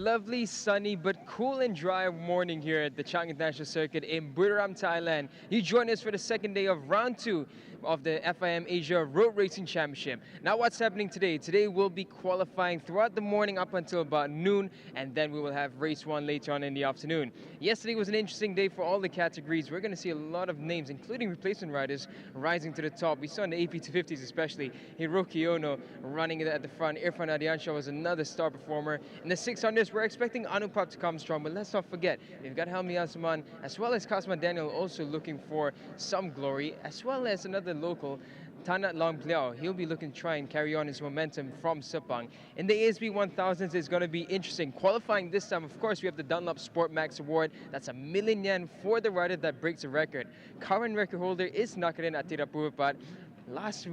lovely, sunny, but cool and dry morning here at the Chang International Circuit in Buriram, Thailand. You join us for the second day of round two of the FIM Asia Road Racing Championship. Now what's happening today? Today we'll be qualifying throughout the morning up until about noon, and then we will have race one later on in the afternoon. Yesterday was an interesting day for all the categories. We're going to see a lot of names, including replacement riders, rising to the top. We saw in the AP250s especially, Hiroki Ono running at the front. Irfan Adianshaw was another star performer. In the 600s, we're expecting Anupap to come strong, but let's not forget, we've got Helmi Asuman as well as Kasman Daniel also looking for some glory, as well as another local, Tanat Long Pliao. He'll be looking to try and carry on his momentum from Sepang. In the ASB 1000s, it's going to be interesting. Qualifying this time, of course, we have the Dunlop Sport Max Award. That's ₦1,000,000 for the rider that breaks a record. Current record holder is Nakarin Atira Puvapat. Last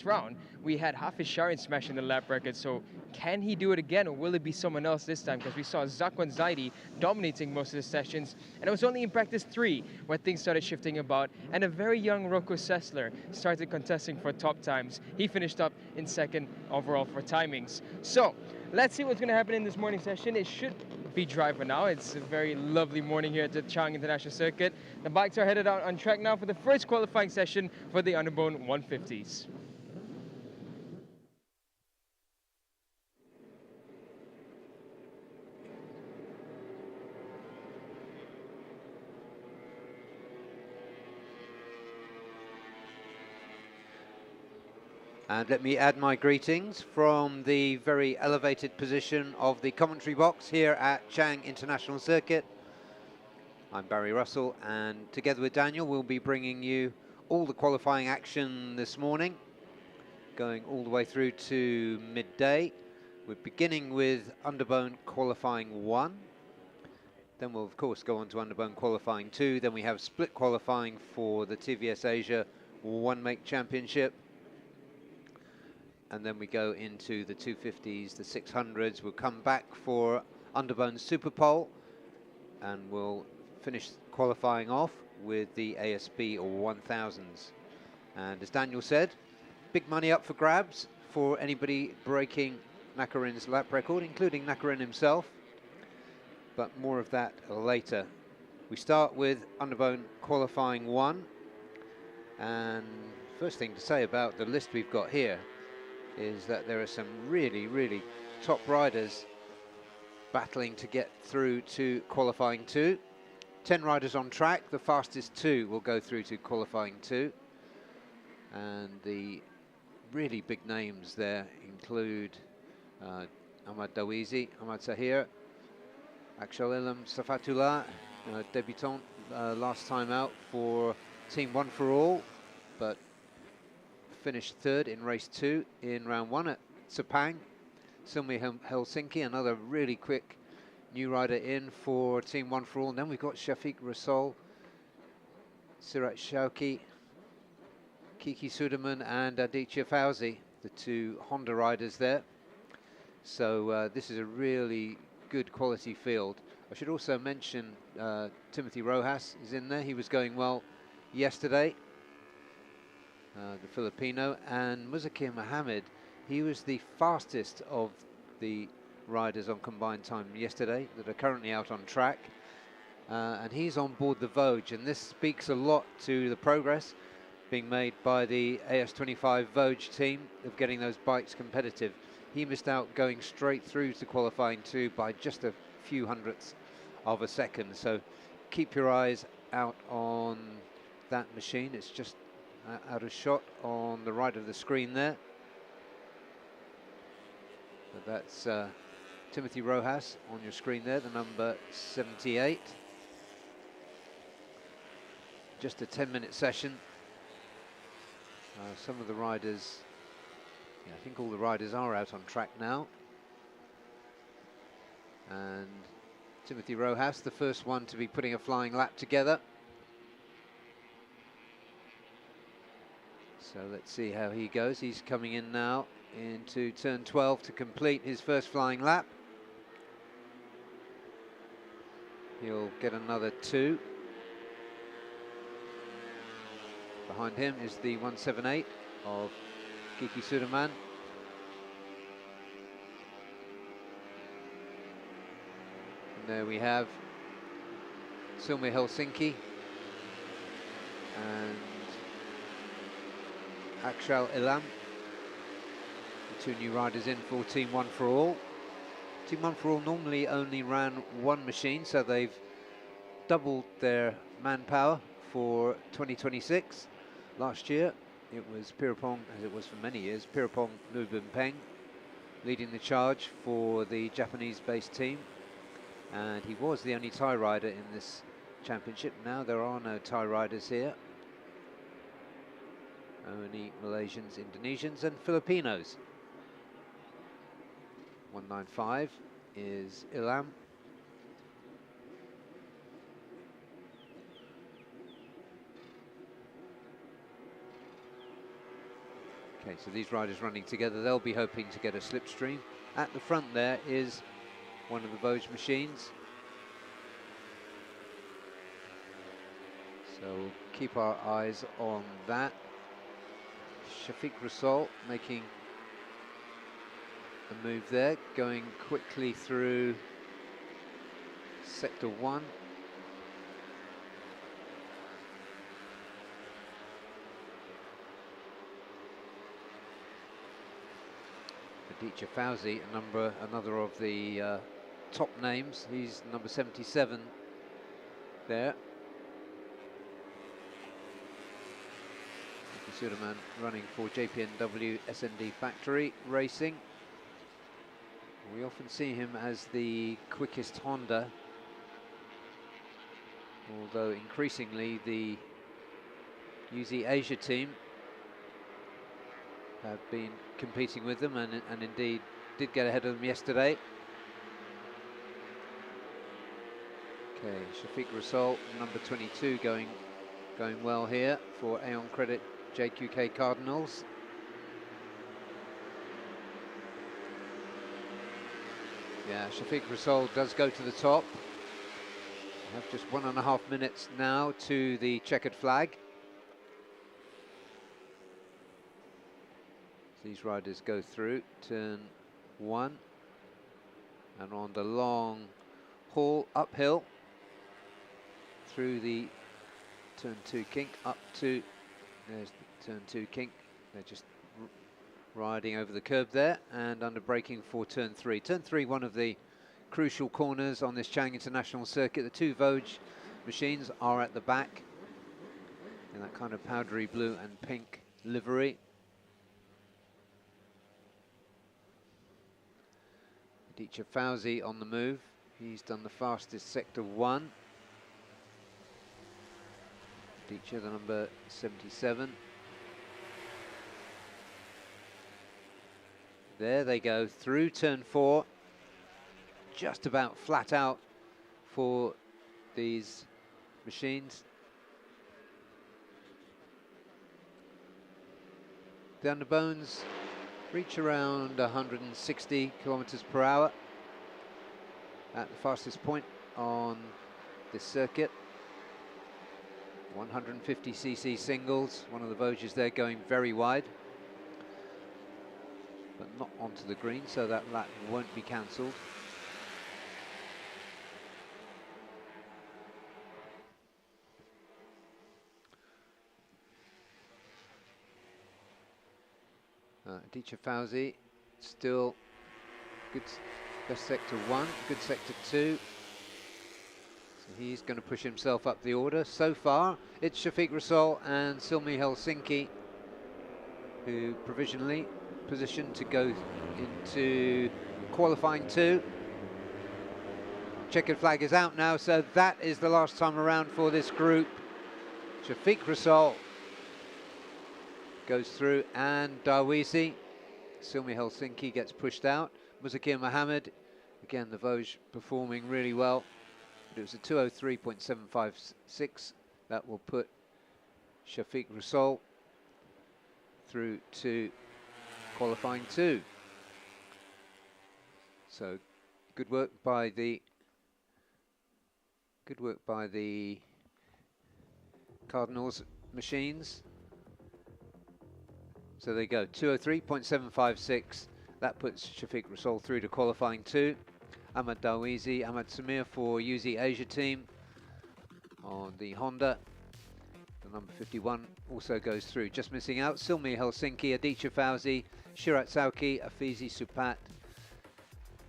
round, we had Hafiz Sharin smashing the lap record. So can he do it again, or will it be someone else this time? Because we saw Zakwan Zaidi dominating most of the sessions. And it was only in practice 3 where things started shifting about. And a very young Rocco Sessler started contesting for top times. He finished up in second overall for timings. So let's see what's going to happen in this morning session. It should be dry for now. It's a very lovely morning here at the Chang International Circuit. The bikes are headed out on track now for the first qualifying session for the Underbone 150s. And let me add my greetings from the very elevated position of the commentary box here at Chang International Circuit. I'm Barry Russell, and together with Daniel, we'll be bringing you all the qualifying action this morning, going all the way through to midday. We're beginning with Underbone qualifying 1. Then we'll, of course, go on to Underbone qualifying 2. Then we have split qualifying for the TVS Asia One-Make Championship. And then we go into the 250s, the 600s. We'll come back for Underbone Super Pole, and we'll finish qualifying off with the ASB 1000s. And as Daniel said, big money up for grabs for anybody breaking Nakarin's lap record, including Nakarin himself. But more of that later. We start with Underbone qualifying 1. And first thing to say about the list we've got here is that there are some really, really top riders battling to get through to qualifying 2. 10 riders on track, the fastest 2 will go through to qualifying 2. And the really big names there include Ahmad Dawizi, Ahmad Sahir, Akshal Ilham Safatullah, debutant last time out for Team One for All, but finished third in race 2 in round 1 at Sepang. Silmi Helsinki, another really quick new rider in for Team One for All. And then we've got Shafiq Rasol, Sirat Shauki, Kiki Suderman and Aditya Fauzi, the 2 Honda riders there. So this is a really good quality field. I should also mention Timothy Rojas is in there. He was going well yesterday. The Filipino, and Muzakir Mohammed, he was the fastest of the riders on combined time yesterday that are currently out on track, and he's on board the Vosges, and this speaks a lot to the progress being made by the AS25 Vosges team of getting those bikes competitive. He missed out going straight through to qualifying 2 by just a few hundredths of a second, so keep your eyes out on that machine. It's just out of shot on the right of the screen there. But that's Timothy Rojas on your screen there, the number 78. Just a 10-minute session. Some of the riders, I think all the riders are out on track now. And Timothy Rojas, the first one to be putting a flying lap together. So let's see how he goes. He's coming in now into turn 12 to complete his first flying lap. He'll get another 2. Behind him is the 178 of Kiki Suderman. there we have Silmi Helsinki and Akshal Ilam, the two new riders in for Team One for All. Team One for All normally only ran one machine, so they've doubled their manpower for 2026. Last year it was Pirapong, as it was for many years, Pirapong Nubimpeng leading the charge for the Japanese-based team, and he was the only Thai rider in this championship. Now there are no Thai riders here, only Malaysians, Indonesians and Filipinos. 195 is Ilam. Okay, so these riders running together, they'll be hoping to get a slipstream. At the front there is one of the Vosges machines. So we'll keep our eyes on that. Shafiq Rasool making a move there, going quickly through sector 1. Aditya Fauzi, another of the top names. He's number 77 there. Sudaman running for JPNW SND Factory Racing. We often see him as the quickest Honda, although increasingly the UZ Asia team have been competing with them, and indeed did get ahead of them yesterday. Okay, Shafiq Rasool, number 22, going well here for Aon Credit JQK Cardinals. Yeah, Shafiq Rasool does go to the top. We have just 1.5 minutes now to the checkered flag. These riders go through turn 1 and on the long haul uphill through the turn 2 kink up to, there's the turn 2 kink. They're just riding over the curb there and under braking for turn 3. Turn 3, one of the crucial corners on this Chang International Circuit. The two Vosges machines are at the back in that kind of powdery blue and pink livery. Aditya Fauzi on the move. He's done the fastest sector 1. Aditya, the number 77. There they go through turn 4. Just about flat out for these machines. The Underbones reach around 160 kilometers per hour at the fastest point on this circuit. 150cc singles, one of the Vosges there going very wide, but not onto the green, so that lap won't be cancelled. Aditya Fauzi still good, best sector 1, good sector 2. So he's going to push himself up the order. So far, it's Shafiq Rasool and Silmi Helsinki who provisionally positioned to go into qualifying 2. Checkered flag is out now, so that is the last time around for this group. Shafiq Rasool goes through, and Darwisi, Silmi Helsinki gets pushed out. Muzakir Mohammed, again the Vosges performing really well, but it was a 203.756. That will put Shafiq Rasool through to qualifying 2. So good work by the Cardinals machines. So they go 203.756. That puts Shafiq Rasool through to qualifying 2. Ahmad Dawizi, Ahmad Samir for UZ Asia team on the Honda. The number 51 also goes through. Just missing out, Silmi Helsinki, Aditya Fauzi, Shirat Sauki, Afizi Supat,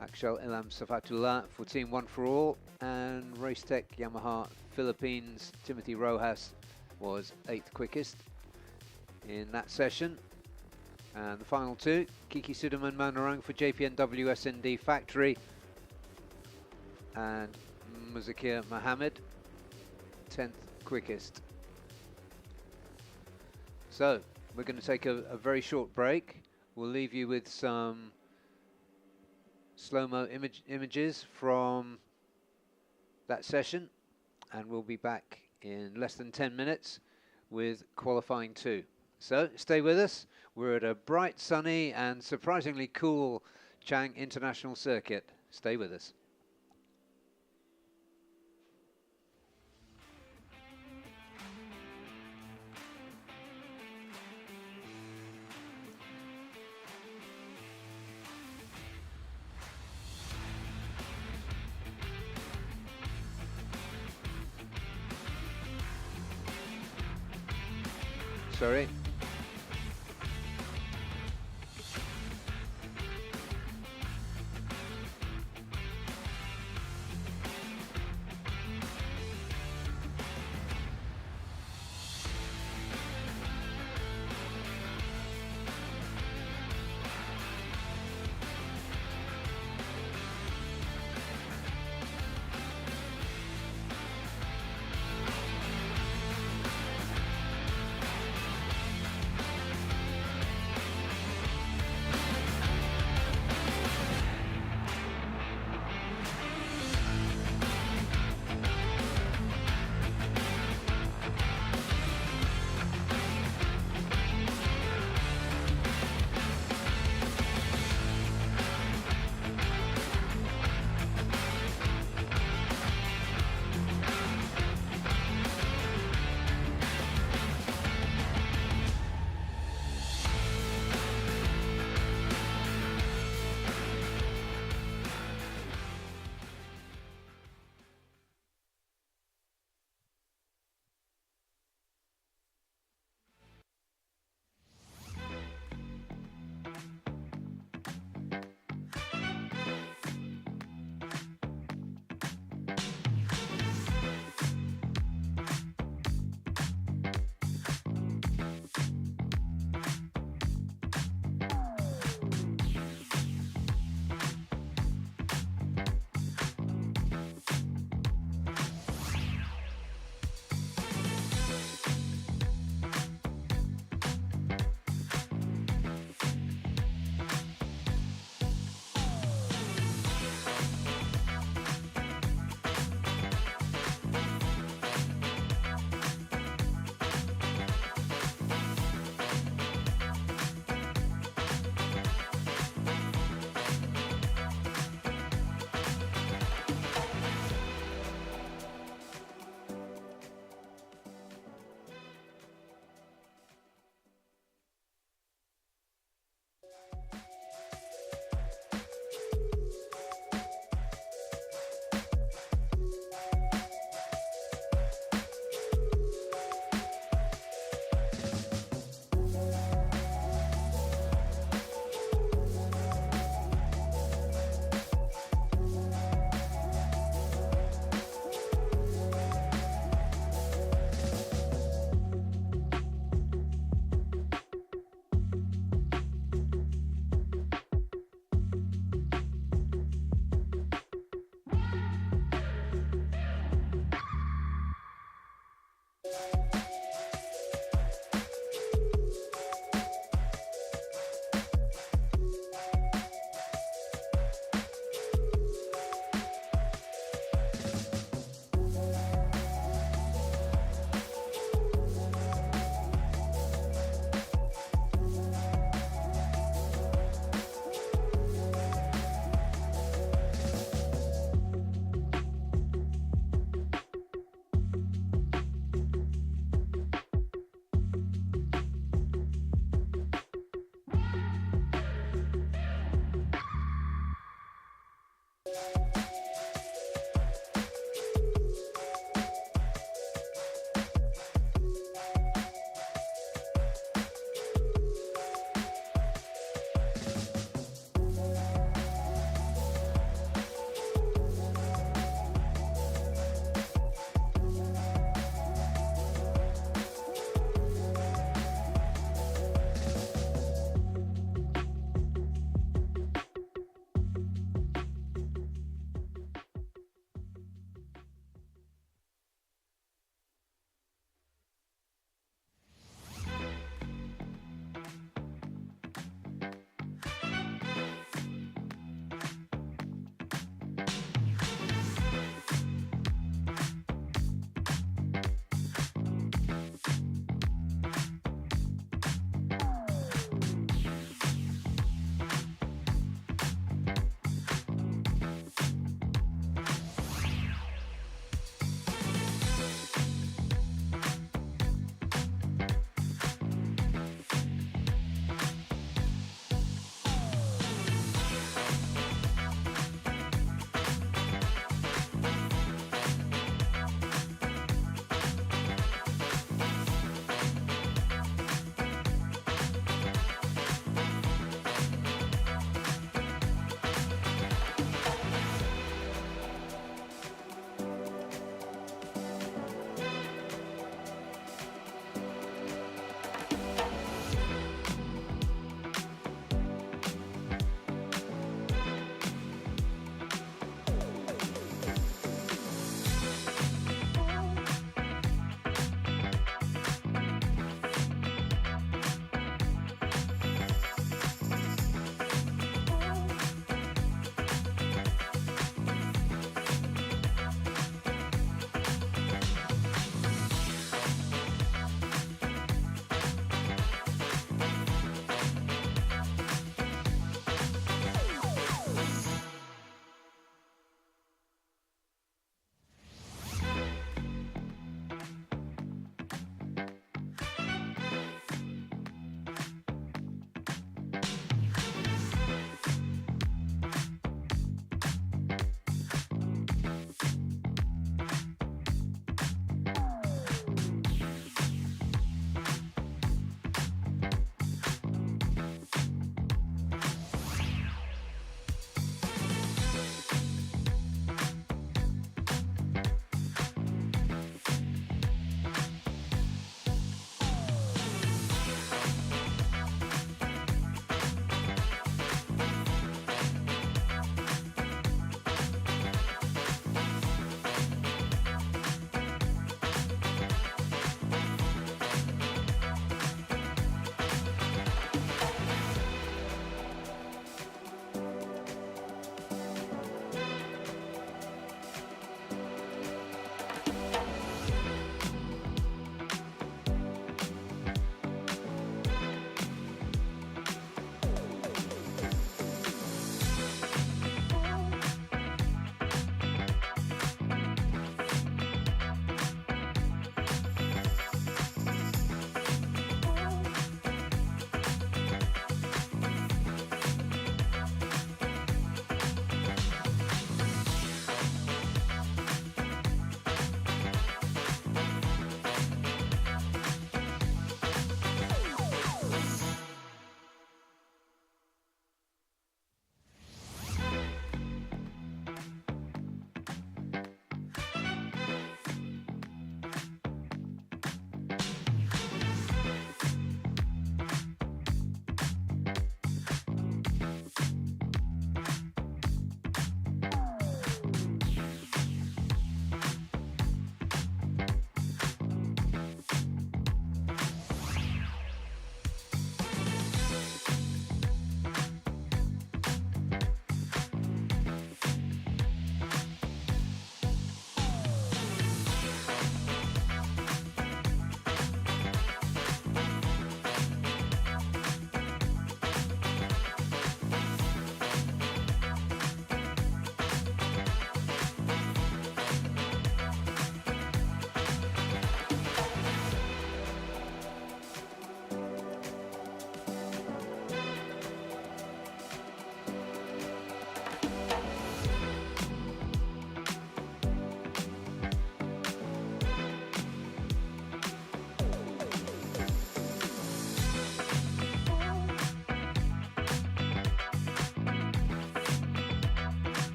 Akshal Ilham Safatullah for Team One for All, and Racetech Yamaha Philippines, Timothy Rojas was 8th quickest in that session. And the final two, Kiki Sudirman Manarang for JPNW SND Factory, and Muzakir Mohammed, 10th quickest. So, we're going to take a very short break. We'll leave you with some slow-mo images from that session, and we'll be back in less than 10 minutes with qualifying 2. So, stay with us. We're at a bright, sunny, and surprisingly cool Chang International Circuit. Stay with us. Sorry.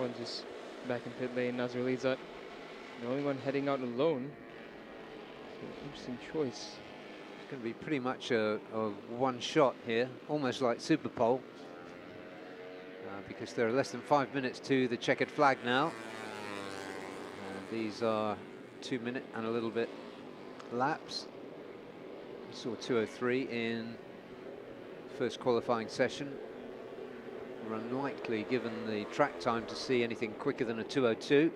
Underbone just back in pit lane. Nazrul Izzat, the only one heading out alone. So interesting choice. It's going to be pretty much a one shot here, almost like Super Pole, because there are less than 5 minutes to the checkered flag now. These are 2 minute and a little bit laps. We saw 2:03 in first qualifying session. We're unlikely, given the track time, to see anything quicker than a 2:02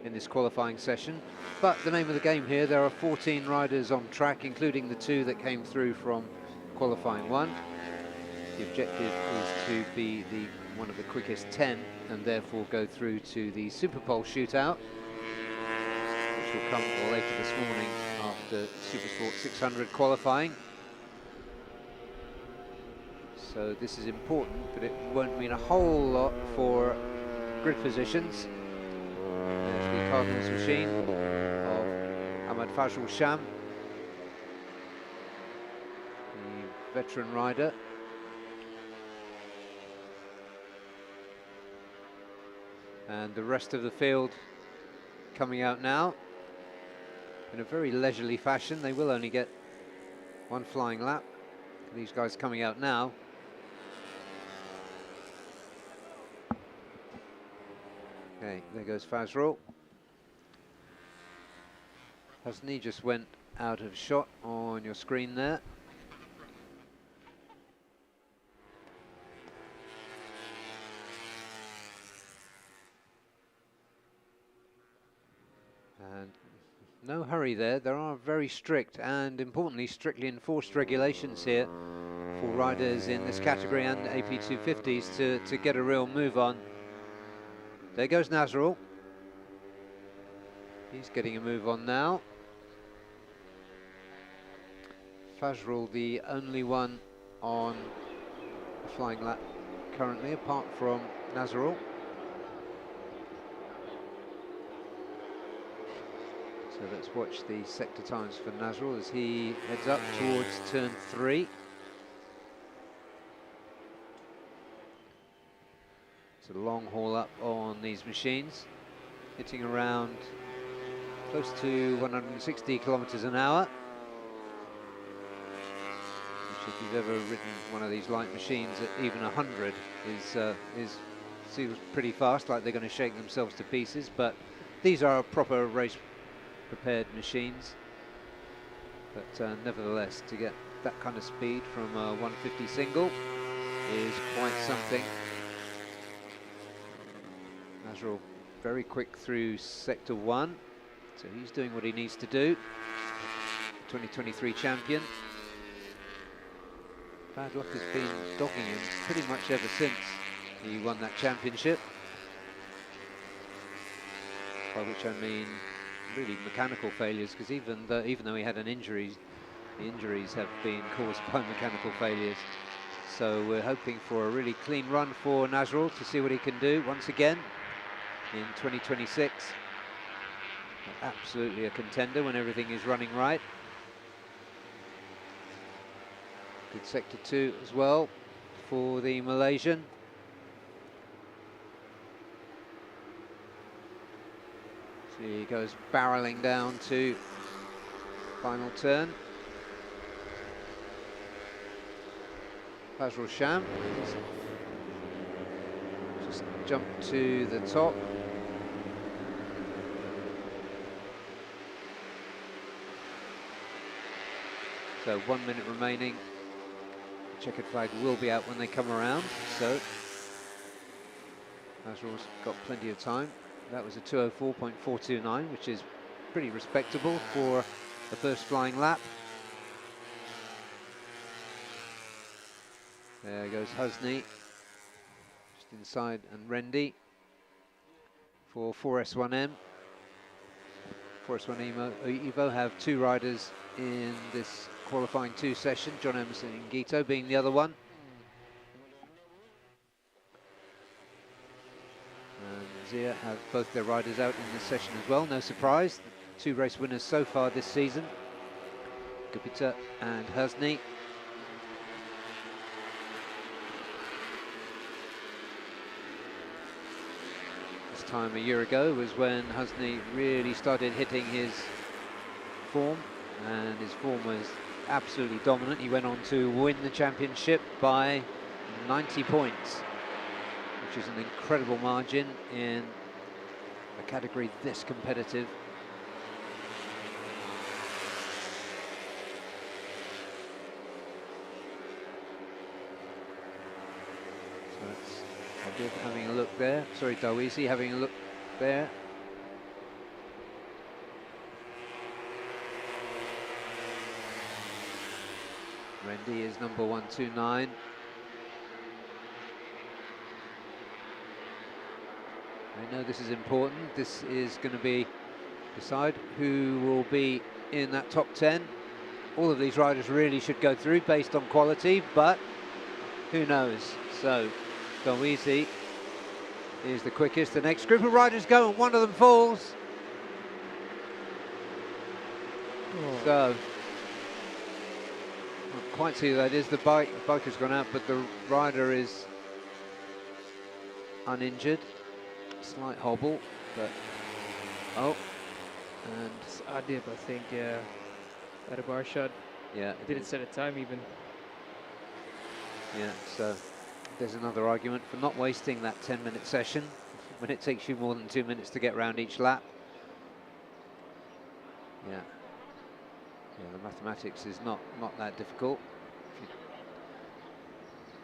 in this qualifying session. But the name of the game here, there are 14 riders on track, including the 2 that came through from qualifying 1. The objective is to be one of the quickest 10 and therefore go through to the Super Pole shootout, which will come later this morning after Supersport 600 qualifying. So this is important, but it won't mean a whole lot for grid positions. There's the Cardinals machine of Ahmad Fajrul Sham, the veteran rider. And the rest of the field coming out now in a very leisurely fashion. They will only get one flying lap. These guys coming out now. Okay, there goes Fajrul. Hasni just went out of shot on your screen there. And no hurry there. There are very strict and, importantly, strictly enforced regulations here for riders in this category and AP250s to get a real move on. There goes Nazrul. He's getting a move on now. Fajrul, the only one on a flying lap currently, apart from Nazrul. So let's watch the sector times for Nazrul as he heads up towards turn 3. It's a long haul up on these machines, hitting around close to 160 kilometers an hour. Which, if you've ever ridden one of these light machines at even 100, seems pretty fast, like they're going to shake themselves to pieces. But these are proper race-prepared machines. But nevertheless, to get that kind of speed from a 150 single is quite something. Nazrul very quick through sector 1, so he's doing what he needs to do. 2023 champion. Bad luck has been dogging him pretty much ever since he won that championship. By which I mean really mechanical failures, because even though he had an injury, the injuries have been caused by mechanical failures. So we're hoping for a really clean run for Nazrul to see what he can do once again in 2026. Absolutely a contender when everything is running right. Good sector 2 as well for the Malaysian. So he goes barreling down to final turn. Fajrul Sham just jumped to the top. So 1 minute remaining. The checkered flag will be out when they come around, so Fajrul's got plenty of time. That was a 2:04.429, which is pretty respectable for the first flying lap. There goes Husney, just inside, and Rendy for 4S1M. 4S1 Evo have 2 riders in this qualifying 2 session, John Emerson and Gito being the other one. And Zia have both their riders out in this session as well, no surprise. 2 race winners so far this season, Gupita and Husney. time a year ago was when Husney really started hitting his form, and his form was absolutely dominant. He went on to win the championship by 90 points, which is an incredible margin in a category this competitive. So it's Adib having a look there. Sorry, Dawisi having a look there. Rendi is number 129. I know this is important. This is going to decide who will be in that top 10. All of these riders really should go through based on quality, but who knows? So, Dawisi is the quickest. The next group of riders go, and one of them falls. Oh. So, not quite see who that is. The bike has gone out, but the rider is uninjured. Slight hobble, but oh, and It's Adib, I think, yeah. At a bar shot. yeah, Didn't set a time even. yeah. So there's another argument for not wasting that 10-minute session when it takes you more than 2 minutes to get round each lap. Yeah, yeah. The mathematics is not that difficult.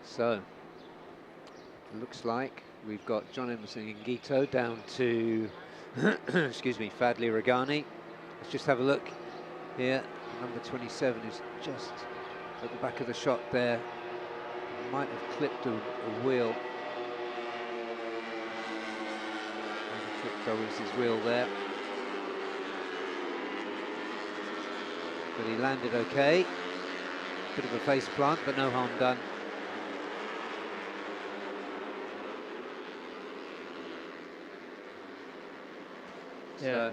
So it looks like we've got John Emerson and Gito down to, excuse me, Fadli Regani. Let's just have a look here. Number 27 is just at the back of the shot there. Might have clipped a wheel. Clipped Dawisi's wheel there. But he landed okay. Bit of a face plant, but no harm done. Yeah, So,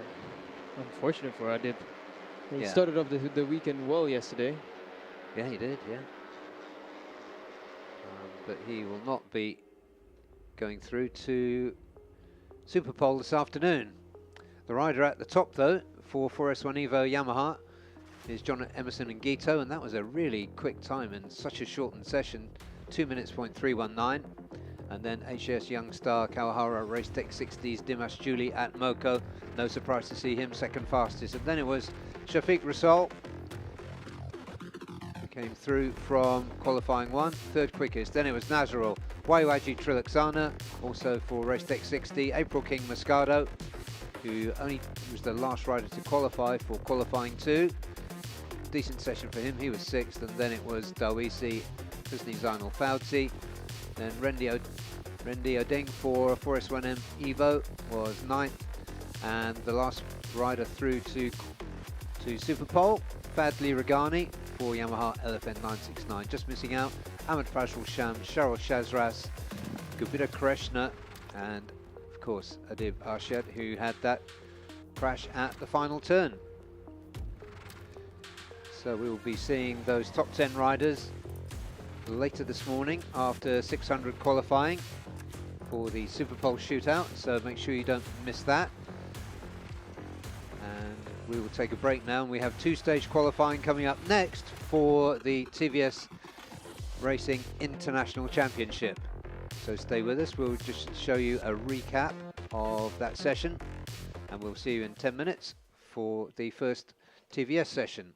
unfortunate for Adib. He Yeah. started off the weekend well yesterday. yeah, he did, yeah. But he will not be going through to Superpole this afternoon. The rider at the top, though, for 4S1 Evo Yamaha is John Emerson and Gito, and that was a really quick time in such a shortened session, 2 minutes point 319. And then HS Youngstar Kawahara Race Tech 60's Dimash Julie at Moco. No surprise to see him second fastest. And then it was Shafiq Rasol, who came through from qualifying 1, third quickest. Then it was Nazarul Waiwaji Trilaksana, also for Race Tech 60. April King Moscado, who only was the last rider to qualify for qualifying 2. Decent session for him, he was 6th. And then it was Dawisi, Husni Zainal Fauzi. Then Rendi Odeng for 4S1M Evo was 9th, and the last rider through to Superpole, Fadli Regani for Yamaha LFN 969. Just missing out Ahmed Fajrul Sham, Cheryl Shazras, Gubira Krishna, and of course Adib Arshad, who had that crash at the final turn. So we will be seeing those top 10 riders later this morning after 600 qualifying for the Superpole shootout, so make sure you don't miss that. And we will take a break now, and we have 2-stage qualifying coming up next for the TVS Racing International Championship. So stay with us, we'll just show you a recap of that session, and we'll see you in 10 minutes for the first TVS session.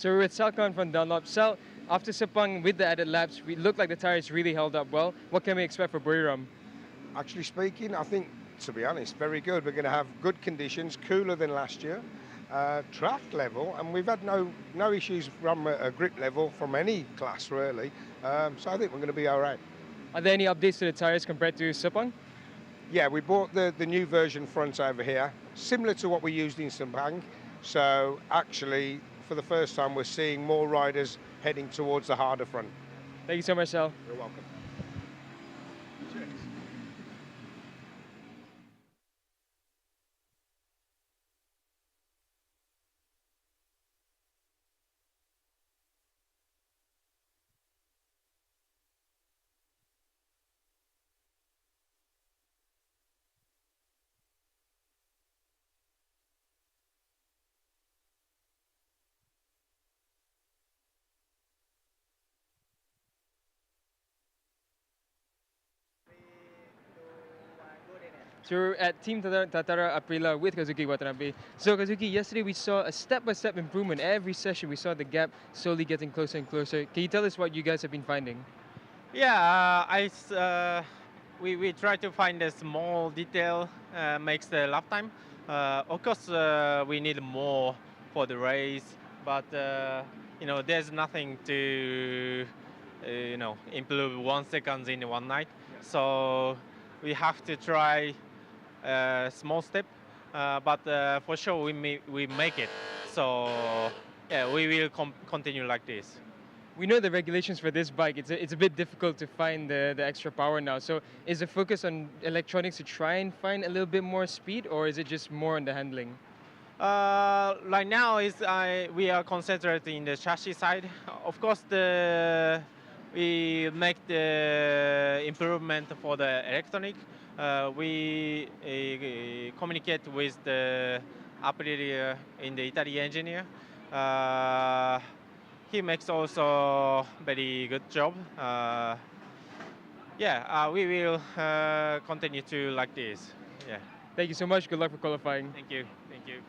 So we're with Salcon from Dunlop. Sal, after Sepang with the added laps, we look like the tires really held up well. What can we expect for Buriram? Actually speaking, I think, to be honest, very good. We're going to have good conditions, cooler than last year, draft level, and we've had no issues from a grip level from any class really. So I think we're going to be all right. Are there any updates to the tires compared to Sepang? Yeah, we bought the new version front over here, similar to what we used in Sepang. So actually, for the first time, we're seeing more riders heading towards the harder front. Thank you so much, Sal. You're welcome. So we're at Team Tatara Aprilia with Kazuki Watanabe. So Kazuki, yesterday we saw a step-by-step improvement. Every session we saw the gap slowly getting closer and closer. Can you tell us what you guys have been finding? Yeah, we try to find a small detail makes the lap time. Of course, we need more for the race, but there's nothing to improve 1 second in one night. So we have to try a small step, but for sure we make it. So yeah, we will continue like this. We know the regulations for this bike, it's a bit difficult to find the extra power now. So is the focus on electronics to try and find a little bit more speed, or is it just more on the handling? Right now we are concentrating in the chassis side. Of course, we make the improvement for the electronic. We communicate with the Aprilia in the Italy engineer. He makes also very good job. We will continue to like this. Yeah. Thank you so much. Good luck for qualifying. Thank you. Thank you.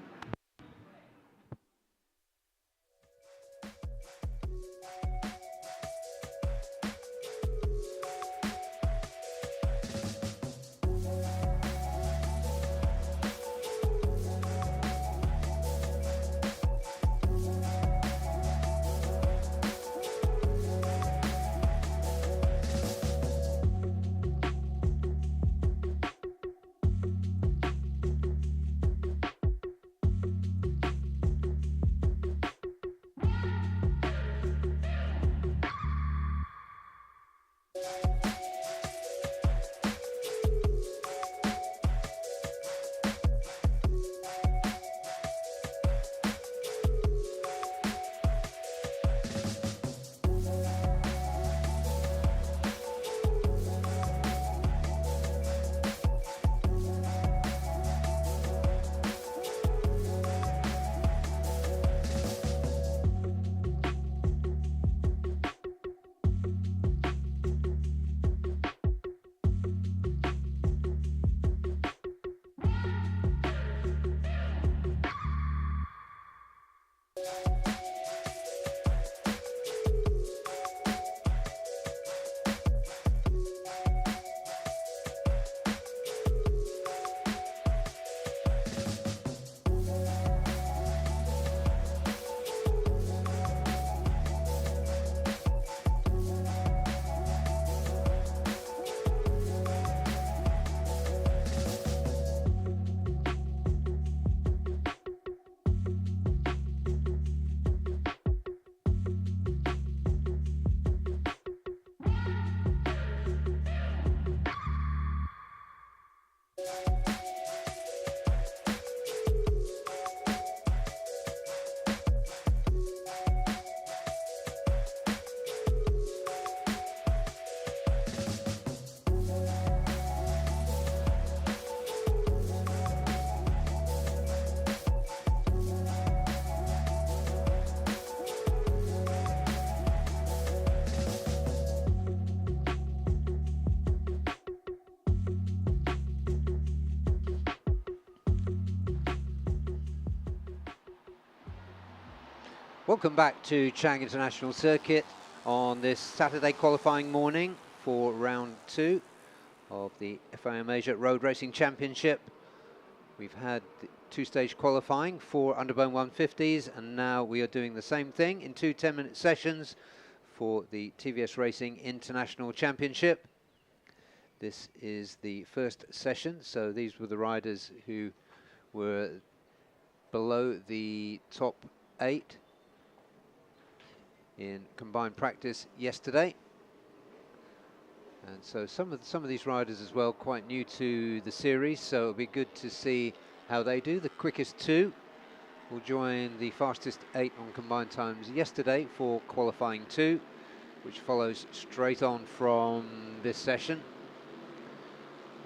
Welcome back to Chang International Circuit on this Saturday qualifying morning for round 2 of the FIM Asia Road Racing Championship. We've had 2-stage qualifying for Underbone 150s, and now we are doing the same thing in 2 10-minute sessions for the TVS Racing International Championship. This is the first session, so these were the riders who were below the top 8 in combined practice yesterday. And so some of these riders as well quite new to the series, so it'll be good to see how they do. The quickest 2 will join the fastest 8 on combined times yesterday for qualifying 2, which follows straight on from this session.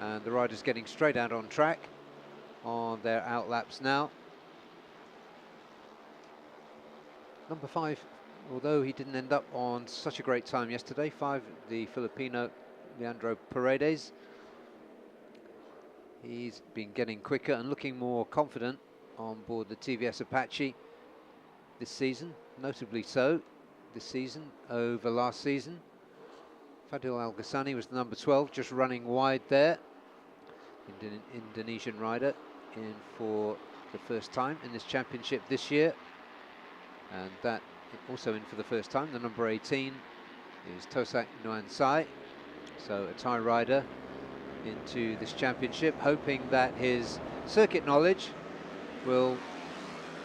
And the riders getting straight out on track on their out laps now. Number 5, although he didn't end up on such a great time yesterday, 5, the Filipino Leandro Paredes. He's been getting quicker and looking more confident on board the TVS Apache this season, notably so this season over last season. Fadil Al-Ghassani was the number 12, just running wide there. Indonesian rider in for the first time in this championship this year. And that also in for the first time, the number 18 is Tosak Nuansai. So a Thai rider into this championship, hoping that his circuit knowledge will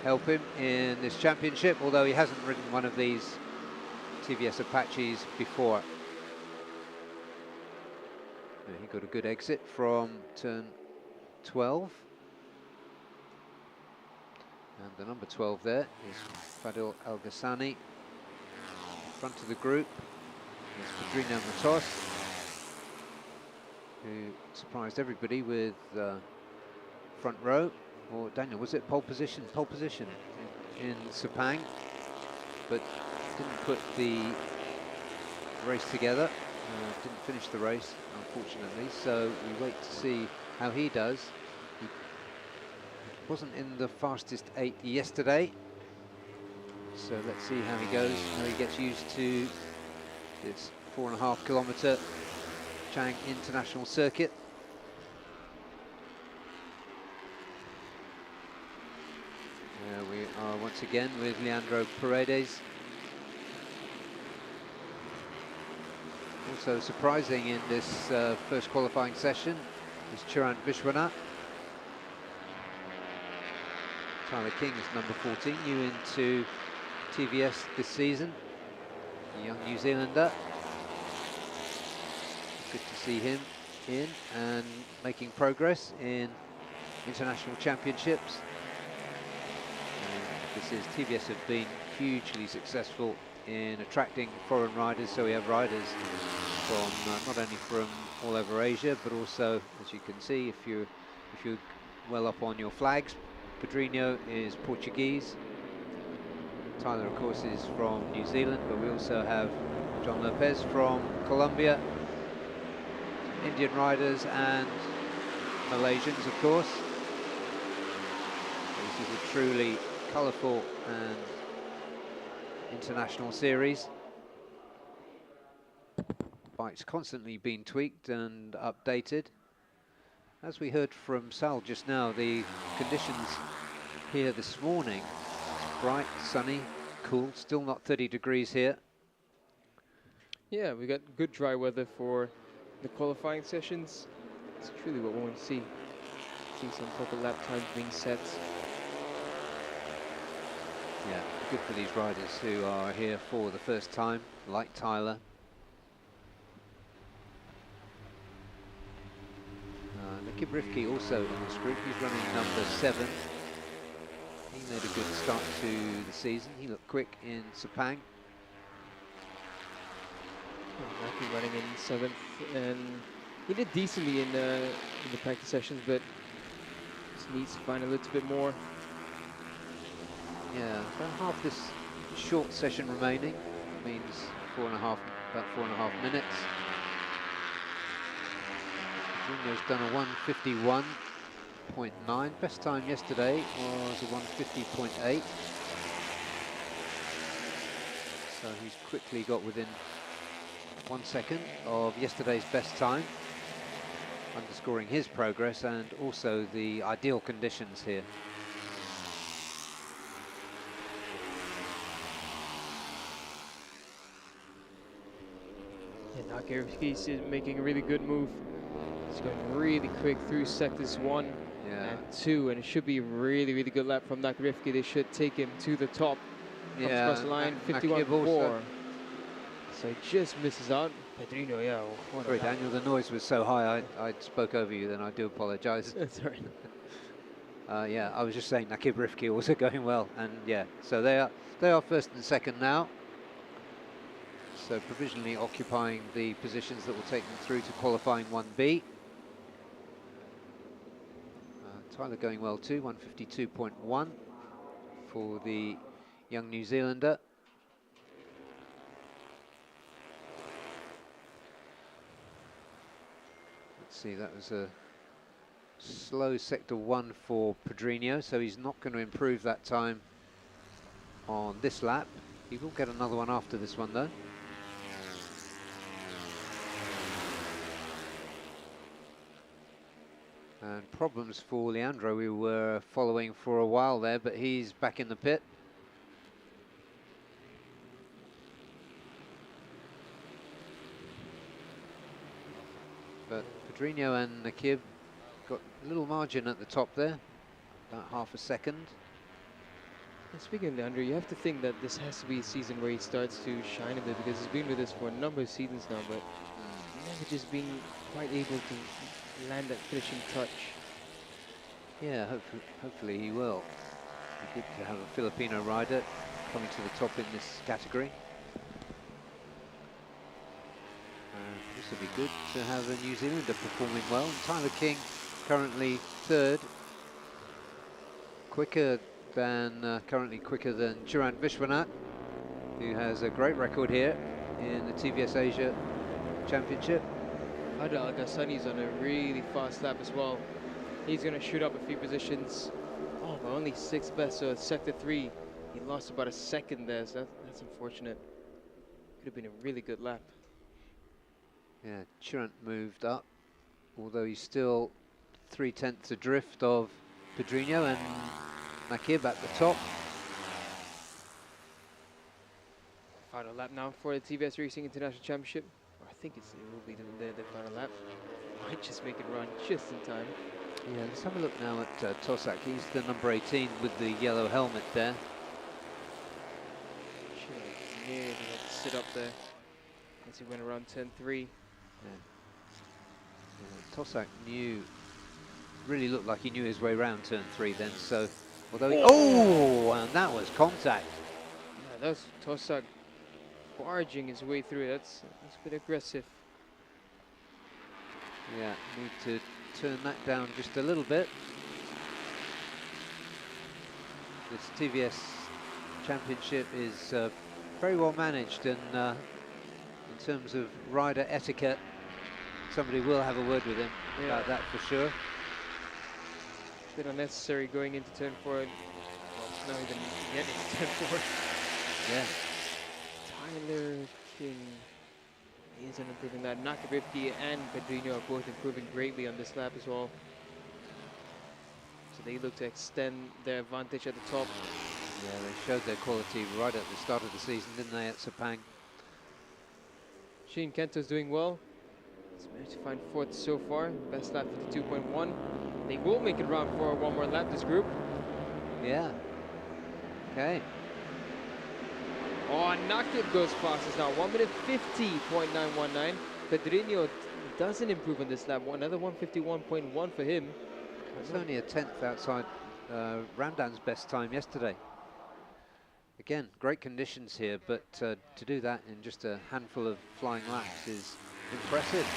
help him in this championship, although he hasn't ridden one of these TVS Apaches before. He got a good exit from turn 12. And the number 12 there is Fadil Al-Ghassani. Front of the group is Pedrinho Matos, who surprised everybody with front row. Or Daniel, was it pole position? Pole position in Sepang, but didn't put the race together. Didn't finish the race, unfortunately, so we wait to see how he does. He wasn't in the fastest 8 yesterday, so let's see how he goes, how he gets used to this 4.5 kilometre Chang International Circuit. We are once again with Leandro Paredes. Also surprising in this first qualifying session is Chirant Vishwanath. Tyler King is number 14, new into TVS this season, a young New Zealander. Good to see him in and making progress in international championships. And this is TVS have been hugely successful in attracting foreign riders, so we have riders from not only from all over Asia, but also, as you can see, if you're well up on your flags, Pedrinho is Portuguese. Tyler, of course, is from New Zealand, but we also have John Lopez from Colombia, Indian riders and Malaysians, of course. This is a truly colourful and international series. Bike's constantly being tweaked and updated. As we heard from Sal just now, the conditions here this morning, bright, sunny, cool, still not 30 degrees here. Yeah, we got good dry weather for the qualifying sessions. It's truly what we want to see. See some proper lap times being set. Yeah, good for these riders who are here for the first time, like Tyler. Nicky Rifke also in this group, he's running number 7. He made a good start to the season. He looked quick in Sepang. Nicky running in 7th, and he did decently in the practice sessions, but just needs to find a little bit more. Yeah, about half this short session remaining means about 4.5 minutes. Junior's done a 1:51.9. Best time yesterday was a 1:50.8. So he's quickly got within 1 second of yesterday's best time, underscoring his progress and also the ideal conditions here. Yeah, Nakirski's making a really good move. He's going really quick through sectors 1 and 2, and it should be a really, really good lap from Nakirski. They should take him to the top. Comes across the line, 51.4. So he just misses out. Pedrino, yeah. Sorry, Daniel, the noise was so high, I spoke over you, then I do apologise. That's all right. Yeah, I was just saying Nakib Rifki also going well, and yeah, so they are first and second now. So provisionally occupying the positions that will take them through to qualifying 1B. Tyler going well too, 152.1 for the young New Zealander. Let's see, that was a slow sector 1 for Pedrino, so he's not going to improve that time on this lap. He will get another one after this one though. And problems for Leandro, we were following for a while there, but he's back in the pit. But Pedrino and Nakib got a little margin at the top there, about half a second. And speaking of Leandro, you have to think that this has to be a season where he starts to shine a bit, because he's been with us for a number of seasons now, but never just been quite able to land that finishing touch. Yeah, hopefully he will. Be good to have a Filipino rider coming to the top in this category. This would be good to have a New Zealander performing well. And Tyler King currently third, currently quicker than Chirant Vishwanath, who has a great record here in the TVS Asia Championship. Adel Al-Ghassani's on a really fast lap as well. He's going to shoot up a few positions. Oh, but only 6th best, so it's sector 3. He lost about a second there, so that's unfortunate. Could have been a really good lap. Yeah, Chirant moved up, although he's still 3/10 adrift of Pedrino and Nakib at the top. Final lap now for the TVS Racing International Championship. Or I think it will be the final lap. Might just make it run just in time. Yeah, let's have a look now at Tosak. He's the number 18 with the yellow helmet there. Should nearly had to sit up there as he went around 10.3. Tosak really looked like he knew his way around turn 3 then, so although and that was contact. Yeah, that was Tosak barging his way through. That's a bit aggressive. Yeah, need to turn that down just a little bit. This TVS Championship is very well managed, and in terms of rider etiquette, somebody will have a word with him about that for sure. A bit unnecessary going into turn 4. Well, not even getting into turn 4. Yeah. Tyler King isn't improving that. Nakabibki and Pedrino are both improving greatly on this lap as well. So they look to extend their advantage at the top. Yeah, they showed their quality right at the start of the season, didn't they, at Sepang? Sheen Kento's doing well. He's managed to find 4th so far. Best lap 52.1. They will make it round for one more lap, this group. Yeah. Okay. Oh, Nakib goes fastest now. 1 minute 50.919. Pedrino doesn't improve on this lap. Another 151.1 for him. It's only a 10th outside Ramdan's best time yesterday. Again, great conditions here, but to do that in just a handful of flying laps is impressive.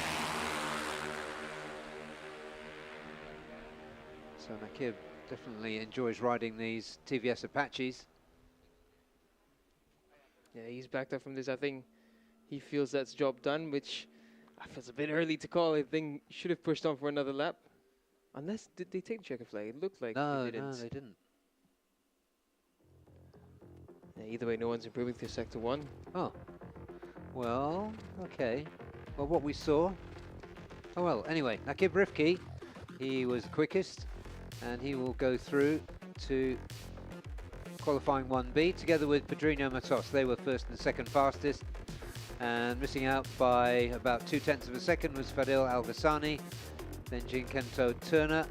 So Nakib definitely enjoys riding these TVS Apaches. Yeah, he's backed up from this. I think he feels that's job done, which I feel it's a bit early to call. I think should have pushed on for another lap. Unless, did they take the checker flag? It looked like No, they didn't. no, they didn't. Yeah, Either way, no one's improving through sector 1. Oh, well, okay. Well, what we saw. Oh well. Anyway, Nakib Rifki, he was the quickest, and he will go through to qualifying 1B together with Pedrinho Matos. They were first and second fastest, and missing out by about 0.2 of a second was Fadil Al-Ghassani, then Jinkento Turner.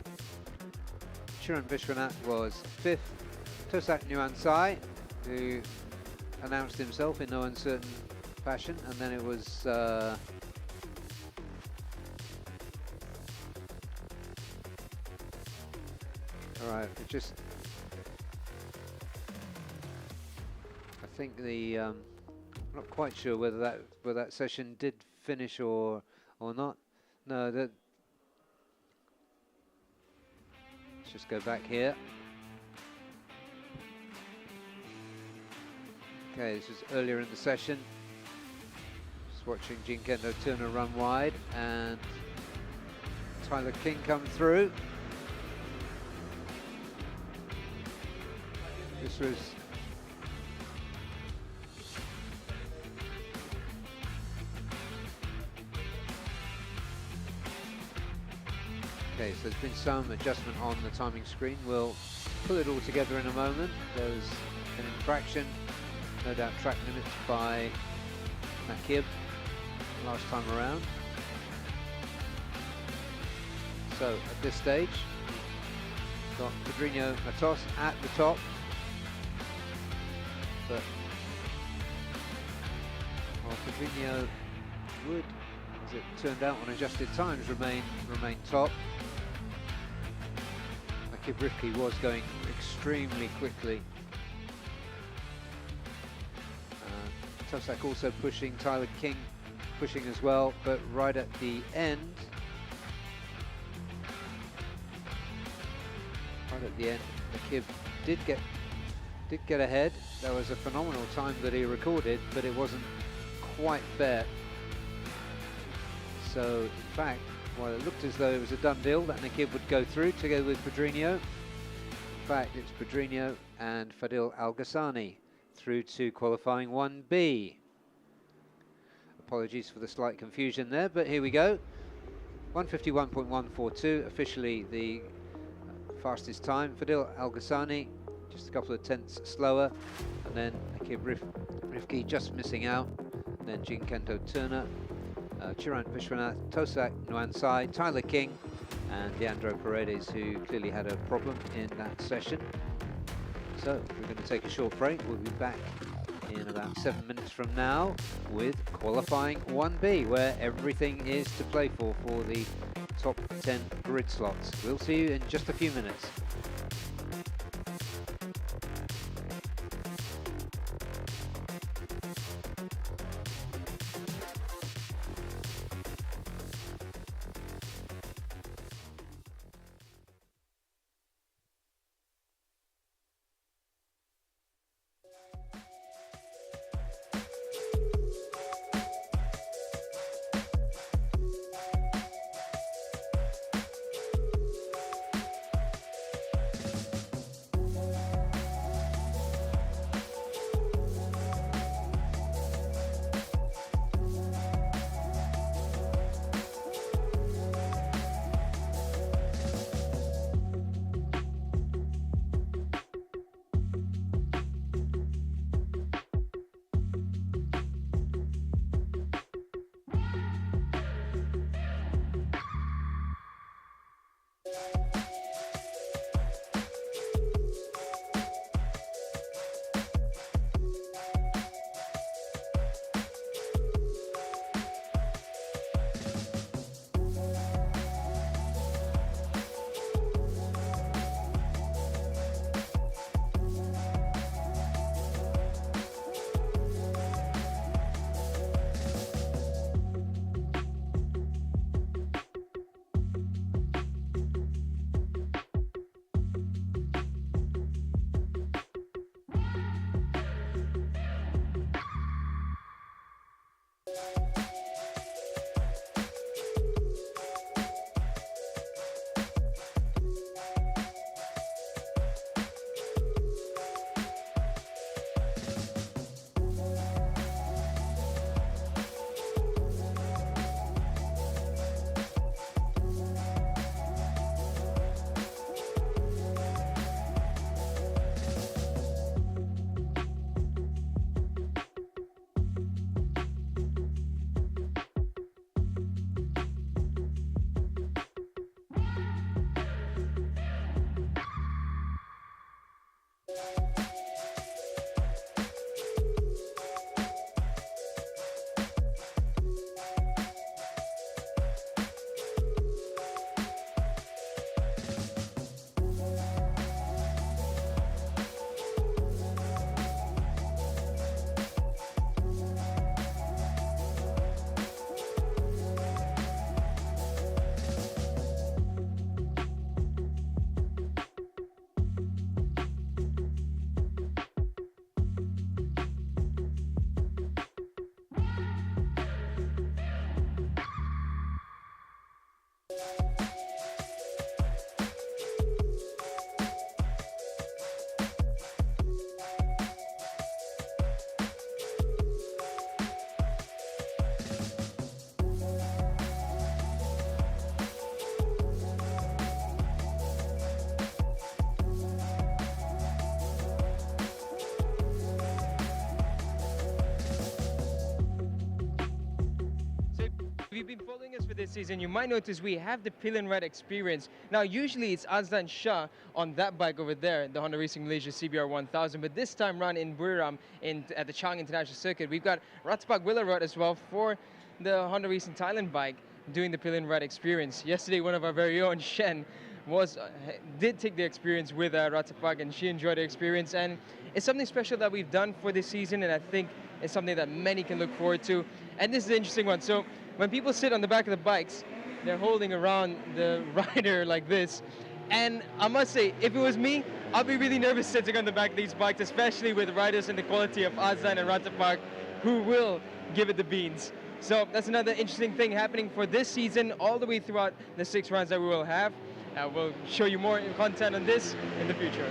Chiran Vishwanath was fifth. Tosak Nuansai, who announced himself in no uncertain fashion, and then it was all right, it just I think the I'm not quite sure whether that session did finish or not. No, that. Let's just go back here. Okay, this was earlier in the session. Just watching Jinkendo Turner run wide and Tyler King come through. This was okay, so there's been some adjustment on the timing screen. We'll pull it all together in a moment. There was an infraction, no doubt track limits by Nakib last time around. So at this stage, we've got Pedrinho Matos at the top, but while Pedrinho would, as it turned out on adjusted times, remain top, Nakib Rifki was going extremely quickly. Tosak also pushing, Tyler King pushing as well, but right at the end, Nakib did get ahead. That was a phenomenal time that he recorded, but it wasn't quite fair. So in fact, while it looked as though it was a done deal that Nakib would go through together with Pedrinho, in fact it's Pedrinho and Fadil Al-Ghassani through to qualifying 1B. Apologies for the slight confusion there, but here we go. 151.142, officially the fastest time. Fadil Al-Ghassani just a couple of tenths slower, and then Nakib Rifki just missing out, and then Jinkento Turner, Chiran Vishwanath, Tosak Nuansai, Tyler King, and Leandro Paredes, who clearly had a problem in that session. So we're going to take a short break. We'll be back in about 7 minutes from now with qualifying 1B, where everything is to play for the top 10 grid slots. We'll see you in just a few minutes. this season, you might notice we have the Pillion Red experience. Now, usually it's Azlan Shah on that bike over there, the Honda Racing Malaysia CBR 1000, but this time round in Buriram at the Chang International Circuit, we've got Ratpak Willarod as well for the Honda Racing Thailand bike doing the Pillion Red experience. Yesterday, one of our very own, Shen, did take the experience with Ratpak, and she enjoyed the experience, and it's something special that we've done for this season, and I think it's something that many can look forward to. And this is an interesting one. So when people sit on the back of the bikes, they're holding around the rider like this. And I must say, if it was me, I'd be really nervous sitting on the back of these bikes, especially with riders in the quality of Azlan and Ratpak, who will give it the beans. So that's another interesting thing happening for this season, all the way throughout the 6 rounds that we will have. We'll show you more content on this in the future.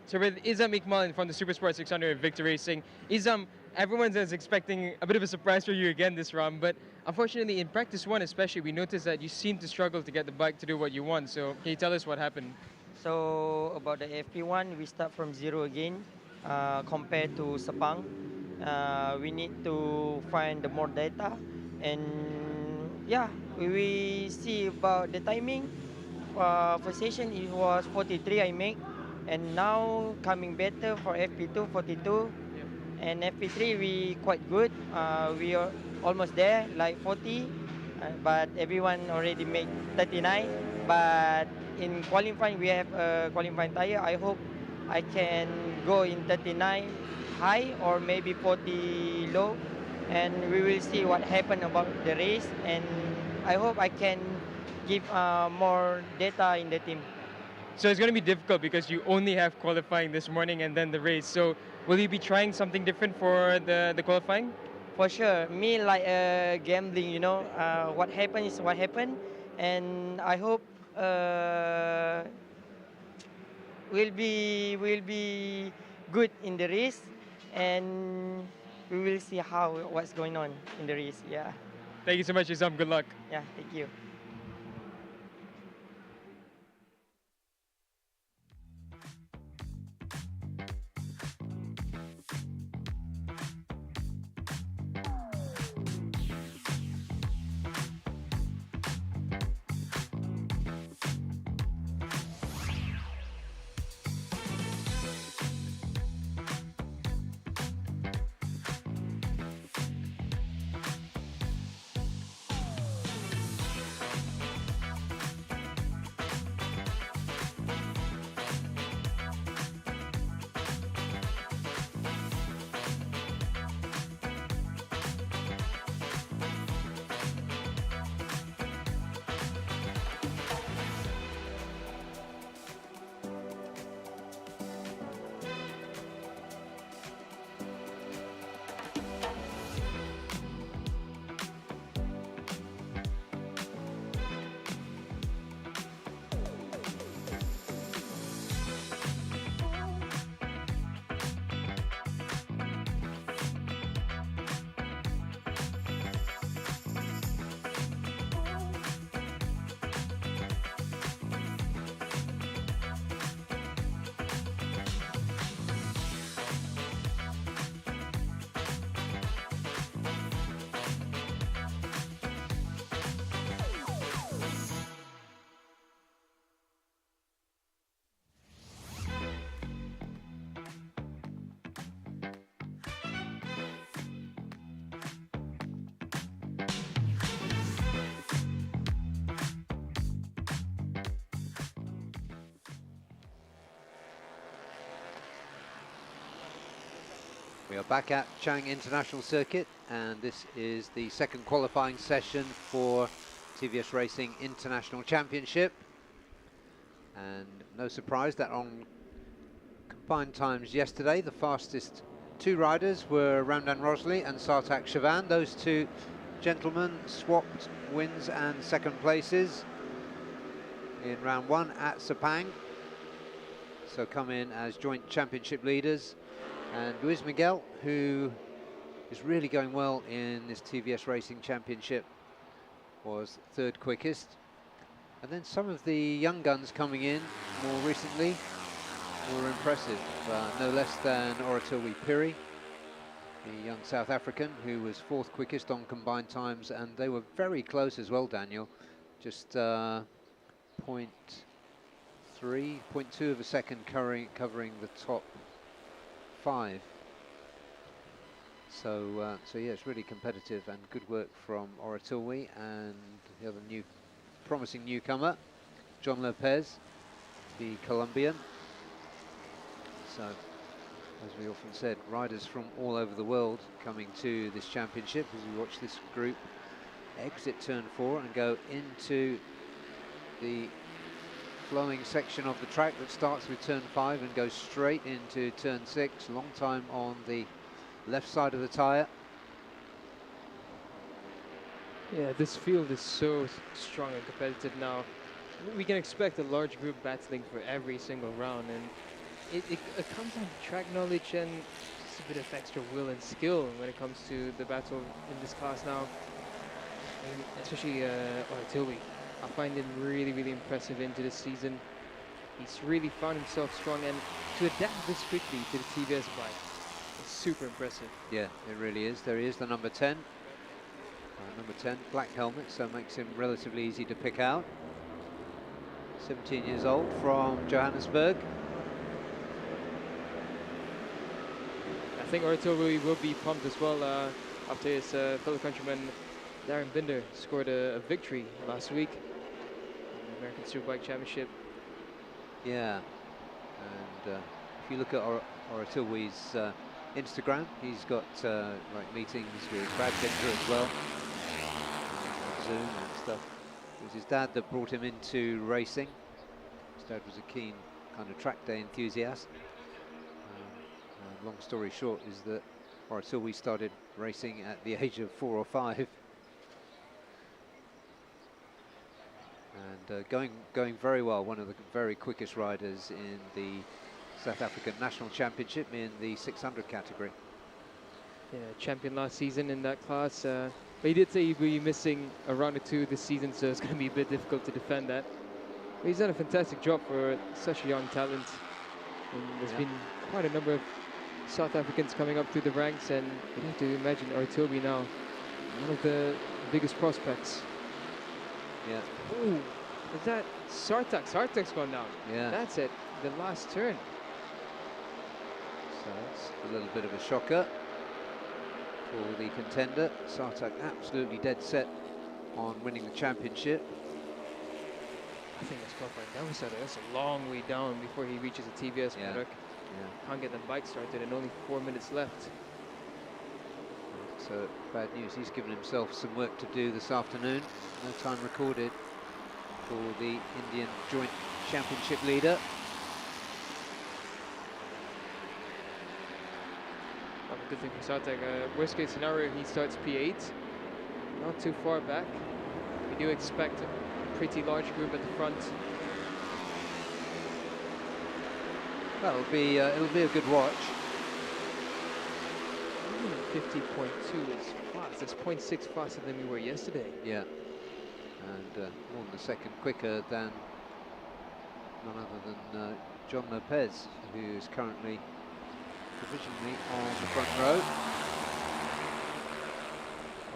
So with Izam Iqmal from the Supersport 600 Victor Racing. Izam, everyone is expecting a bit of a surprise for you again this round, but unfortunately in practice 1 especially, we noticed that you seem to struggle to get the bike to do what you want. So can you tell us what happened? So about the FP1, we start from zero again compared to Sepang. We need to find the more data, and yeah, we see about the timing. For session it was 43 I make, and now coming better for FP2 42, and FP3 we quite good. We are almost there like 40, but everyone already make 39. But in qualifying we have a qualifying tire. I hope I can go in 39 high or maybe 40 low, and we will see what happen about the race, and I hope I can give more data in the team. So it's going to be difficult because you only have qualifying this morning and then the race. So will you be trying something different for the qualifying? For sure. Me like gambling, you know. What happened is what happened. And I hope we'll be good in the race. And we will see what's going on in the race. Yeah. Thank you so much, Izam. Good luck. Yeah, thank you. We are back at Chang International Circuit, and this is the second qualifying session for TVS Racing International Championship. And no surprise that on combined times yesterday, the fastest two riders were Ramdan Rosley and Sartak Shavan. Those two gentlemen swapped wins and second places in round 1 at Sepang. So come in as joint championship leaders. And Luis Miguel, who is really going well in this TVS Racing Championship, was third quickest. And then some of the young guns coming in more recently were impressive. No less than Oratowi Piri, the young South African, who was fourth quickest on combined times, and they were very close as well, Daniel. Just 0.3, 0.2 of a second covering the top 5. So yeah, it's really competitive, and good work from Oratowi and the other promising newcomer, John Lopez, the Colombian. So, as we often said, riders from all over the world coming to this championship as we watch this group exit turn 4 and go into the flowing section of the track that starts with turn 5 and goes straight into turn 6. Long time on the left side of the tyre. Yeah, this field is so strong and competitive now. We can expect a large group battling for every single round, and it comes down to track knowledge and just a bit of extra will and skill when it comes to the battle in this class now. And especially Oratowi. I find him really, really impressive into this season. He's really found himself strong, and to adapt this quickly to the TVS bike is super impressive. Yeah, it really is. There he is, the number 10. Number 10, black helmet, so it makes him relatively easy to pick out. 17 years old from Johannesburg. I think Oratowi will be pumped as well after his fellow countryman Darren Binder scored a victory last week in the American Superbike Championship. Yeah, and if you look at Oratowi's Instagram, he's got like meetings with Brad Binder as well, on Zoom and stuff. It was his dad that brought him into racing. His dad was a keen kind of track day enthusiast. Long story short is that Oratowi started racing at the age of 4 or 5. And going very well, one of the very quickest riders in the South African National Championship in the 600 category. Yeah, champion last season in that class. But he did say he'd be missing a round or 2 this season, so it's going to be a bit difficult to defend that. But he's done a fantastic job for such a young talent. And there's been quite a number of South Africans coming up through the ranks, and you'd have to imagine Oratowi now, one of the biggest prospects. Yeah. Ooh, is that Sartak? Sartak's gone down. Yeah. That's it, the last turn. So it's a little bit of a shocker for the contender. Sartak absolutely dead set on winning the championship. I think that's qualified downside. That's a long way down before he reaches a TVS paddock. Yeah. Can't get the bike started and only 4 minutes left. So bad news, he's given himself some work to do this afternoon. No time recorded for the Indian Joint Championship leader. Well, a good thing for Sartak. Worst case scenario, he starts P8. Not too far back. We do expect a pretty large group at the front. Well, it'll be a good watch. 50.2 is fast. It's 0.6 faster than we were yesterday. Yeah, and more than a second quicker than none other than John Lopez, who is currently provisionally on the front row.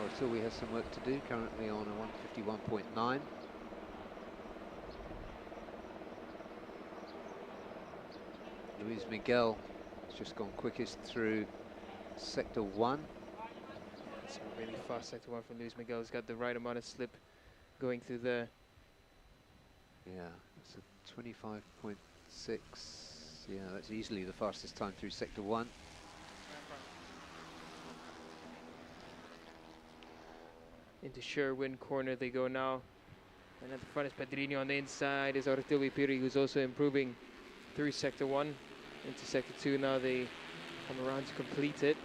Oratowi has some work to do, currently on a 151.9. Luis Miguel has just gone quickest through Sector 1. It's a really fast Sector 1 from Luis Miguel. He's got the right amount of slip going through there. Yeah, it's a 25.6. Yeah, that's easily the fastest time through Sector 1. Into Sherwin corner they go now. And at the front is Pedrinho. On the inside is Oratowi Piri, who's also improving through Sector 1. Into Sector 2 now they come around to complete it.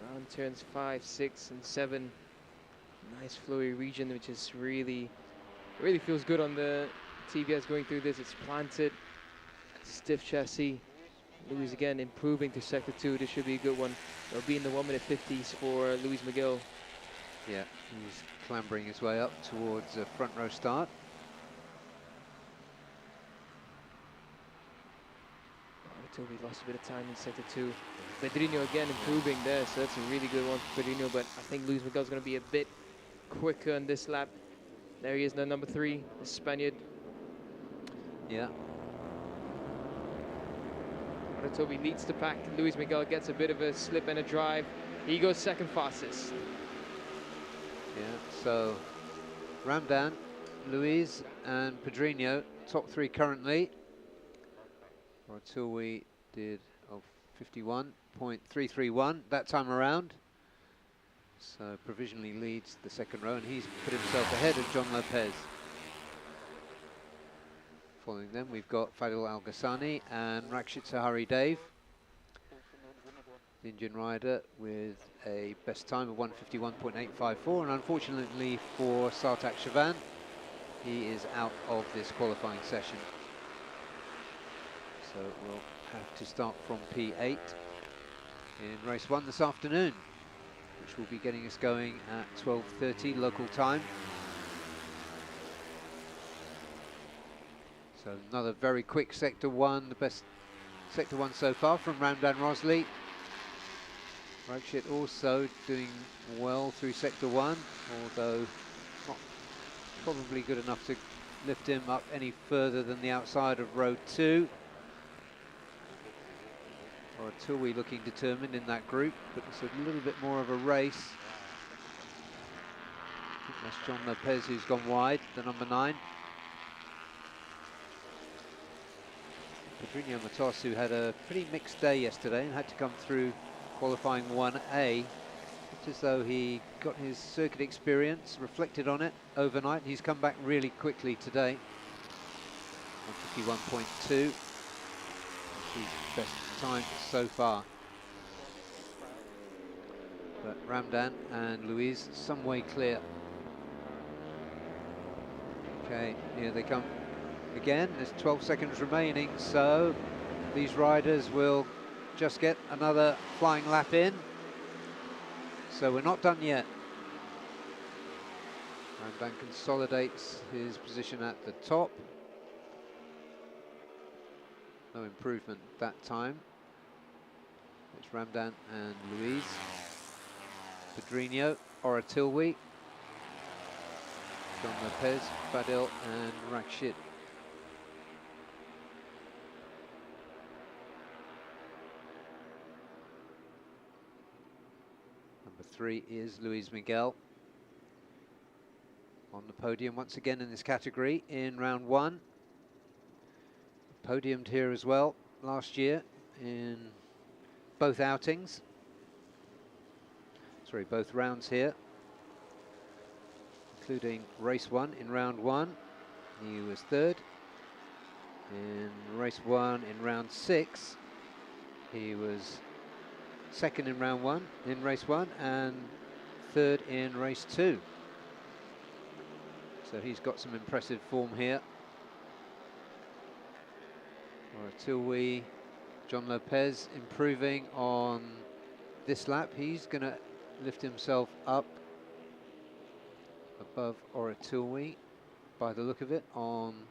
Around turns 5, 6, and 7. Nice flowy region, which is really feels good on the TVS going through this. It's planted, stiff chassis. Luis again improving to sector 2. This should be a good one. It'll be in the 1-minute 50s for Luis Miguel. Yeah, he's clambering his way up towards a front row start. We lost a bit of time in sector 2. Pedrinho again improving there, so that's a really good one for Pedrinho, but I think Luis Miguel's going to be a bit quicker on this lap. There he is now, number 3, the Spaniard. Yeah. Toby leads the pack. Luis Miguel gets a bit of a slip and a drive. He goes second fastest. Yeah, so Ramdan, Luis and Pedrinho, top 3 currently. Until we did 51.331 that time around. So provisionally leads the second row, and he's put himself ahead of John Lopez. Following them, we've got Fadil Al Ghassani and Rakshit Sahari Dave. The Indian rider with a best time of 1:51.854, and unfortunately for Sartak Chavan, he is out of this qualifying session. So we'll have to start from P8 in race 1 this afternoon, which will be getting us going at 12:30 local time. So another very quick sector 1, the best sector 1 so far from Ramdan Rosley. Rakshit also doing well through sector 1, although not probably good enough to lift him up any further than the outside of row 2. Or until we looking determined in that group, but it's a little bit more of a race. I think that's John Lopez who's gone wide, the number 9. Pedrinho Matos, who had a pretty mixed day yesterday and had to come through qualifying 1A. Looked as though he got his circuit experience, reflected on it overnight, and he's come back really quickly today. 1:51.2. His best time so far. But Ramdan and Luis some way clear. Okay, here they come again. There's 12 seconds remaining, so these riders will just get another flying lap in. So we're not done yet. Ramdan consolidates his position at the top. No improvement that time. It's Ramdan and Luis. Pedrinho, Oratilwi, John Lopez, Fadil and Rakshit. Number 3 is Luis Miguel. On the podium once again in this category in round 1. Podiumed here as well last year in both outings. Sorry, both rounds here, including race 1 in round 1. He was 3rd. In race 1 in round 6, he was 2nd in round 1 in race 1 and 3rd in race 2. So he's got some impressive form here. Oratilwi, John Lopez improving on this lap. He's going to lift himself up above Oratilwi by the look of it on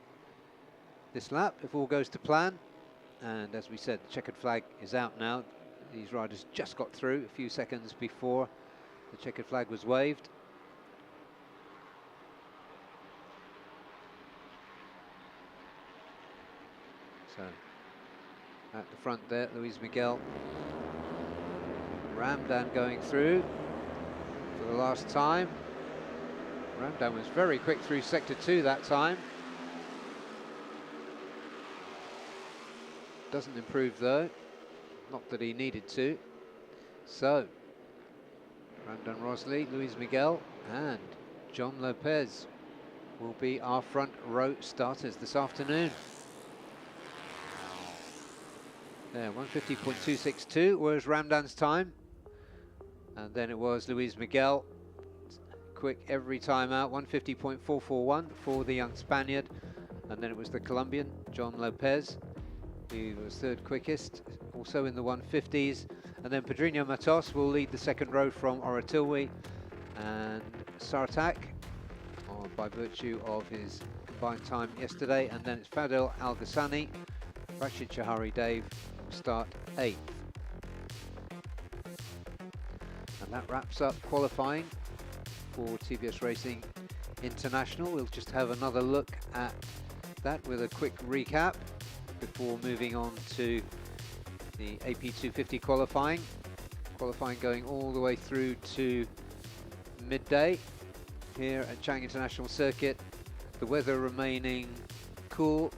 this lap, if all goes to plan. And as we said, the checkered flag is out now. These riders just got through a few seconds before the checkered flag was waved. So, at the front there, Luis Miguel. Ramdan going through for the last time. Ramdan was very quick through sector 2 that time. Doesn't improve though, not that he needed to. So, Ramdan Rosley, Luis Miguel and John Lopez will be our front row starters this afternoon. There, 150.262 was Ramdan's time. And then it was Luis Miguel. Quick every time out, 150.441 for the young Spaniard. And then it was the Colombian, John Lopez, who was third quickest, also in the 150s. And then Pedrinho Matos will lead the second row from Oratilwe and Sartak, by virtue of his combined time yesterday. And then it's Fadel Al-Ghassani, Rashid Chahari Dave start 8th. And that wraps up qualifying for TVS Racing International. We'll just have another look at that with a quick recap before moving on to the AP 250 qualifying. Qualifying going all the way through to midday here at Chang International Circuit. The weather remaining cool,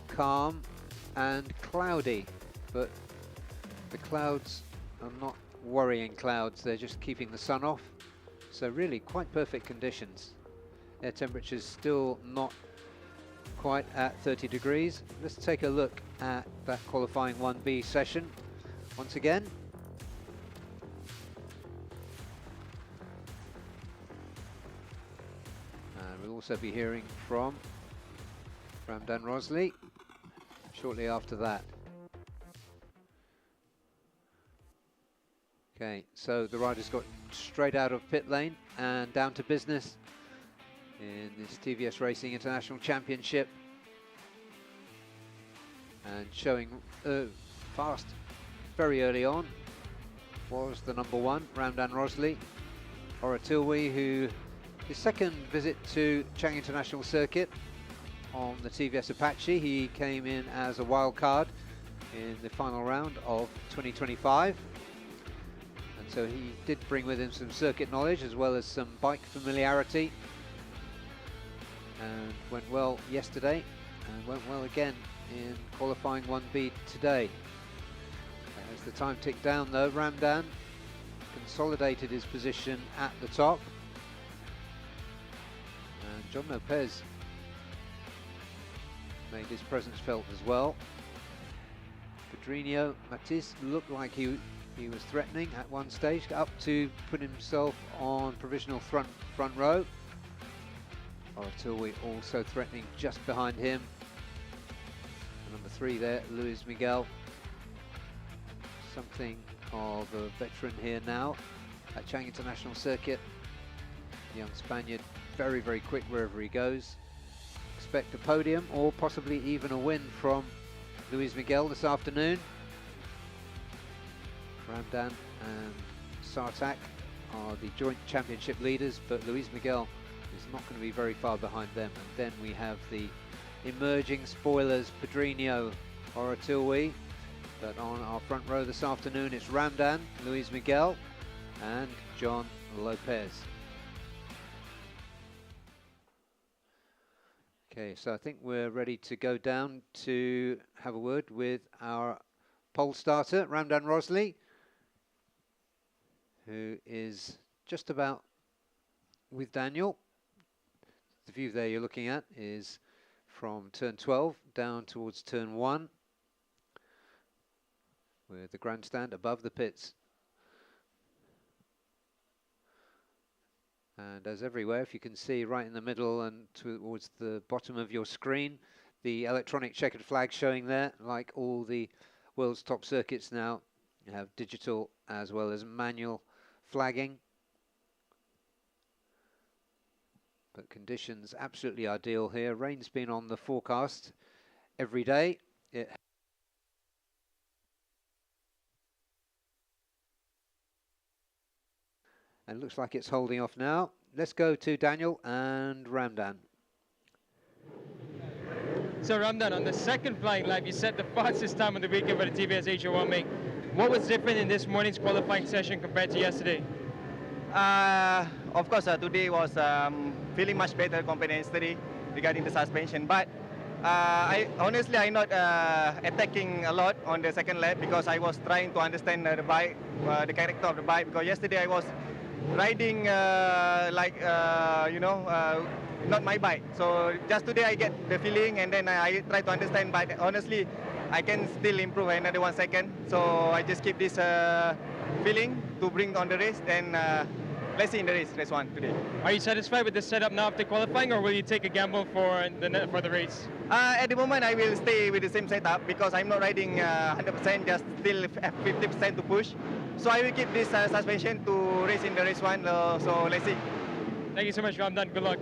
calm and cloudy, but the clouds are not worrying clouds, they're just keeping the sun off. So really quite perfect conditions. Air temperature's still not quite at 30 degrees. Let's take a look at that qualifying 1B session once again. And we'll also be hearing from Ramdan Rosley shortly after that. Okay, so the riders got straight out of pit lane and down to business in this TVS Racing International Championship. And showing fast very early on was the number 1, Ramdan Rosley. Oratilwe, who his second visit to Chang International Circuit on the TVS Apache. He came in as a wild card in the final round of 2025. So he did bring with him some circuit knowledge as well as some bike familiarity, and went well yesterday and went well again in qualifying 1B today. As the time ticked down though, Ramdan consolidated his position at the top, and John Lopez made his presence felt as well. Pedrinho Matis looked like he was threatening at one stage, up to put himself on provisional front row. Oratilwe also threatening just behind him. And number 3 there, Luis Miguel. Something of a veteran here now at Chang International Circuit. The young Spaniard, very, very quick wherever he goes. Expect a podium or possibly even a win from Luis Miguel this afternoon. Ramdan and Sartak are the joint championship leaders, but Luis Miguel is not going to be very far behind them. And then we have the emerging spoilers, Pedrinho, Oratilwe. But on our front row this afternoon, it's Ramdan, Luis Miguel and John Lopez. Okay, so I think we're ready to go down to have a word with our pole starter, Ramdan Rosley, who is just about with Daniel. The view there you're looking at is from turn 12 down towards turn 1, with the grandstand above the pits. And as everywhere, if you can see right in the middle and towards the bottom of your screen, the electronic checkered flag showing there, like all the world's top circuits now, you have digital as well as manual flagging. But conditions absolutely ideal here. Rain's been on the forecast every day. And looks like it's holding off now. Let's go to Daniel and Ramdan. So Ramdan, on the second flying lap, you set the fastest time on the weekend for the TVS Asia 1 What was different in this morning's qualifying session compared to yesterday? Of course, today was feeling much better compared to yesterday regarding the suspension. But honestly, I'm not attacking a lot on the second lap because I was trying to understand the bike, the character of the bike. Because yesterday I was riding not my bike. So just today I get the feeling and then I try to understand. But honestly, I can still improve another 1 second. So I just keep this feeling to bring on the race. Then let's see in the race one today. Are you satisfied with the setup now after qualifying, or will you take a gamble for the race? At the moment, I will stay with the same setup because I'm not riding 100%, just still 50% to push. So I will keep this suspension to race in the race one. So let's see. Thank you so much, Ramdan. Good luck.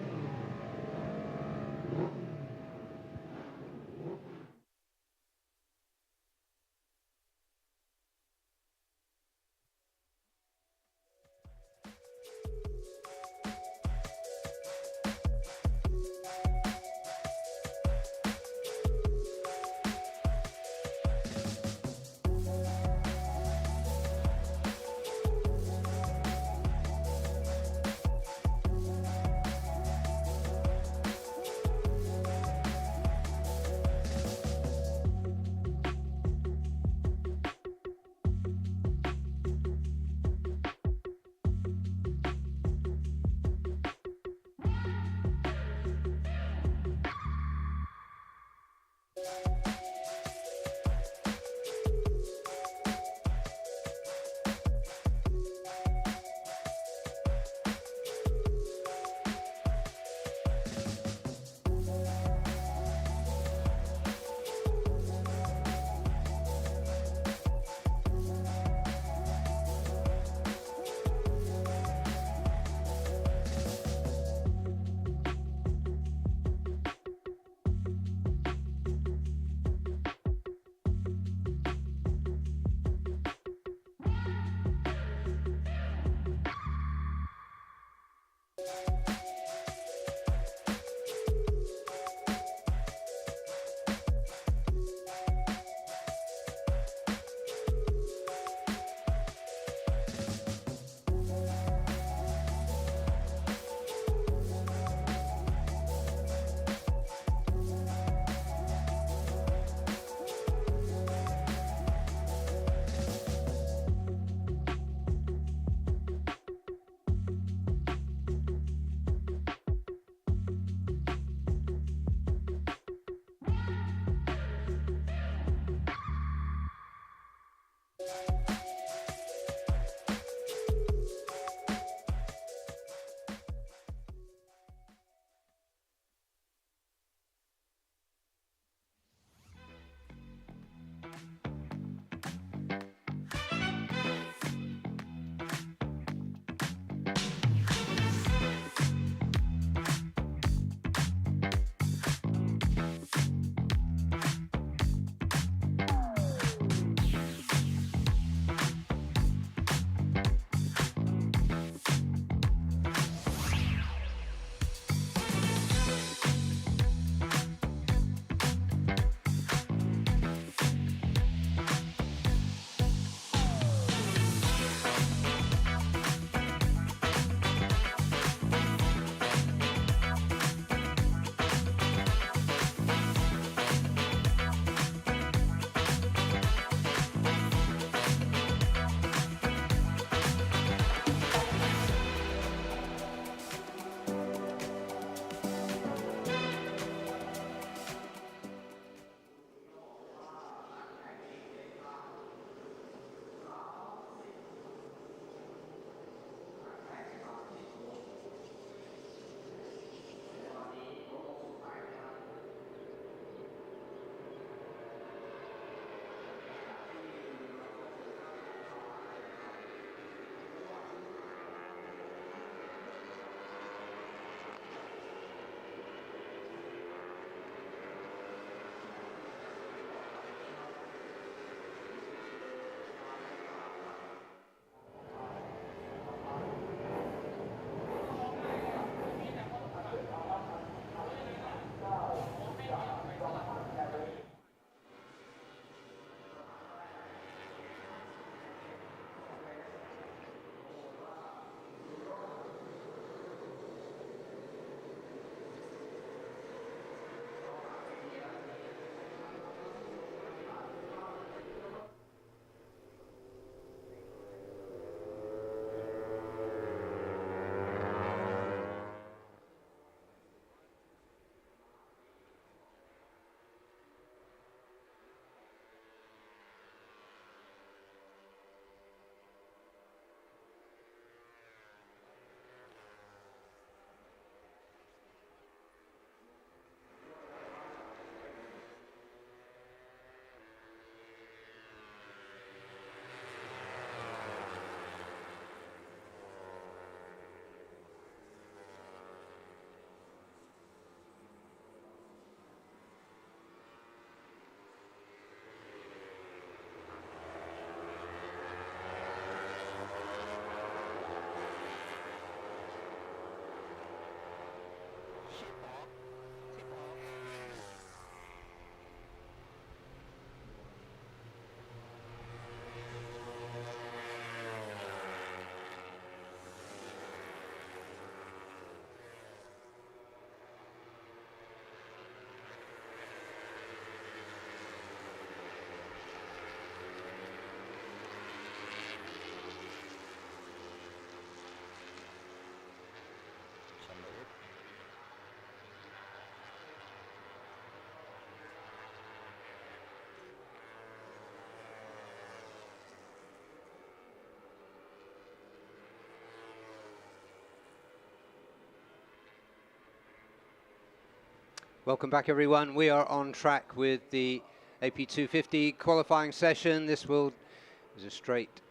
Welcome back, everyone. We are on track with the AP 250 qualifying session. This is a straight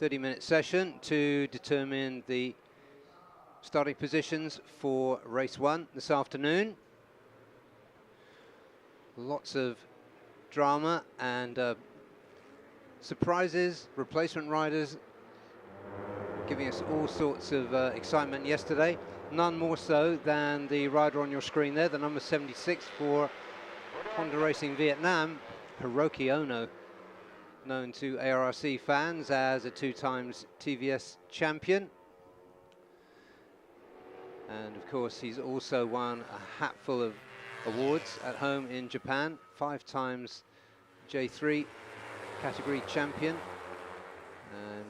30-minute session to determine the starting positions for race 1 this afternoon. Lots of drama and surprises, replacement riders giving us all sorts of excitement yesterday. None more so than the rider on your screen there, the number 76 for Honda Racing Vietnam, Hiroki Ono, known to ARRC fans as a 2-times TVS champion. And of course, he's also won a hatful of awards at home in Japan, 5 times J3 category champion, and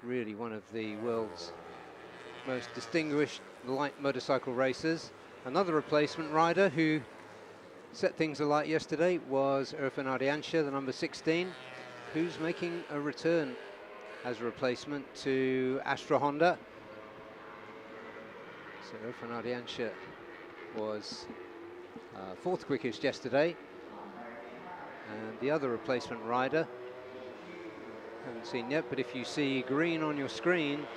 really one of the world's most distinguished light motorcycle racers. Another replacement rider who set things alight yesterday was Irfan Ardiansha, the number 16, who's making a return as a replacement to Astra Honda. So Irfan Ardiansha was 4th quickest yesterday, and the other replacement rider, haven't seen yet, but if you see green on your screen,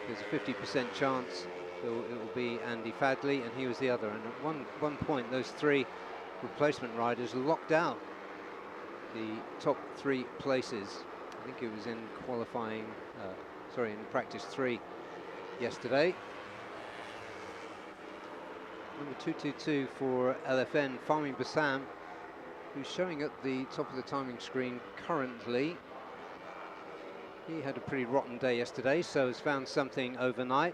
there's a 50% chance it will be Andy Fadley, and he was the other. And at one point, those 3 replacement riders locked out the top 3 places. I think it was in qualifying, in practice 3 yesterday. Number 222 for LFN, Fahmi Bassam, who's showing at the top of the timing screen currently. He had a pretty rotten day yesterday, so has found something overnight,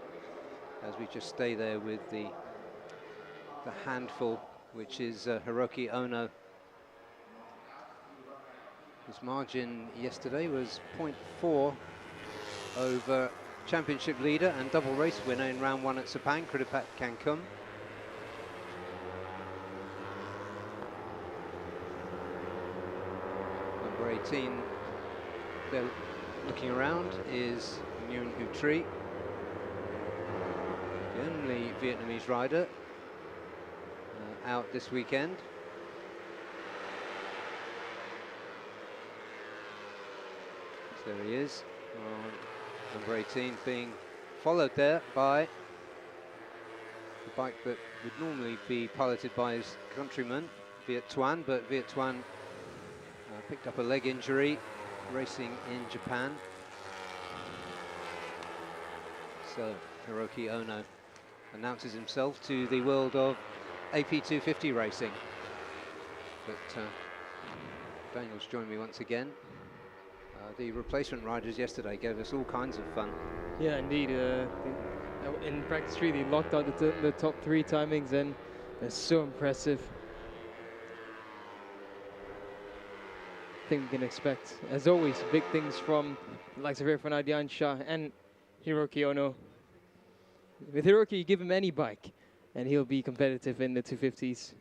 as we just stay there with the handful, which is Hiroki Ono. His margin yesterday was 0.4 over championship leader and double race winner in round 1 at Sepang, Kridipat Cancun. Number 18, they're looking around, is Nguyen Hu Tri, the only Vietnamese rider out this weekend. So there he is, on number 18, being followed there by the bike that would normally be piloted by his countryman, Viet Tuan, but Viet Tuan picked up a leg injury racing in Japan. So Hiroki Ono announces himself to the world of AP 250 racing. But Daniel's joined me once again. The replacement riders yesterday gave us all kinds of fun. Yeah, indeed. In practice 3, they locked out the top 3 timings, and it's so impressive. I think we can expect, as always, big things from the likes of Irfan Ardiansha and Hiroki Ono. With Hiroki, you give him any bike, and he'll be competitive in the 250s.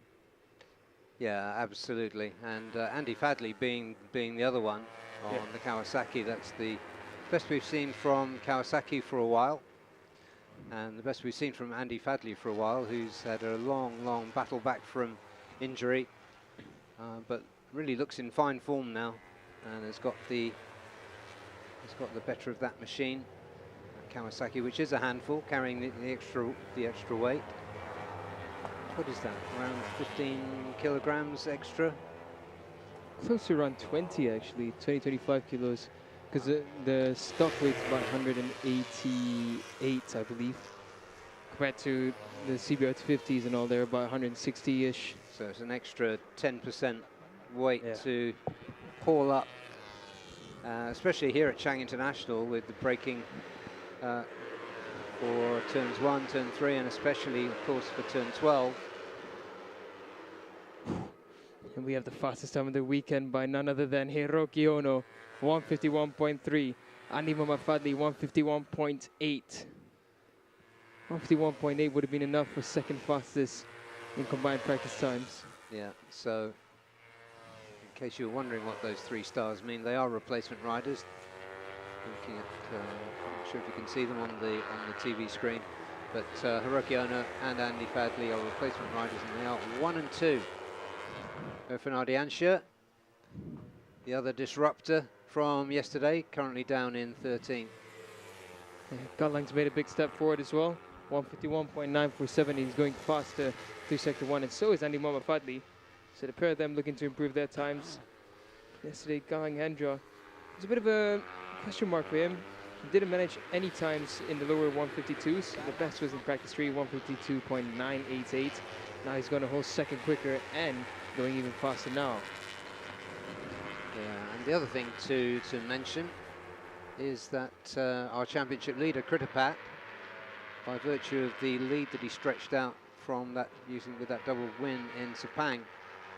Yeah, absolutely. And Andy Fadley being the other one on the Kawasaki. That's the best we've seen from Kawasaki for a while, and the best we've seen from Andy Fadley for a while, who's had a long battle back from injury, but really looks in fine form now, and has got the better of that machine, Kawasaki, which is a handful, carrying the extra weight. What is that? Around 15 kilograms extra? Close to around 20 actually, 25 kilos, because the stock weight's about 188, I believe, compared to the CBR 250s and all, they're about 160-ish. So it's an extra 10% weight to haul up, especially here at Chang International with the braking for turns 1, turn 3, and especially, of course, for turn 12. And we have the fastest time of the weekend by none other than Hiroki Ono, 151.3. Andy Fadley, 151.8. 151.8 would have been enough for second fastest in combined practice times. Yeah, so in case you were wondering what those 3 stars mean, they are replacement riders. Looking at, I'm not sure if you can see them on the TV screen. But Hiroki Ono and Andy Fadley are replacement riders, and they are 1 and 2. Fernandi Anscher, the other disruptor from yesterday, currently down in 13th. Gatlang's made a big step forward as well. 151.947. He's going faster through sector 1, and so is Andy Mama Fadley. So the pair of them looking to improve their times. Yesterday, Galang Hendra was a bit of a question mark for him. He didn't manage any times in the lower 152s. The best was in practice 3, 152.988. Now he's gone a whole second quicker and going even faster now. Yeah, and the other thing to mention is that our championship leader, Kritapat, by virtue of the lead that he stretched out from that, with that double win in Sepang,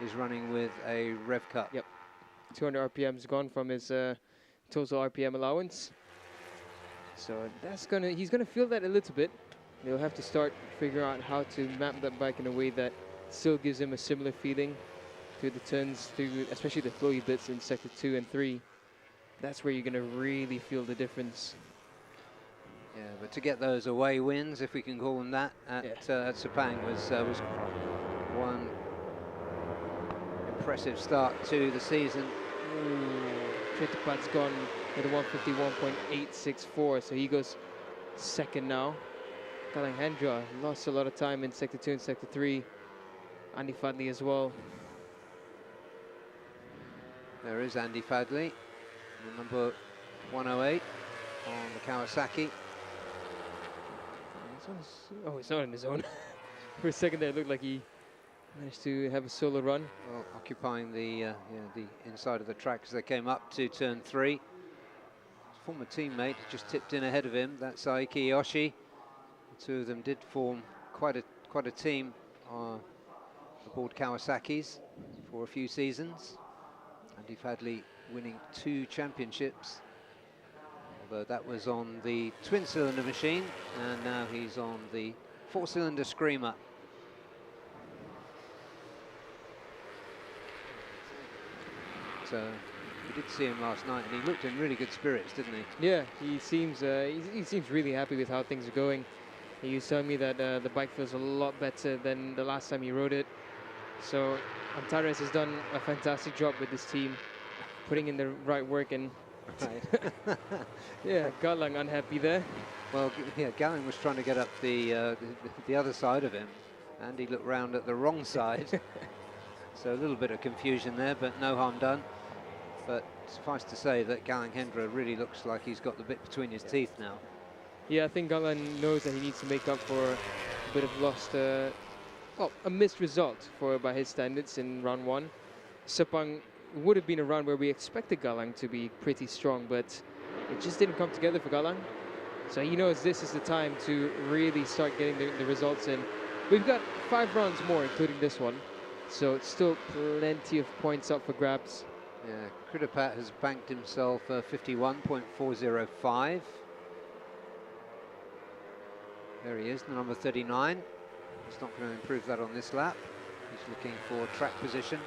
is running with a rev cut. Yep, 200 RPMs gone from his total RPM allowance. So he's gonna feel that a little bit. He'll have to start figuring out how to map that bike in a way that still gives him a similar feeling through the turns, especially the flowy bits in sector 2 and 3. That's where you're gonna really feel the difference. Yeah, but to get those away wins, if we can call them that, at Sepang was one impressive start to the season. Kritapat's gone with a 151.864, so he goes second now. Galang Hendra lost a lot of time in sector 2 and sector 3. Andy Fadley as well. There is Andy Fadley, number 108 on the Kawasaki. He's not on his own. For a second there, it looked like he managed to have a solo run. Well, occupying the inside of the track as they came up to turn 3. His former teammate just tipped in ahead of him. That's Aiki Yoshi. The two of them did form quite a team aboard Kawasaki's for a few seasons. Andy Fadley winning 2 championships, although that was on the twin-cylinder machine, and now he's on the 4-cylinder Screamer. So we did see him last night, and he looked in really good spirits, didn't he? Yeah, he seems really happy with how things are going. He was telling me that the bike feels a lot better than the last time he rode it. So Antares has done a fantastic job with this team, putting in the right work, and yeah, Galang unhappy there. Well, yeah, Galang was trying to get up the other side of him, and he looked round at the wrong side. So a little bit of confusion there, but no harm done. But suffice to say that Galang Hendra really looks like he's got the bit between his teeth now. Yeah, I think Galang knows that he needs to make up for a bit of lost, a missed result by his standards in round 1. Sepang would have been a round where we expected Galang to be pretty strong, but it just didn't come together for Galang. So he knows this is the time to really start getting the results in. We've got 5 rounds more, including this one, so it's still plenty of points up for grabs. Yeah, Kritapat has banked himself 51.405. There he is, the number 39. He's not going to improve that on this lap. He's looking for track position.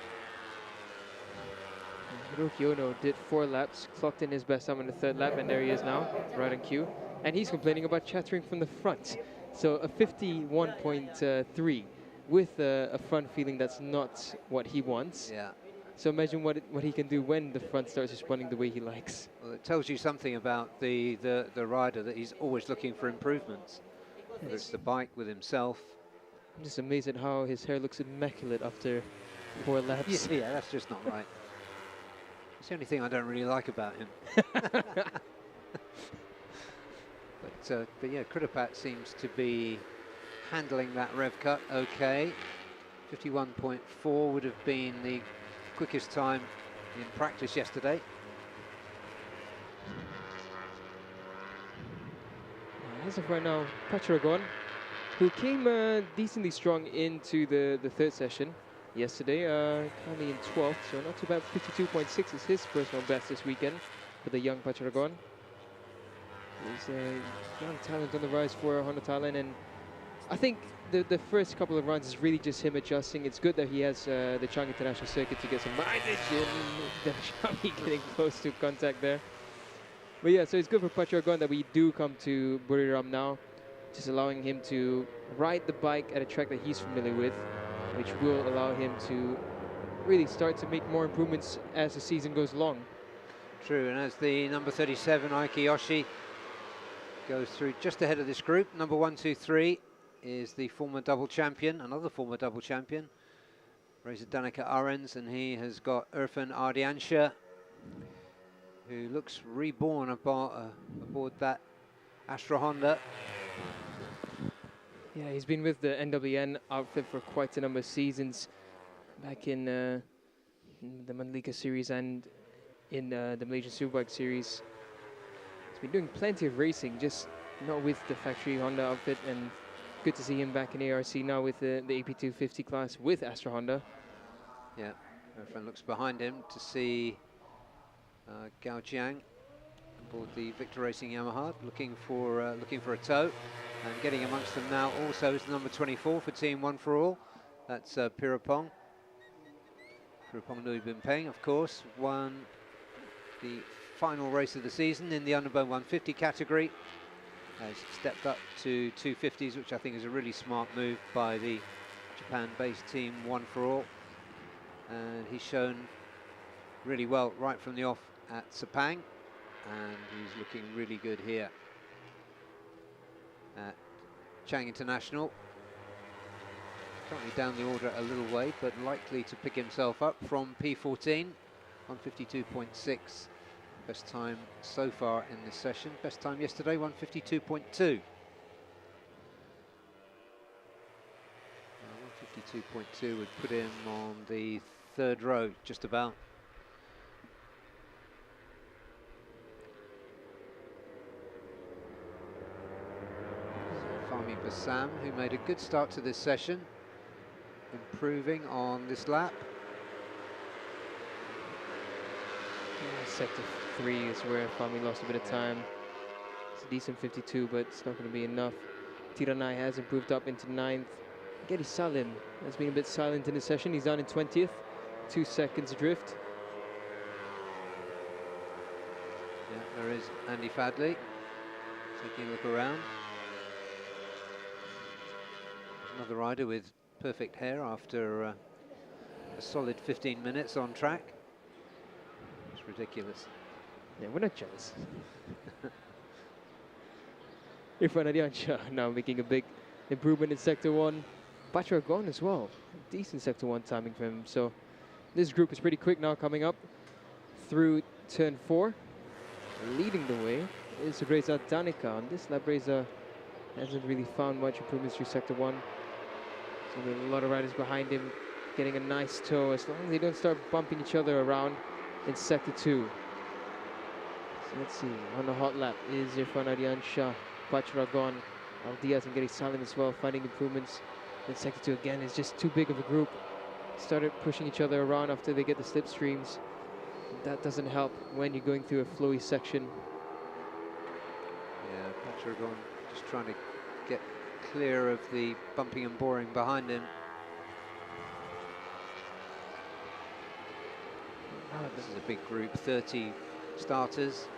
Hiroki Ono did 4 laps, clocked in his best time on the 3rd lap, and there he is now, right on cue. And he's complaining about chattering from the front. So a 51.3 with a front feeling that's not what he wants. Yeah. So imagine what he can do when the front starts responding the way he likes. Well, it tells you something about the rider, that he's always looking for improvements. Whether it's the bike, with himself. I'm just amazed at how his hair looks immaculate after 4 laps. Yeah, that's just not right. It's the only thing I don't really like about him. But yeah, Kritapat seems to be handling that rev cut okay. 51.4 would have been the quickest time in practice yesterday. As of right now, Patragon, who came decently strong into the 3rd session yesterday, currently in 12th, so not too bad. 52.6 is his personal best this weekend for the young Patragon. He's a young talent on the rise for Honda Thailand, and I think the first couple of runs is really just him adjusting. It's good that he has the Changi International Circuit to get some mileage in. The Changi getting close to contact there. But yeah, so it's good for Patragon that we do come to Buriram now. just allowing him to ride the bike at a track that he's familiar with, which will allow him to really start to make more improvements as the season goes along. True, and as the number 37, Aikiyoshi, goes through just ahead of this group, number 1, 2, 3 is the former double champion, another former double champion, Reza Danica Arens, and he has got Irfan Ardiansha, who looks reborn aboard that Astra Honda. Yeah, he's been with the NWN outfit for quite a number of seasons, back in the Mandalika series and in the Malaysian Superbike series. He's been doing plenty of racing, just not with the factory Honda outfit, and good to see him back in ARC now with the AP250 class with Astra Honda. Yeah, Irfan looks behind him to see Gao Jiang aboard the Victor Racing Yamaha, looking for a tow, and getting amongst them now also is the number 24 for Team One for All. That's Pirapong. Pirapong who we've been paying, of course, won the final race of the season in the Underbone 150 category. Has stepped up to 250s, which I think is a really smart move by the Japan-based Team One for All. And he's shown really well right from the off at Sepang, and he's looking really good here at Chang International. Currently down the order a little way, but likely to pick himself up from P14, 152.6. Best time so far in this session. Best time yesterday, 152.2. 152.2 would put him on the third row, just about. Fahmi Bassam, who made a good start to this session, improving on this lap. Sector 3 is where Fahmi lost a bit of time. It's a decent 52, but it's not going to be enough. Tiranai has improved up into 9th. Getty Salim has been a bit silent in the session. He's down in 20th, 2 seconds adrift. Yeah, there is Andy Fadley taking a look around. Another rider with perfect hair after a solid 15 minutes on track. It's ridiculous. Yeah, we're not jealous. Irfan Ardiansha now making a big improvement in Sector 1. Batra gone as well. Decent Sector 1 timing for him. So this group is pretty quick now, coming up through turn 4. Leading the way is Reza Danica. On this lap, Reza hasn't really found much improvements through Sector 1. So there are a lot of riders behind him getting a nice tow, as long as they don't start bumping each other around in Sector 2. So let's see, on the hot lap is Irfan Ardiansha, Batra gone, Al-Diaz and Getty Salim as well, finding improvements. In Sector 2 again, is just too big of a group. Started pushing each other around after they get the slipstreams. That doesn't help when you're going through a flowy section. Yeah, Patragon just trying to get clear of the bumping and boring behind him. This is a big group, 30 starters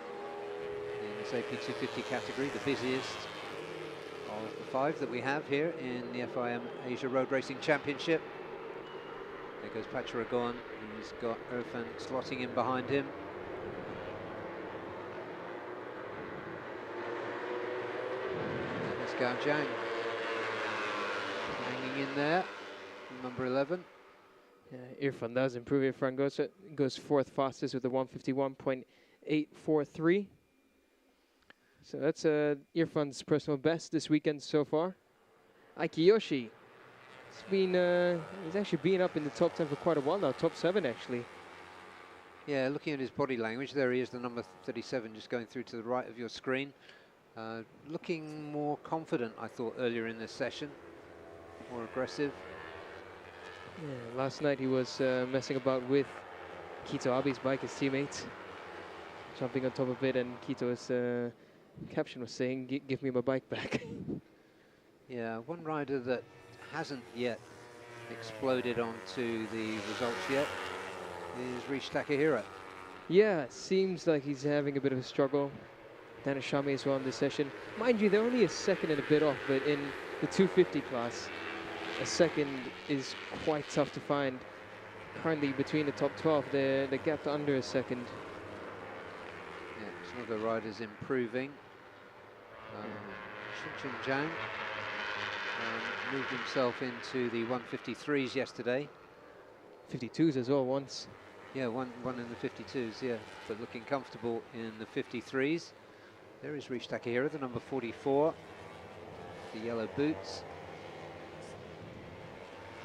in this AP250 category, the busiest of the 5 that we have here in the FIM Asia Road Racing Championship. There goes Patragon, he's got Irfan slotting in behind him. There's Gao Jiang hanging in there, number 11. Yeah, Irfan does improve. Irfan goes 4th fastest with a 151.843. So that's Irfan's personal best this weekend so far. Aikiyoshi, he's actually been up in the top 10 for quite a while now, top 7 actually. Yeah, looking at his body language, there he is, the number 37, just going through to the right of your screen. Looking more confident, I thought, earlier in this session, more aggressive. Yeah, last night he was messing about with Kito Abe's bike, his teammate, jumping on top of it, and Kito's caption was saying, "Give me my bike back." Yeah, one rider that hasn't yet exploded onto the results yet is Rish Takahira. Yeah, seems like he's having a bit of a struggle. Danashami as well in this session. Mind you, they're only a second and a bit off, but in the 250 class, a second is quite tough to find. Currently between the top 12, they're gapped under a second. Yeah, some of the riders improving. Shin Zhang moved himself into the 153s yesterday. 52s as well once. Yeah, one in the 52s, yeah, but looking comfortable in the 53s. There is Rish Takahira, the number 44, the yellow boots.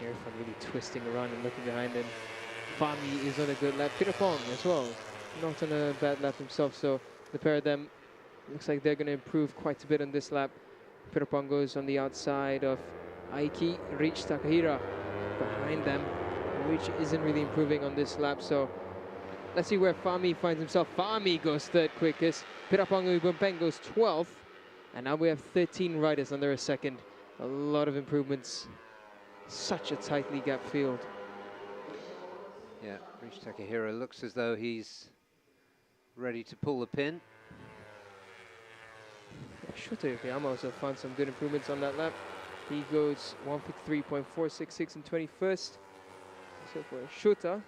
Irfan really twisting around and looking behind him. Fami is on a good lap. Pirapong as well, not on a bad lap himself, so the pair of them looks like they're going to improve quite a bit on this lap. Pirapong goes on the outside of Aiki. Rish Takahira behind them, which isn't really improving on this lap, so let's see where Fami finds himself. Fami goes third quickest. Pirapong Ugumpeng goes 12th, and now we have 13 riders under a second. A lot of improvements. Such a tightly gapped field. Yeah, Rish Takahira looks as though he's ready to pull the pin. Shota Yokoyama also found some good improvements on that lap. He goes 153.466 in 21st. So for Shota,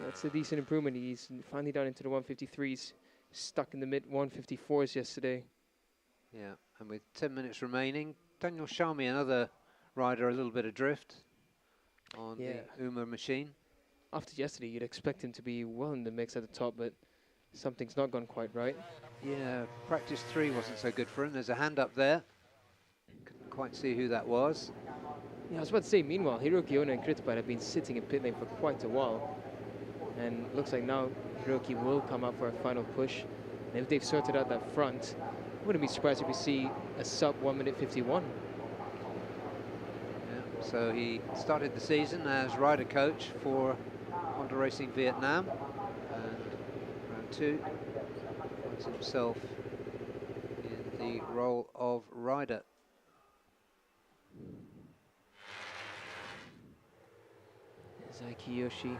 that's a decent improvement. He's finally down into the 153s, stuck in the mid 154s yesterday. Yeah, and with 10 minutes remaining, Daniel Sharmi, another rider, a little bit adrift on the Uma machine. After yesterday, you'd expect him to be well in the mix at the top, but something's not gone quite right. Yeah, practice 3 wasn't so good for him. There's a hand up there. Couldn't quite see who that was. Yeah, I was about to say, meanwhile, Hiroki Ono and Kritapat have been sitting in pit lane for quite a while. And looks like now Hiroki will come up for a final push. And if they've sorted out that front, I wouldn't be surprised if we see a sub 1 minute 51. Yeah, so he started the season as rider coach for Honda Racing Vietnam. And round 2 finds himself in the role of rider. Zaiki Yoshi.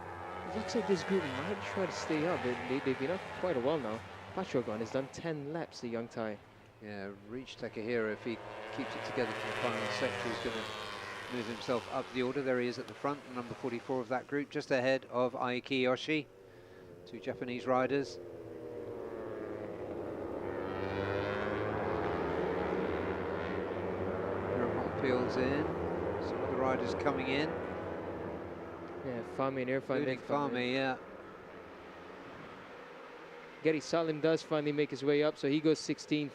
It looks like this group might try to stay up, but they've been up for quite a while now. Patrogon has done 10 laps, the young Thai. Yeah, Rish Takahira, if he keeps it together for the final sector, he's going to move himself up the order. There he is at the front, number 44 of that group, just ahead of Aiki Yoshi. 2 Japanese riders. Pirapong peels in. Some of the riders coming in. Yeah, Fami and Irfan. Including Fami, yeah. Gary Salim does finally make his way up, so he goes 16th.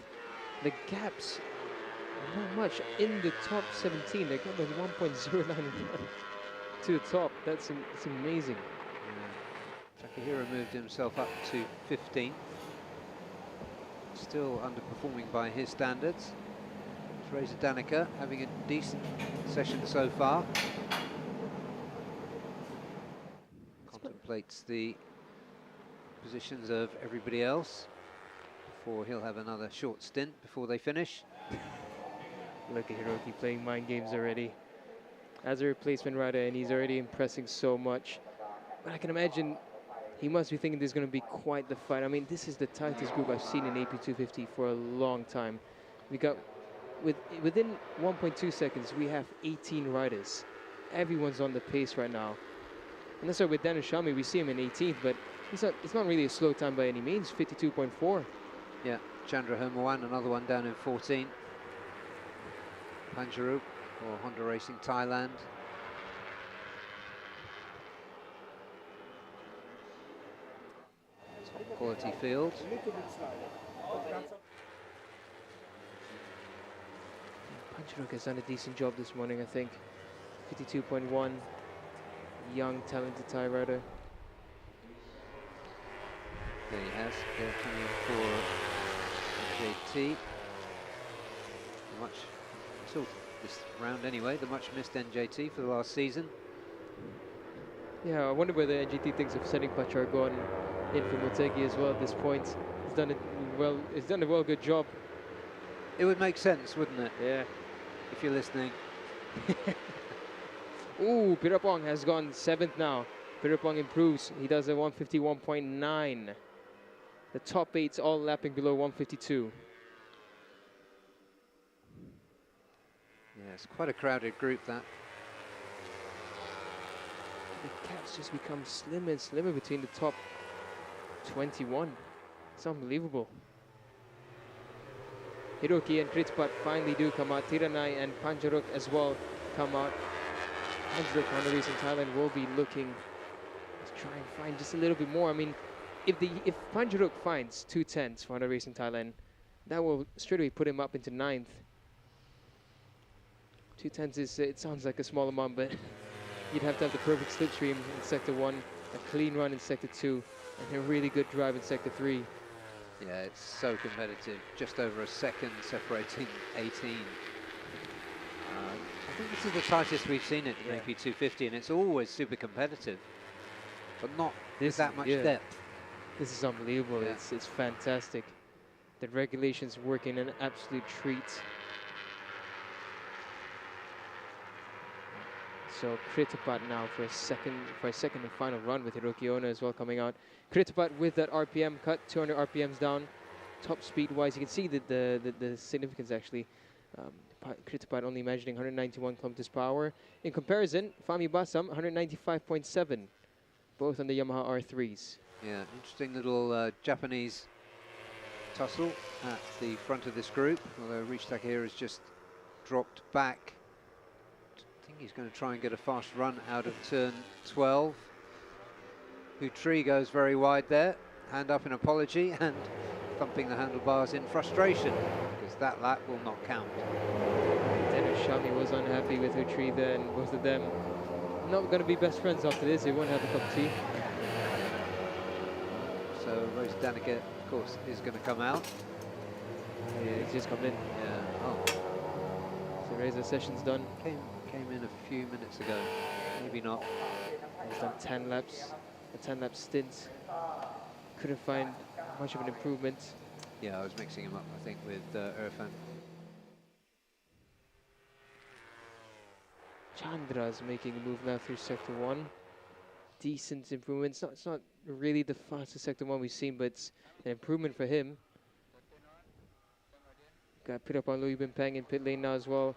The gaps, not much in the top 17. They got like 1.09 to the top. That's amazing. Yeah. Takahira moved himself up to 15th. Still underperforming by his standards. Fraser Danica having a decent session so far. Contemplates the positions of everybody else before he'll have another short stint before they finish. Look at Hiroki playing mind games already as a replacement rider, and he's already impressing so much. But I can imagine he must be thinking there's going to be quite the fight. I mean, this is the tightest group I've seen in AP 250 for a long time. We got within 1.2 seconds we have 18 riders. Everyone's on the pace right now. And that's why with Dan Shami, we see him in 18th, but it's not really a slow time by any means. 52.4. Yeah, Chandra Hermawan, another one down in 14. Panjaru for Honda Racing Thailand. Top quality field. Panjaru has done a decent job this morning, I think. 52.1. Young, talented Thai rider. There he has. They're coming for NJT. Much, until this round anyway, the much missed NJT for the last season. Yeah, I wonder whether NJT thinks of sending Pachargon in for Motegi as well at this point. He's done it well. He's done a good job. It would make sense, wouldn't it? Yeah. If you're listening. Ooh, Pirapong has gone 7th now. Pirapong improves. He does a 151.9. The top 8's all lapping below 152. Yeah, it's quite a crowded group, that. The gaps just become slimmer and slimmer between the top 21. It's unbelievable. Hiroki and Kritpat finally do come out. Tiranai and Panjaruk as well come out. Panjaruk on the race in Thailand will be looking to try and find just a little bit more. I mean, if Panjaruk finds 210s for Honda Race in Thailand, that will straight away put him up into 9th. 210s is, it sounds like a small amount, but you'd have to have the perfect slipstream in Sector 1, a clean run in Sector 2, and a really good drive in Sector 3. Yeah, it's so competitive. Just over a second separating 18. I think this is the tightest we've seen it in AP 250, and it's always super competitive, but not with that much depth. This is unbelievable. Yeah. It's fantastic. The regulations working an absolute treat. So Kritapat now for a second and final run with Hiroki Ono as well coming out. Kritapat with that RPM cut, 200 RPMs down. Top speed wise, you can see the significance actually. Kritapat only measuring 191 kilometers per hour. In comparison, Fami Basam 195.7, both on the Yamaha R3s. Yeah, interesting little Japanese tussle at the front of this group, although Reach Takahira has just dropped back. I think he's going to try and get a fast run out of turn 12. Utri goes very wide there, hand up in apology and thumping the handlebars in frustration, because that lap will not count. Dennis Shami was unhappy with Utri there, and both of them not going to be best friends after this. They won't have a cup of tea. So Rose Danica, of course, is going to come out. Yeah, he's just come in. Yeah. Oh. So Reza session's done. Came in a few minutes ago. Maybe not. He's done 10 laps, a 10-lap stint. Couldn't find much of an improvement. Yeah, I was mixing him up, I think, with Irfan. Chandra's making a move now through Sector 1. Decent improvement. It's not really the fastest Sector 1 we've seen, but it's an improvement for him. Got put up on Louis Bimpeng in pit lane now as well,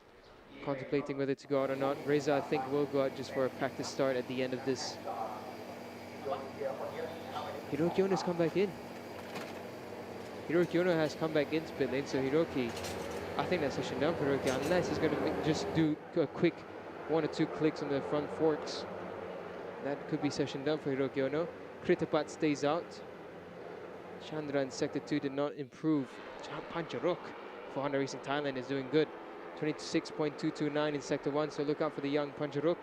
contemplating whether to go out or not. Reza, I think, will go out just for a practice start at the end of this. Hiroki Ono has come back in. Hiroki Ono has come back into pit lane, so Hiroki, I think that's session down for Hiroki, unless he's going to just do a quick 1 or 2 clicks on the front forks. That could be session done for Hiroki Ono. Kritapat stays out. Chandra in Sector 2 did not improve. Panjaruk for Honda Racing Thailand is doing good. 26.229 in Sector 1, so look out for the young Panjaruk.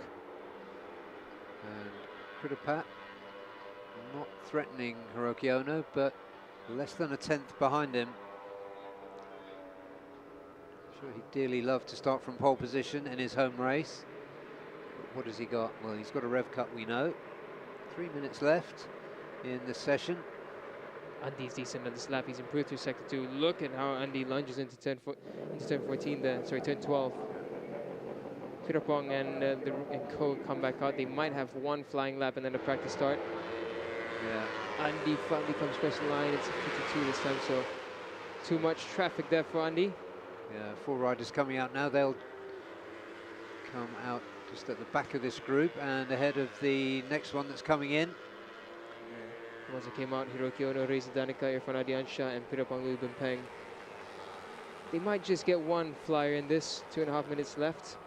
And Kritapat not threatening Hiroki Ono, but less than a 10th behind him. I'm sure he'd dearly love to start from pole position in his home race. But what has he got? Well, he's got a rev cut, we know. 3 minutes left in the session. Andy's decent on this lap. He's improved through Sector 2. Look at how Andy lunges into turn 14 there. Sorry, turn 12. Pirapong and Ko come back out. They might have one flying lap and then a practice start. Yeah. Andy finally comes across the line. It's a 52 this time, so too much traffic there for Andy. Yeah, 4 riders coming out now. They'll come out just at the back of this group and ahead of the next one that's coming in. The ones that came out, Hiroki Ono, Reza Danica, Irfan Adiansha, and Pirapong Louis Bimpeng. They might just get one flyer in this. 2.5 minutes left.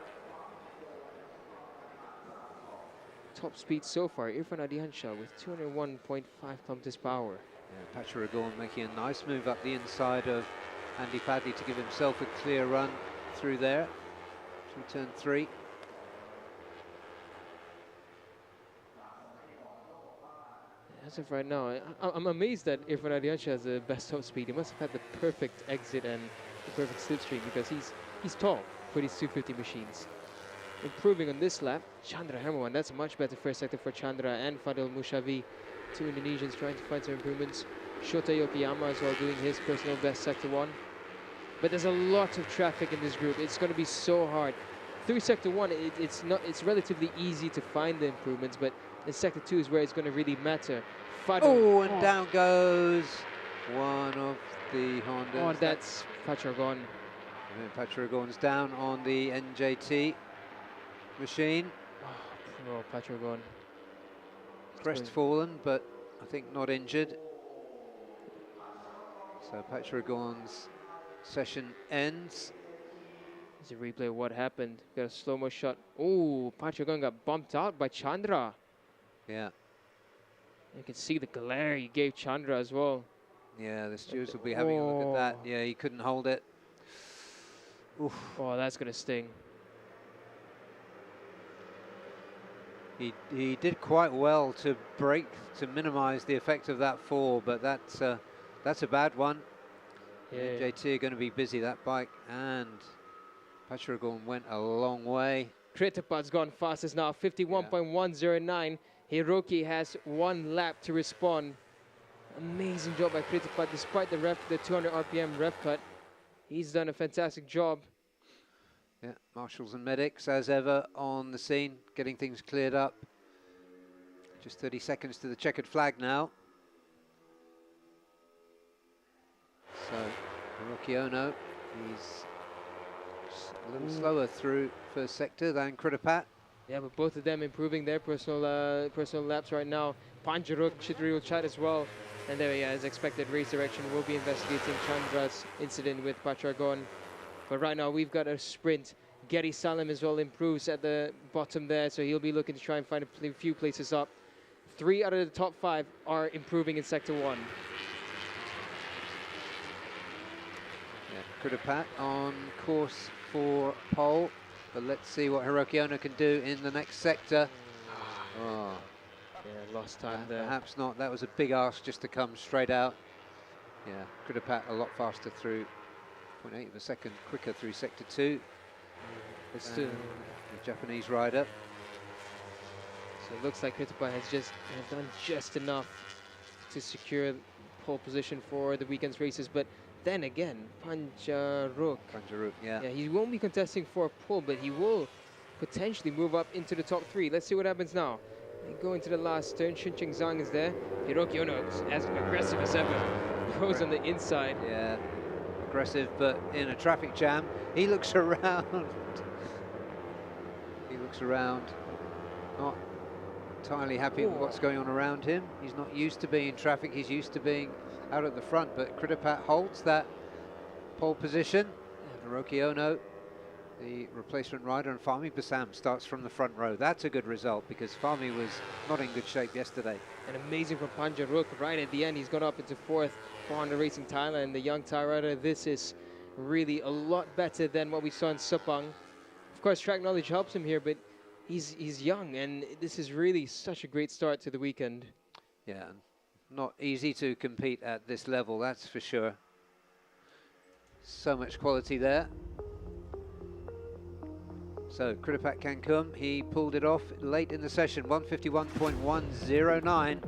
Top speed so far, Irfan Adiansha with 201.5 kilometers per hour. Yeah, Pacharagon making a nice move up the inside of Andy Padley to give himself a clear run through there, through turn 3. As of right now, I'm amazed that Irfan Adiansha has the best top speed. He must have had the perfect exit and the perfect slipstream, because he's tall for these 250 machines. Improving on this lap, Chandra Hermawan. That's a much better first sector for Chandra and Fadil Mushavi. 2 Indonesians trying to find some improvements. Shota Yokiyama as well doing his personal best Sector 1. But there's a lot of traffic in this group. It's going to be so hard. Through Sector 1, it's relatively easy to find the improvements, but in Sector 2 is where it's going to really matter. Oh, and down goes one of the Hondas. Oh, that's Pacharagon. And then Patrick down on the NJT machine. Oh, Patrick. Crestfallen, but I think not injured. So Patrick's session ends. There's a replay of what happened. Got a slow-mo shot. Oh, Patrick got bumped out by Chandra. Yeah. You can see the glare he gave Chandra as well. Yeah, the stewards will be having a look at that. Yeah, he couldn't hold it. Oof. Oh, that's going to sting. He did quite well to minimize the effect of that fall, but that's a bad one. Yeah. JT are going to be busy that bike, and Patrick went a long way. Kritapat's gone fastest now, 51.109. Hiroki has 1 lap to respond. Amazing job by Kritapat, despite the 200 RPM rev cut. He's done a fantastic job. Yeah, marshals and medics, as ever, on the scene, getting things cleared up. Just 30 seconds to the checkered flag now. So, Hiroki Ono, he's a little slower through first sector than Kritapat. Yeah, but both of them improving their personal laps right now. Panjaruk, Chitriyul Chat as well. And there, yeah, as expected, race direction will be investigating Chandra's incident with Patragon. But right now, we've got a sprint. Gary Salim as well improves at the bottom there, so he'll be looking to try and find a few places up. 3 out of the top 5 are improving in Sector 1. Yeah, Kritapat on course for pole, but let's see what Hiroki Ono can do in the next sector. Oh. Yeah, lost time there. Perhaps not. That was a big ask just to come straight out. Yeah, Kritapat a lot faster through 0.8 of a second quicker through sector 2. But still, the Japanese rider. So it looks like Kritapat has done just enough to secure pole position for the weekend's races. But then again, Panjaruk, yeah. Yeah, he won't be contesting for a pole, but he will potentially move up into the top 3. Let's see what happens now. They go into the last turn. Shincheng Zhang is there. Hiroki Ono is as aggressive as ever. Goes on the inside. Yeah, aggressive, but in a traffic jam. He looks around. He looks around, not entirely happy with what's going on around him. He's not used to being in traffic. He's used to being out at the front, but Kritapat holds that pole position. And Hiroki Ono, the replacement rider, and Fahmi Bassam starts from the front row. That's a good result because Fahmi was not in good shape yesterday. And amazing from Panjaruk right at the end. He's gone up into 4th for Honda Racing Thailand. The young Thai rider, this is really a lot better than what we saw in Sepang. Of course, track knowledge helps him here, but he's young, and this is really such a great start to the weekend. Yeah, not easy to compete at this level, that's for sure. So much quality there. So Kritapat Kankum, he pulled it off late in the session, 151.109,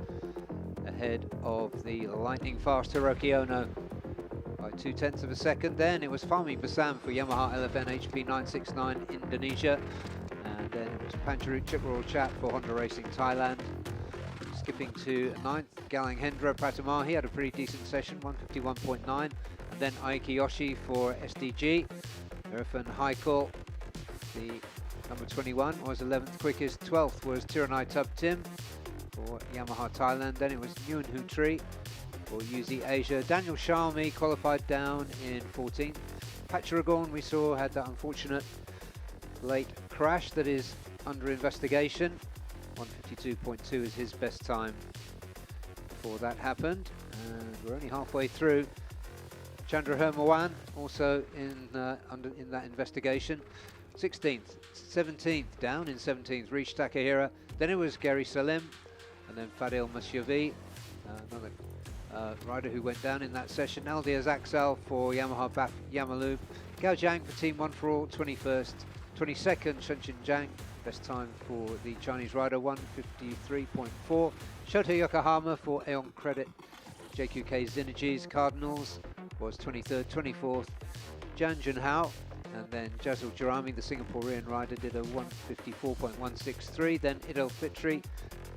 ahead of the lightning fast Hiroki Ono by 0.2 of a second. Then it was Fahmi Bassam for Yamaha LFN HP 969 Indonesia, and then it was Panjaruk Chitriyul Chat for Honda Racing Thailand. Skipping to 9th, Galang Hendra Pratama, he had a pretty decent session, 151.9, and then Aiki Yoshi for SDG. Irfan Haikal, the number 21, was 11th quickest. 12th was Tiranai Tubtim for Yamaha Thailand. Then it was Nguyen Hu Tri for UZ Asia. Daniel Sharmi qualified down in 14th. Patragon, we saw, had that unfortunate late crash that is under investigation. 152.2 is his best time before that happened. And we're only halfway through. Chandra Hermawan also in that investigation. 16th, 17th, down in 17th, reached Takahira. Then it was Gary Salim, and then Fadil Masyavi, another rider who went down in that session. Aldiaz Axel for Yamaha Baf Yamalu. Gao Jiang for Team One for All, 21st. 22nd, Shenchen Jiang, best time for the Chinese rider, 153.4. Shota Yokohama for Aeon Credit. JQK Synergies Cardinals was 23rd, 24th. Jan Junhao, and then Jazil Jarami, the Singaporean rider, did a 154.163. Then Idel Fitri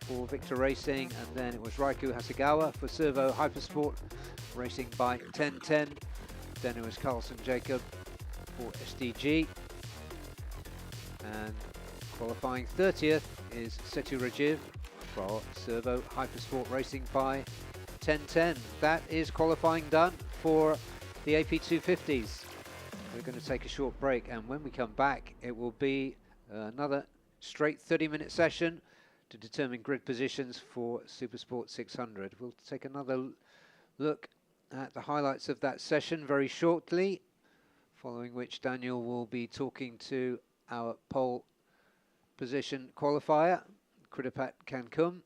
for Victor Racing, and then it was Raiku Hasegawa for Servo Hypersport, racing by 10:10. Then it was Carlson Jacob for SDG. And qualifying 30th is Setu Rajiv for Servo Hypersport Racing by 10:10. That is qualifying done for the AP 250s. We're going to take a short break, and when we come back, it will be another straight 30-minute session to determine grid positions for Supersport 600. We'll take another look at the highlights of that session very shortly, following which Daniel will be talking to our pole position qualifier, Kridapat Kankum.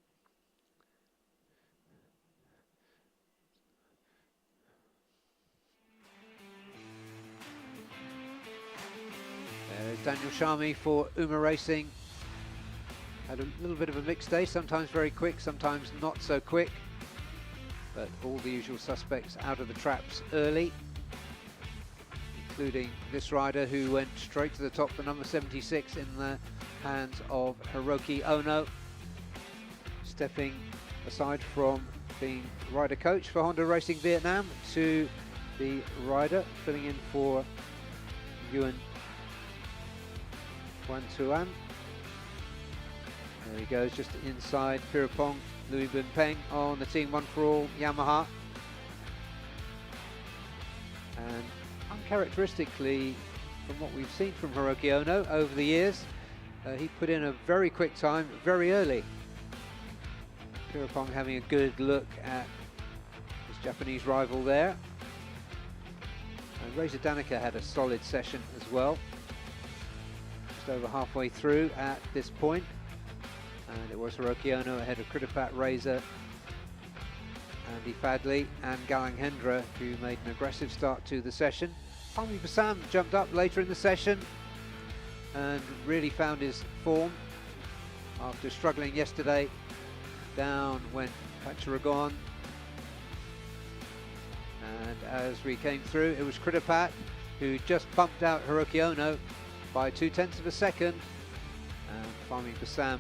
There's Daniel Sharmi for Uma Racing. Had a little bit of a mixed day, sometimes very quick, sometimes not so quick. But all the usual suspects out of the traps early, including this rider who went straight to the top, the number 76 in the hands of Hiroki Ono, stepping aside from being rider coach for Honda Racing Vietnam to the rider filling in for Yuan Quan Tuan. There he goes, just inside Pirapong, Louis Bun Peng on the Team One for All Yamaha. And uncharacteristically, from what we've seen from Hiroki Ono over the years, he put in a very quick time very early. Pirapong having a good look at his Japanese rival there. And Reza Danica had a solid session as well. Just over halfway through at this point. And it was Hiroki Ono ahead of Kridapat, Reza, Andy Fadley and Galang Hendra, who made an aggressive start to the session. Fahmi Bassam jumped up later in the session and really found his form after struggling yesterday. Down went Pacharagon, and as we came through, it was Kridapat who just bumped out Hiroki Ono by 0.2 of a second, and Fahmi Bassam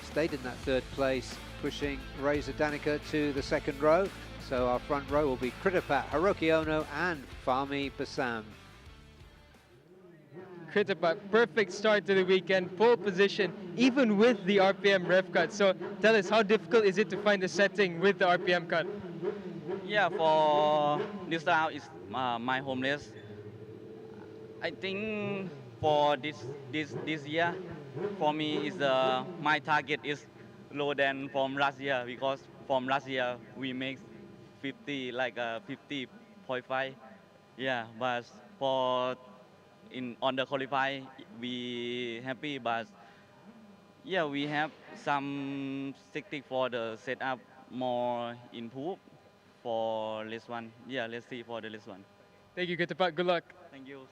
stayed in that third place, pushing Reza Danica to the second row. So our front row will be Kridapat, Hiroki Ono and Fahmi Bassam. Kridapat, perfect start to the weekend, pole position, even with the RPM rev cut. So tell us, how difficult is it to find the setting with the RPM cut? Yeah, for this round is my home race. I think for this year, for me is my target is lower than from last year, because from last year we make 50 like 50.5. Yeah, but for on the qualify we happy, but yeah, we have some tactic for the setup more improve for this one. Yeah, let's see for the this one. Thank you, Kridapat. Good luck. Thank you.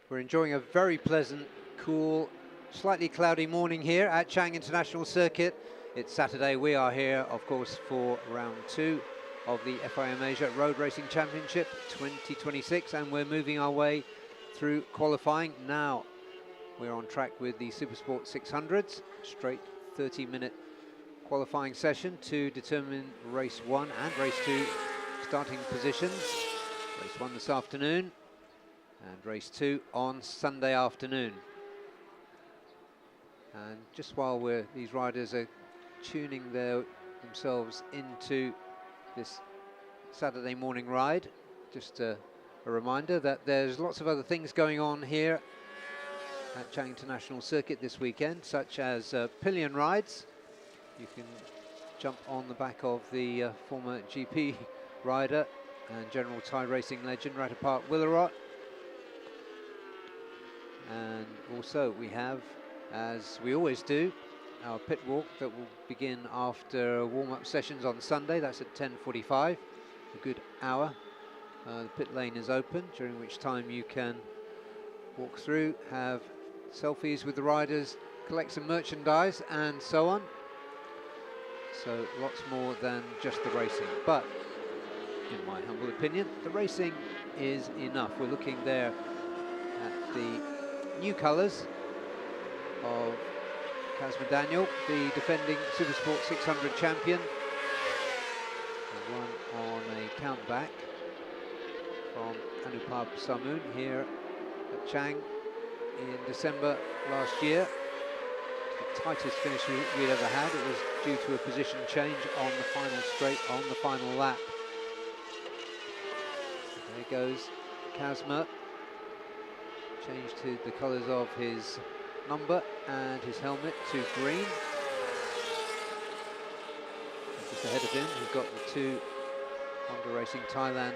We're enjoying a very pleasant, cool, slightly cloudy morning here at Chang International Circuit. It's Saturday. We are here, of course, for round 2 of the FIM Asia Road Racing Championship 2026, and we're moving our way through qualifying. Now we're on track with the Supersport 600s, straight 30-minute qualifying session to determine race 1 and race 2 starting positions. Race 1 this afternoon and race 2 on Sunday afternoon. And just while these riders are tuning themselves into this Saturday morning ride, just a reminder that there's lots of other things going on here at Chang International Circuit this weekend, such as Pillion rides. You can jump on the back of the former GP rider and general Thai racing legend Ratapark Willarot. And also we have, as we always do, our pit walk that will begin after warm-up sessions on Sunday. That's at 10:45, a good hour. The pit lane is open, during which time you can walk through, have selfies with the riders, collect some merchandise and so on. So lots more than just the racing, but in my humble opinion, the racing is enough. We're looking there at the new colours of Kazma Daniel, the defending Supersport 600 champion. He won on a countback from Anupab Samoon here at Chang in December last year. The tightest finish we'd ever had. It was due to a position change on the final straight, on the final lap. There goes Kazma. Changed to the colours of his number and his helmet to green. And just ahead of him, we've got the 2 Honda Racing Thailand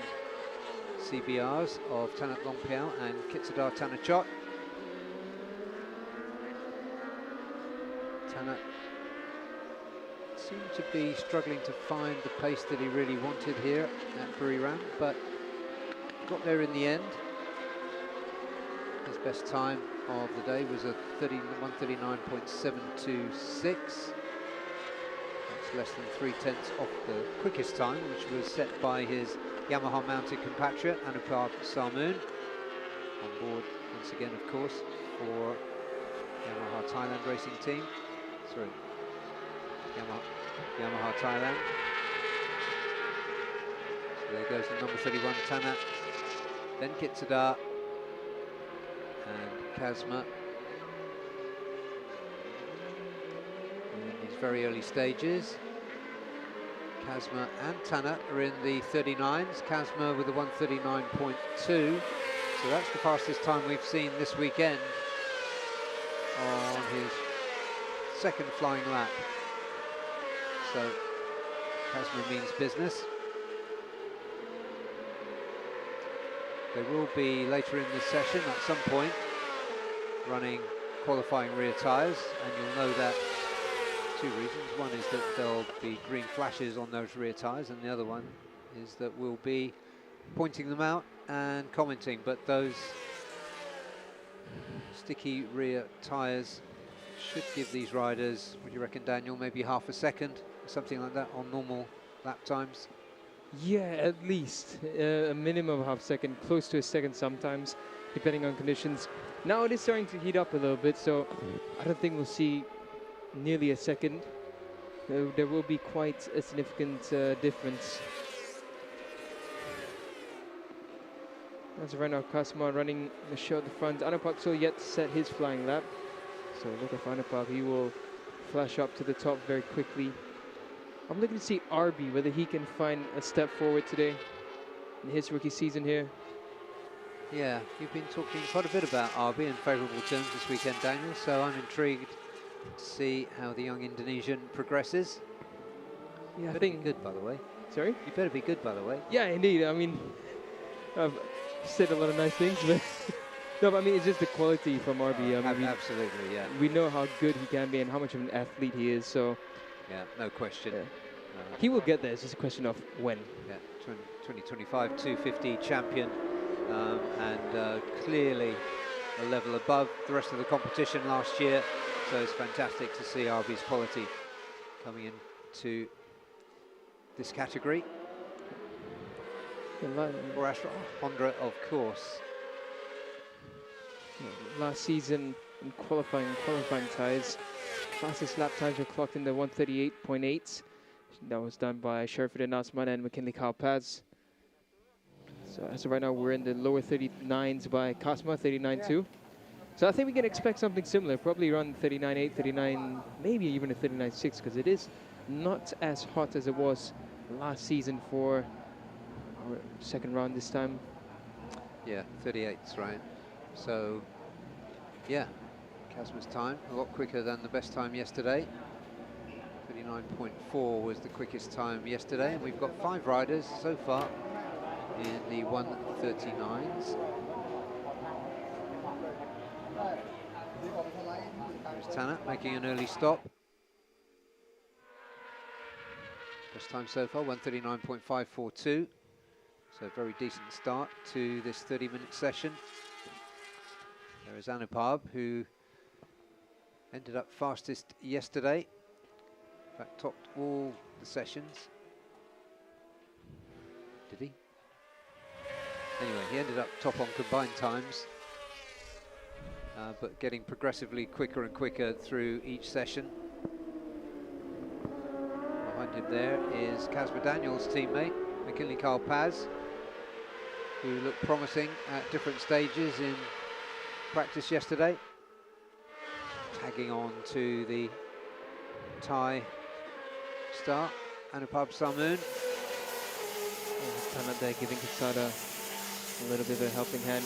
CBRs of Tanat Longpiao and Kitsadar Tanachot. Tanat seemed to be struggling to find the pace that he really wanted here at Buriram, but got there in the end. His best time of the day was a 1:39.726. That's less than 3/10 off the quickest time, which was set by his Yamaha mounted compatriot Anupab Samoon, on board once again, of course, for Yamaha Thailand racing team. Sorry, Yamaha Thailand. So there goes the number 31 Tanat, then Kitsadar and Kazma in these very early stages. Kazma and Tanat are in the 39s, Kazma with a 1:39.2, so that's the fastest time we've seen this weekend on his second flying lap. So Kazma means business. They will be later in this session at some point running qualifying rear tyres, and you'll know that 2 reasons. One is that there'll be green flashes on those rear tyres, and the other one is that we'll be pointing them out and commenting. But those sticky rear tyres should give these riders, what do you reckon, Daniel, maybe half a second, something like that on normal lap times? Yeah, at least a minimum of half second, close to a second sometimes, depending on conditions. Now it is starting to heat up a little bit, so I don't think we'll see nearly a second. There will be quite a significant difference. As of right now, Kazma running the show at the front. Anupab still yet to set his flying lap. So look at Anupab, he will flash up to the top very quickly. I'm looking to see RB, whether he can find a step forward today in his rookie season here. Yeah, you've been talking quite a bit about RB in favourable terms this weekend, Daniel, so I'm intrigued to see how the young Indonesian progresses. Yeah, I think good, by the way. Sorry? You better be good, by the way. Yeah, indeed. I mean, I've said a lot of nice things, but no, but I mean, it's just the quality from RB. I mean, absolutely, yeah. We know how good he can be and how much of an athlete he is, so... Yeah, no question. Yeah. He will get there, it's just a question of when. Yeah, 2025 250 champion, and clearly a level above the rest of the competition last year. So it's fantastic to see RB's quality coming into this category. For Ashra Honda, of course. Last season in qualifying ties, fastest lap times were clocked in the 138.8. That was done by Sherford Osman and McKinley Kalpaz. So as of right now, we're in the lower 39s by Kasma, 39.2. So I think we can expect something similar, probably around 39.8, 39, maybe even a 39.6, because it is not as hot as it was last season for our second round this time. Yeah, 38's right. So, yeah, Kasma's time, a lot quicker than the best time yesterday. 39.4 was the quickest time yesterday, and we've got 5 riders so far in the 139s. There's Tanat making an early stop. Best time so far, 139.542. So a very decent start to this 30-minute session. There is Anupab, who ended up fastest yesterday. In fact, topped all the sessions. Did he? Anyway, he ended up top on combined times, but getting progressively quicker and quicker through each session. Behind him there is Casper Daniels' teammate, McKinley Kalpaz, who looked promising at different stages in practice yesterday. Tagging on to the Thai start, Anupab Samoon. Tanat there giving Quesada a little bit of a helping hand.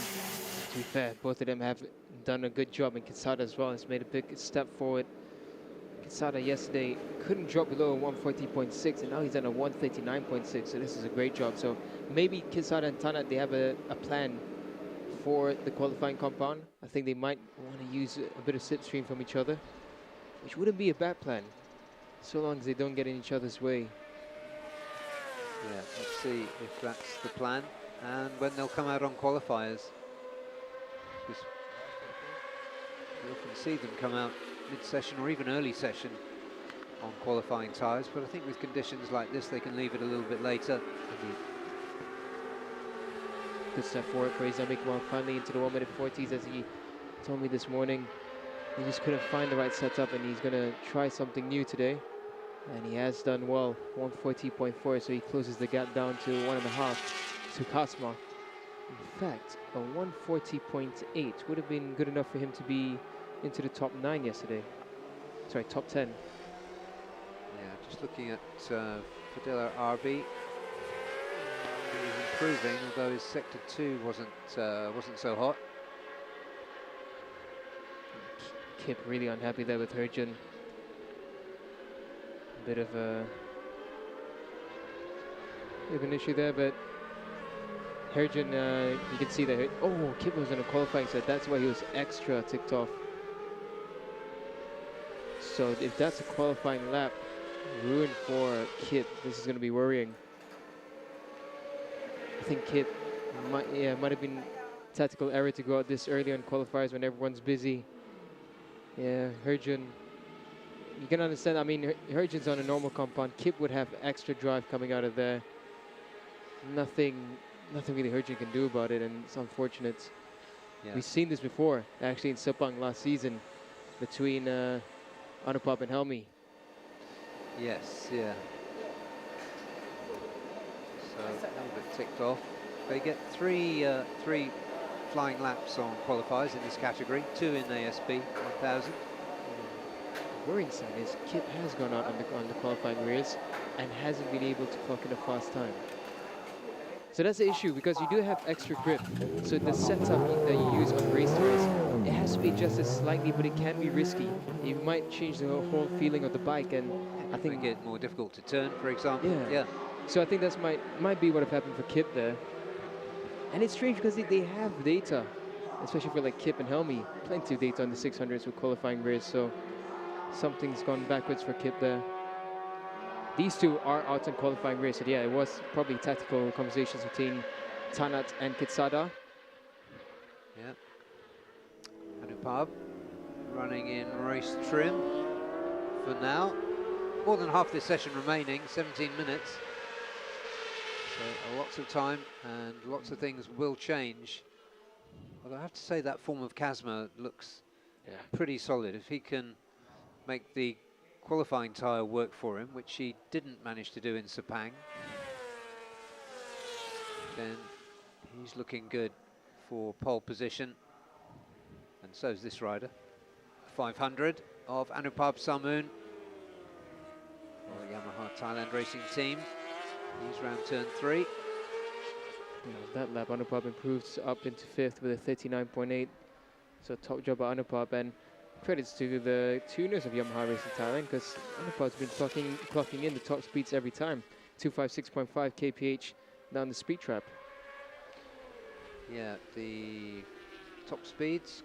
To be fair, both of them have done a good job, and Quesada as well has made a big step forward. Quesada yesterday couldn't drop below 140.6, and now he's on a 139.6, so this is a great job. So maybe Quesada and Tanat, they have a plan for the qualifying compound. I think they might want to use a bit of slipstream from each other, which wouldn't be a bad plan, so long as they don't get in each other's way. Yeah, let's see if that's the plan and when they'll come out on qualifiers. Because we often see them come out mid-session or even early session on qualifying tyres, but I think with conditions like this they can leave it a little bit later. Good step forward for Izami Kamal, finally into the 1 minute 40s, as he told me this morning. He just couldn't find the right setup, and he's going to try something new today. And he has done well, 140.4, so he closes the gap down to 1.5 to Kasma. In fact, a 140.8 would have been good enough for him to be into the top 9 yesterday. Sorry, top 10. Yeah, just looking at Fadela RB. He's improving, although his sector 2 wasn't so hot. Kip really unhappy there with Herjun. Bit of an issue there, but Herjun, you can see that. Oh, Kip was in a qualifying set. That's why he was extra ticked off. So if that's a qualifying lap, ruined for Kip, this is going to be worrying. I think Kip might have been tactical error to go out this early on qualifiers when everyone's busy. Yeah, Herjun. You can understand, I mean, Herjun's on a normal compound. Kip would have extra drive coming out of there. Nothing really Herjun can do about it, and it's unfortunate. Yeah. We've seen this before, actually, in Sepang last season, between Anupab and Helmi. Yes, yeah. So a little bit ticked off. They get three flying laps on qualifiers in this category, 2 in ASP 1000. The worrying sign is Kip has gone out on the qualifying rears and hasn't been able to clock in a fast time. So that's the issue, because you do have extra grip. So the setup that you use on race tires, it has to be adjusted slightly, but it can be risky. It might change the whole feeling of the bike, and I think make it more difficult to turn, for example. Yeah. So I think that's might be what have happened for Kip there. And it's strange because they have data, especially for like Kip and Helmi, plenty of data on the 600s with qualifying rears. So something's gone backwards for Kip there. These two are out on qualifying race, so yeah, it was probably tactical conversations between Tanat and Kitsada. Yeah. Anupab running in race trim for now. More than half this session remaining, 17 minutes. So lots of time and lots of things will change. Although I have to say that form of Kazma looks pretty solid. If he can make the qualifying tyre work for him, which he didn't manage to do in Sepang, then he's looking good for pole position. And so is this rider. 500 of Anupab Samoon, or Yamaha Thailand Racing Team. He's round turn 3. That lap, Anupab improves up into 5th with a 39.8. So top job by Anupab, and credits to the tuners of Yamaha Racing Thailand, because Anupab's been clocking in the top speeds every time. 256.5 kph down the speed trap. Yeah, the top speeds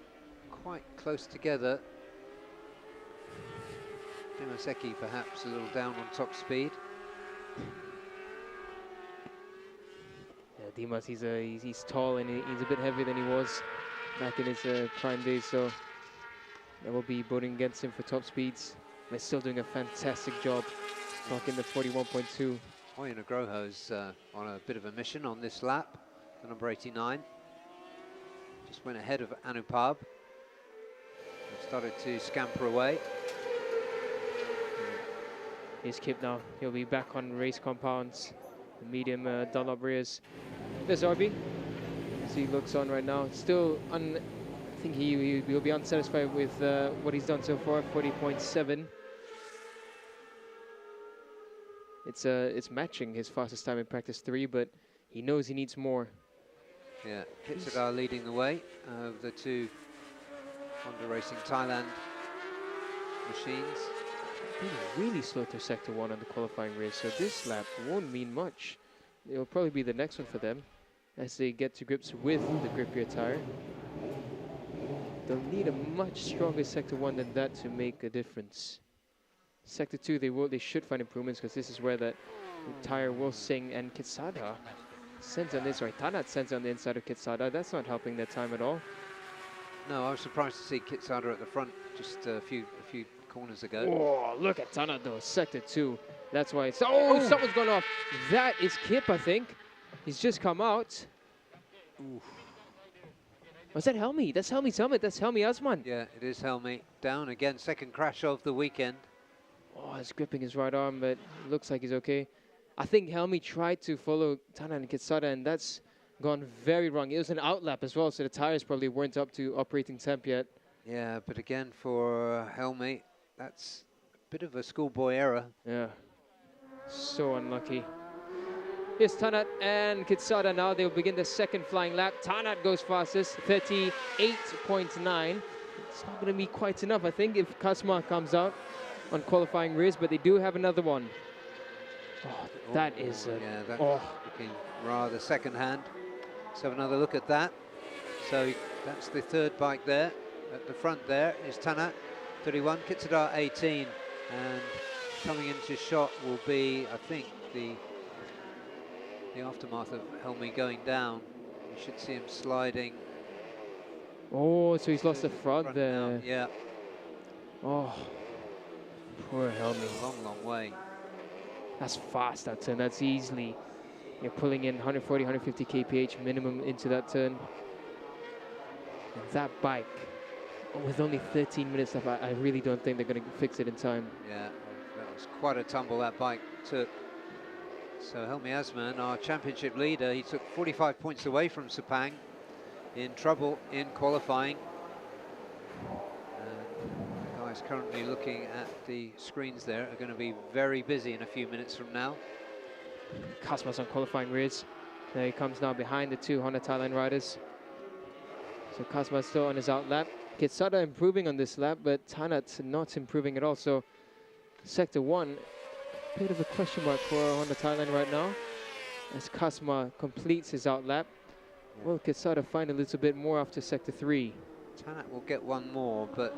quite close together. Dimaseki perhaps a little down on top speed. Yeah, Dimas, he's tall and he's a bit heavier than he was back in his prime days, so that will be boding against him for top speeds. They're still doing a fantastic job, clocking the 41.2. Oya Nugroho's on a bit of a mission on this lap, the number 89. Just went ahead of Anupab. Started to scamper away. Here's Kip now. He'll be back on race compounds. The medium Dunlop rears. There's RB. As he looks on right now. Still, I think he will be unsatisfied with what he's done so far. 40.7. It's matching his fastest time in practice 3, but he knows he needs more. Yeah, Kitsuga leading the way of the two Honda Racing Thailand machines. Been really slow through sector 1 on the qualifying race, so this lap won't mean much. It will probably be the next one for them as they get to grips with the grippier tire. They'll need a much stronger sector 1 than that to make a difference. Sector 2 they should find improvements, because this is where that tire will sing, and Kitsada sends on this, sorry, Tanat sends on the inside of Kitsada. That's not helping their time at all. No, I was surprised to see Kitsada at the front just a few corners ago. Oh, look at Tanat though, sector 2. That's why it's, oh, someone's gone off. That is Kip, I think. He's just come out. Oof. Was that Helmi? That's Helmi's helmet. That's Helmi Asman. Yeah, it is Helmi. Down again, second crash of the weekend. Oh, he's gripping his right arm, but it looks like he's okay. I think Helmi tried to follow Tanat and Kitsada, and that's gone very wrong. It was an outlap as well, so the tires probably weren't up to operating temp yet. Yeah, but again for Helmi, that's a bit of a schoolboy error. Yeah, so unlucky. Here's Tanat and Kitsada now. They'll begin the second flying lap. Tanat goes fastest, 38.9. It's not going to be quite enough, I think, if Kasma comes out on qualifying rears, but they do have another one. Oh, that is... yeah, that's looking rather second hand. Let's have another look at that. So that's the third bike there. At the front there is Tanat, 31, Kitsada 18, and coming into shot will be, I think, the aftermath of Helmi going down. You should see him sliding. Oh, so he's lost the front there. Now. Yeah. Oh, poor Helmi. Long way. That's fast, that turn. That's easily. You're pulling in 140, 150 kph minimum into that turn. And that bike, with only 13 minutes left, I really don't think they're going to fix it in time. Yeah, that was quite a tumble that bike took. So Helmi Asman, our championship leader, he took 45 points away from Sepang, in trouble in qualifying. The guys currently looking at the screens there are going to be very busy in a few minutes from now. Kasma's on qualifying rears. There he comes now behind the two Honda Thailand riders. So Kasma's still on his out lap. Kitsada improving on this lap, but Tanat not improving at all. So sector 1, bit of a question mark for Honda Thailand right now, as Kasma completes his out lap. Yeah. Will Kitsada find a little bit more after sector 3? Tanat will get one more, but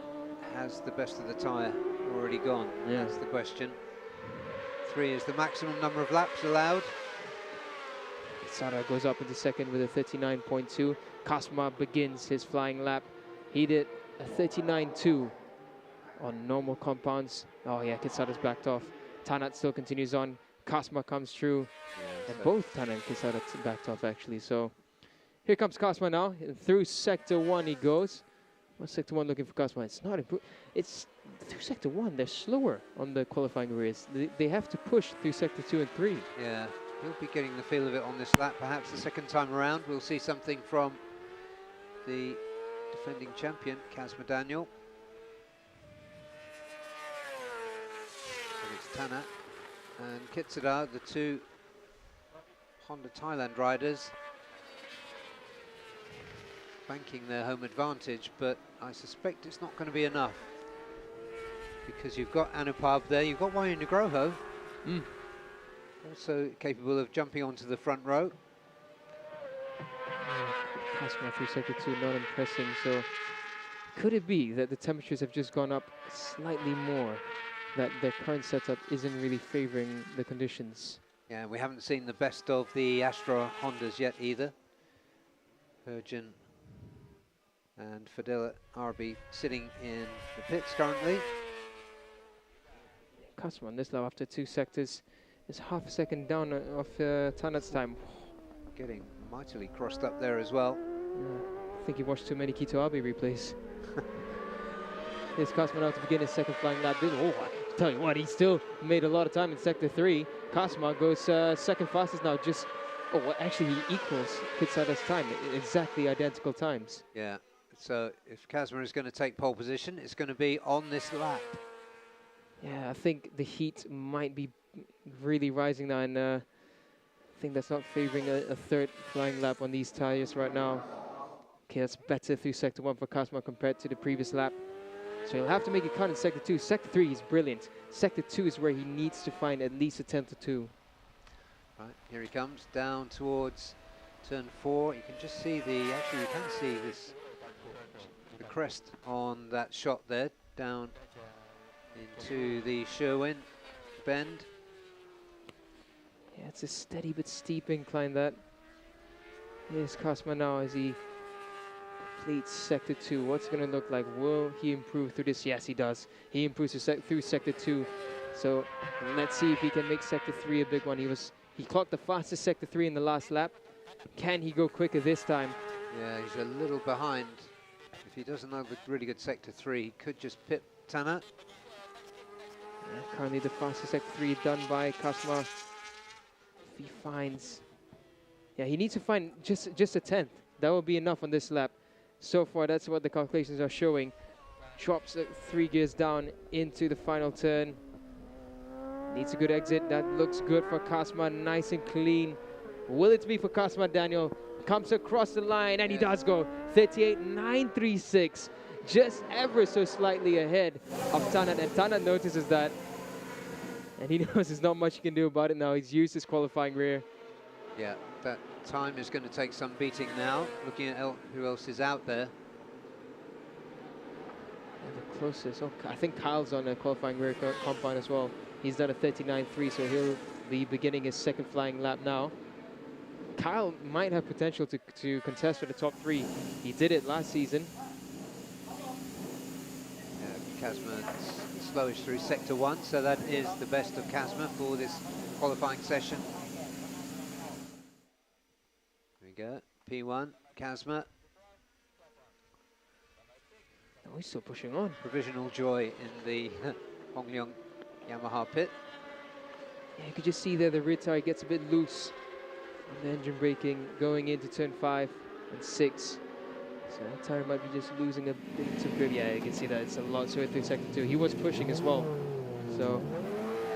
has the best of the tyre already gone? Yeah. That's the question. 3 is the maximum number of laps allowed. Kitsada goes up into second with a 39.2. Kasma begins his flying lap. He did a 39.2 on normal compounds. Oh yeah, Kisada's backed off. Tanat still continues on. Kasma comes through. Yeah, And so both Tanat and Kisada backed off actually. So here comes Kasma now. And through sector 1 he goes. What's sector 1 looking for Kasma? It's not improved. It's through sector 1. They're slower on the qualifying race. They have to push through sector 2 and 3. yeah, he'll be getting the feel of it on this lap. Perhaps the second time around we'll see something from the defending champion, Kasma Daniel. And it's Tanat and Kitsada, the two Honda Thailand riders, banking their home advantage, but I suspect it's not going to be enough because you've got Anupab there, you've got Wayu Nugroho, also capable of jumping onto the front row. Kasma through sector 2 not impressing, so could it be that the temperatures have just gone up slightly more, that their current setup isn't really favoring the conditions? Yeah, we haven't seen the best of the Astra Hondas yet either. Virgin and Fidel RB sitting in the pits currently. Kasma on this lap after 2 sectors is half a second down of Tanat's time. Getting mightily crossed up there as well. I think he watched too many Kito Abe replays. Here's Kasma now to begin his second flying lap. Oh, I tell you what, he still made a lot of time in sector 3. Kasma goes second fastest now, just, oh, well, actually he equals Kitsada's time, exactly identical times. Yeah, so if Kasma is going to take pole position, it's going to be on this lap. Yeah, I think the heat might be really rising now, and I think that's not favoring a third flying lap on these tires right now. Okay, that's better through sector 1 for Kasma compared to the previous lap. So he'll have to make a cut in sector 2. Sector 3 is brilliant. Sector 2 is where he needs to find at least a 10-2. Right, here he comes down towards turn 4. You can just see actually you can see the crest on that shot there, down into the Sherwin bend. Yeah, it's a steady but steep incline that. Here's Kasma now as he completes sector 2. What's it going to look like? Will he improve through this? Yes, he does. He improves through sector 2. So let's see if he can make sector 3 a big one. He clocked the fastest sector 3 in the last lap. Can he go quicker this time? Yeah, he's a little behind. If he doesn't have a really good sector 3, he could just pit Tanat. Yeah, currently the fastest sector 3 done by Kasma. If he finds, yeah, he needs to find just a 10th. That will be enough on this lap. So far, that's what the calculations are showing. Drops 3 gears down into the final turn. Needs a good exit. That looks good for Kasma. Nice and clean. Will it be for Kasma Daniel? Comes across the line, and he does go 38.936. Just ever so slightly ahead of Tanat. And Tanat notices that. And he knows there's not much he can do about it now. He's used his qualifying rear. Yeah, that time is going to take some beating now, looking at who else is out there. And the closest, I think Kyle's on a qualifying rear compound as well. He's done a 39.3, so he'll be beginning his second flying lap now. Kyle might have potential to contest for the top 3. He did it last season. Yeah, Kasma slowish through sector 1, so that is the best of Kasma for this qualifying session. There we go, P1, Kasma. Oh, he's still pushing on. Provisional joy in the Hongleong Yamaha pit. Yeah, you could just see there the rear tire gets a bit loose on the engine braking going into turn 5 and 6. So that tire might be just losing a bit of grip. Yeah, you can see that it's a lot slower through sector 2. He was pushing as well. So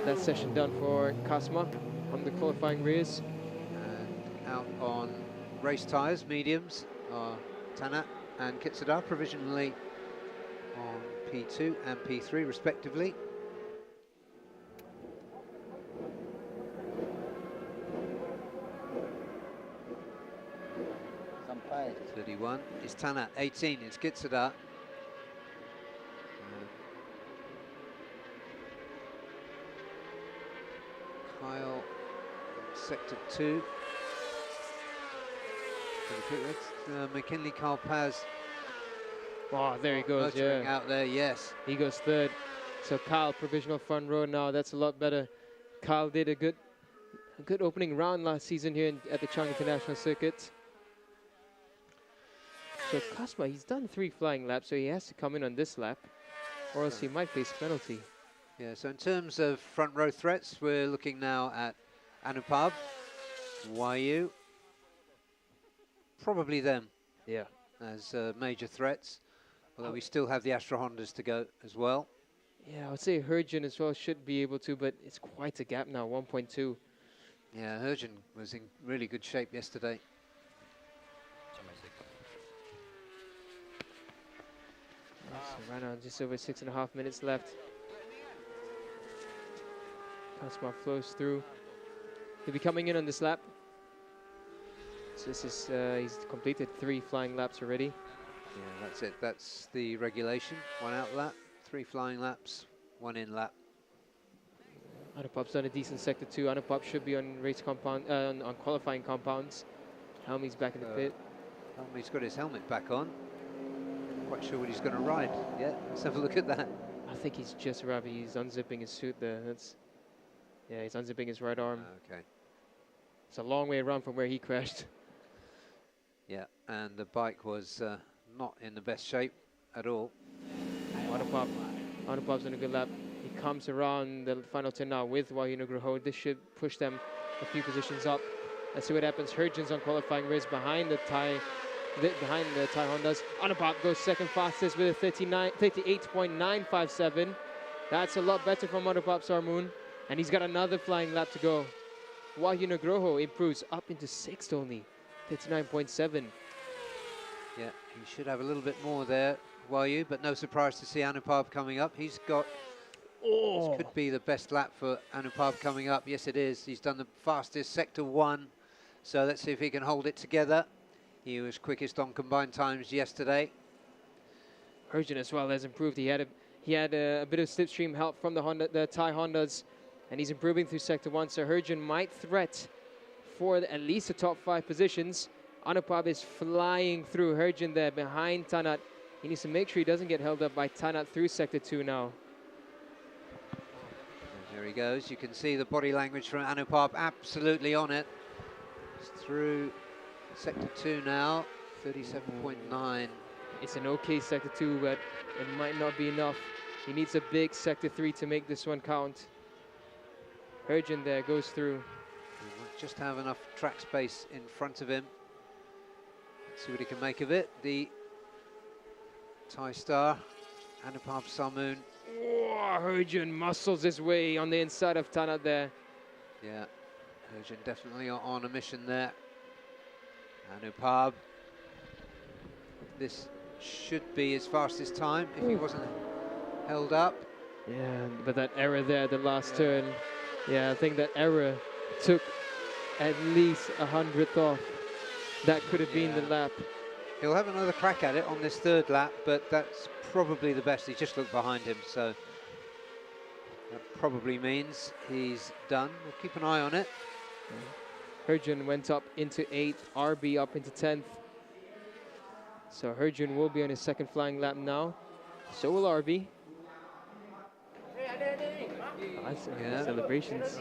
that session done for Kasma on the qualifying rears. And out on race tyres, mediums, are Tanat and Kitsada, provisionally on P2 and P3 respectively. Sampai 31 is Tanat, 18 is Kitsada. Kyle, sector 2. McKinley, Carl Paz Oh, there he goes, Motoring yeah. out there, yes. He goes third. So Kyle, provisional front row now. That's a lot better. Kyle did a good opening round last season here at the Chang International Circuit. So Kasma, he's done 3 flying laps, so he has to come in on this lap, or else he might face penalty. Yeah, so in terms of front row threats, we're looking now at Anupab, YU, probably them. Yeah. As major threats, although we still have the Astra Hondas to go as well. Yeah, I would say Herjun as well should be able to, but it's quite a gap now, 1.2. Yeah, Herjun was in really good shape yesterday. So right now, just over 6.5 minutes left. Kasma flows through. He'll be coming in on this lap. So this is, he's completed 3 flying laps already. Yeah, that's it. That's the regulation. 1 out lap, 3 flying laps, 1 in lap. Anupap's done a decent sector 2. Anupap should be on race compound, on qualifying compounds. Helmi's back in the pit. Helmi's got his helmet back on. Quite sure what he's going to ride. Yeah, let's have a look at that. I think he's just arrived. He's unzipping his suit there. Yeah, he's unzipping his right arm. Okay. It's a long way around from where he crashed. Yeah, and the bike was not in the best shape at all. Anupap's on a good lap. He comes around the final turn now with Wahyu Nugroho. This should push them a few positions up. Let's see what happens. Herjun's on qualifying race behind the Thai Hondas. Anupap goes second fastest with a 38.957. That's a lot better from Anupap Sarmoon. And he's got another flying lap to go. Wahyu Nugroho improves up into 6th only. 39.7. Yeah, he should have a little bit more there, Wahyu, but no surprise to see Anupab coming up. He's got, this could be the best lap for Anupab coming up. Yes, it is. He's done the fastest sector 1. So let's see if he can hold it together. He was quickest on combined times yesterday. Herjun as well has improved. He had a bit of slipstream help from the Thai Hondas, and he's improving through sector 1. So Herjun might threat for at least the top 5 positions. Anupab is flying through. Herjun there behind Tanat. He needs to make sure he doesn't get held up by Tanat through sector 2 now. And there he goes. You can see the body language from Anupab, absolutely on it. It's through sector 2 now, 37.9. It's an okay sector 2, but it might not be enough. He needs a big sector 3 to make this one count. Herjun there goes through. He might just have enough track space in front of him. Let's see what he can make of it. The Thai star, Anupab Sarmoon. Oh, Herjun muscles his way on the inside of Tanat there. Yeah, Herjun definitely on a mission there. Anupab. This should be his fastest time if he wasn't held up. Yeah, but that error there, the last turn. Yeah, I think that error took at least 100th off. That could have been the lap. He'll have another crack at it on this 3rd lap, but that's probably the best. He just looked behind him, so that probably means he's done. We'll keep an eye on it. Herjun went up into 8th, RB up into 10th. So Herjun will be on his 2nd flying lap now. So will RB. Yeah, celebrations.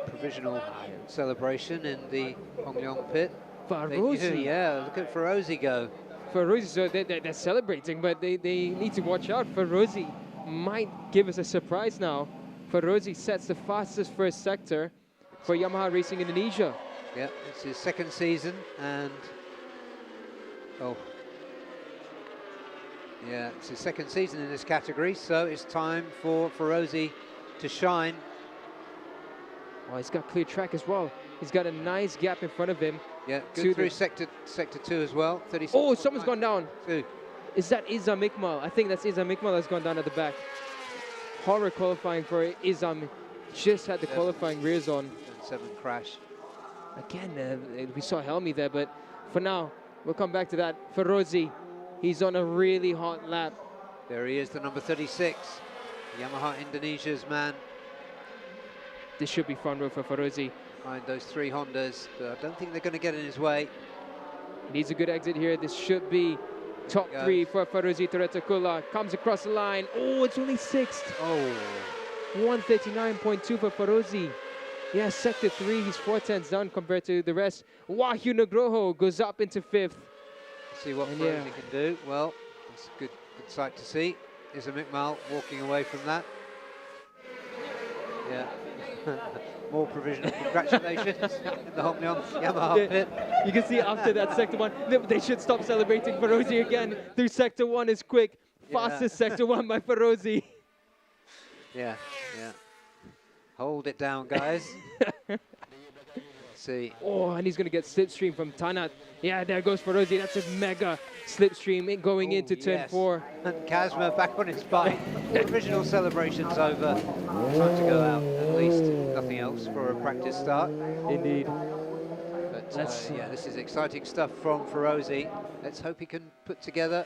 Provisional celebration in the Hongyong pit. Ferozi. Yeah, look at Ferozi go. Ferozi, so they're celebrating, but they need to watch out. Ferozi might give us a surprise now. Ferozi sets the fastest first sector for Yamaha Racing Indonesia. Yeah, it's his 2nd season, and yeah, it's his 2nd season in this category, so it's time for Ferozi to shine. Oh, he's got clear track as well. He's got a nice gap in front of him. Yeah, good through sector 2 as well. 36. Oh, someone's gone down. 2. Is that Izam Ikmal? I think that's Izam Ikmal that's gone down at the back. Horror qualifying for Izam. Just had the qualifying rears on. 7 crash. Again, we saw Helmi there, but for now, we'll come back to that. Ferozi, he's on a really hot lap. There he is, the number 36. Yamaha Indonesia's man. This should be front row for Ferozi. Behind those 3 Hondas, but I don't think they're going to get in his way. Needs a good exit here. This should be Top three for Ferozi Toretakula. Comes across the line. Oh, it's only sixth. Oh. 139.2 for Ferozi. Yeah, sector 3, he's 4/10 down compared to the rest. Wahyu Nugroho goes up into 5th. See what Ferozi can do. Well, it's a good sight to see. Is a Mikmal walking away from that. Yeah. More provisional congratulations in the Hongleong Yamaha pit. You can see after that sector 1, they should stop celebrating Ferozi again. Through sector 1 is quick. Fastest sector 1 by Ferozi. Yeah, yeah. Hold it down, guys. See. Oh, and he's going to get slipstream from Tanat. Yeah, there goes Ferozi. That's a mega slipstream going into turn 4. And Kazma back on his bike. Provisional celebrations over. Time to go out, at least. Nothing else for a practice start. Indeed. But yeah, this is exciting stuff from Ferozi. Let's hope he can put together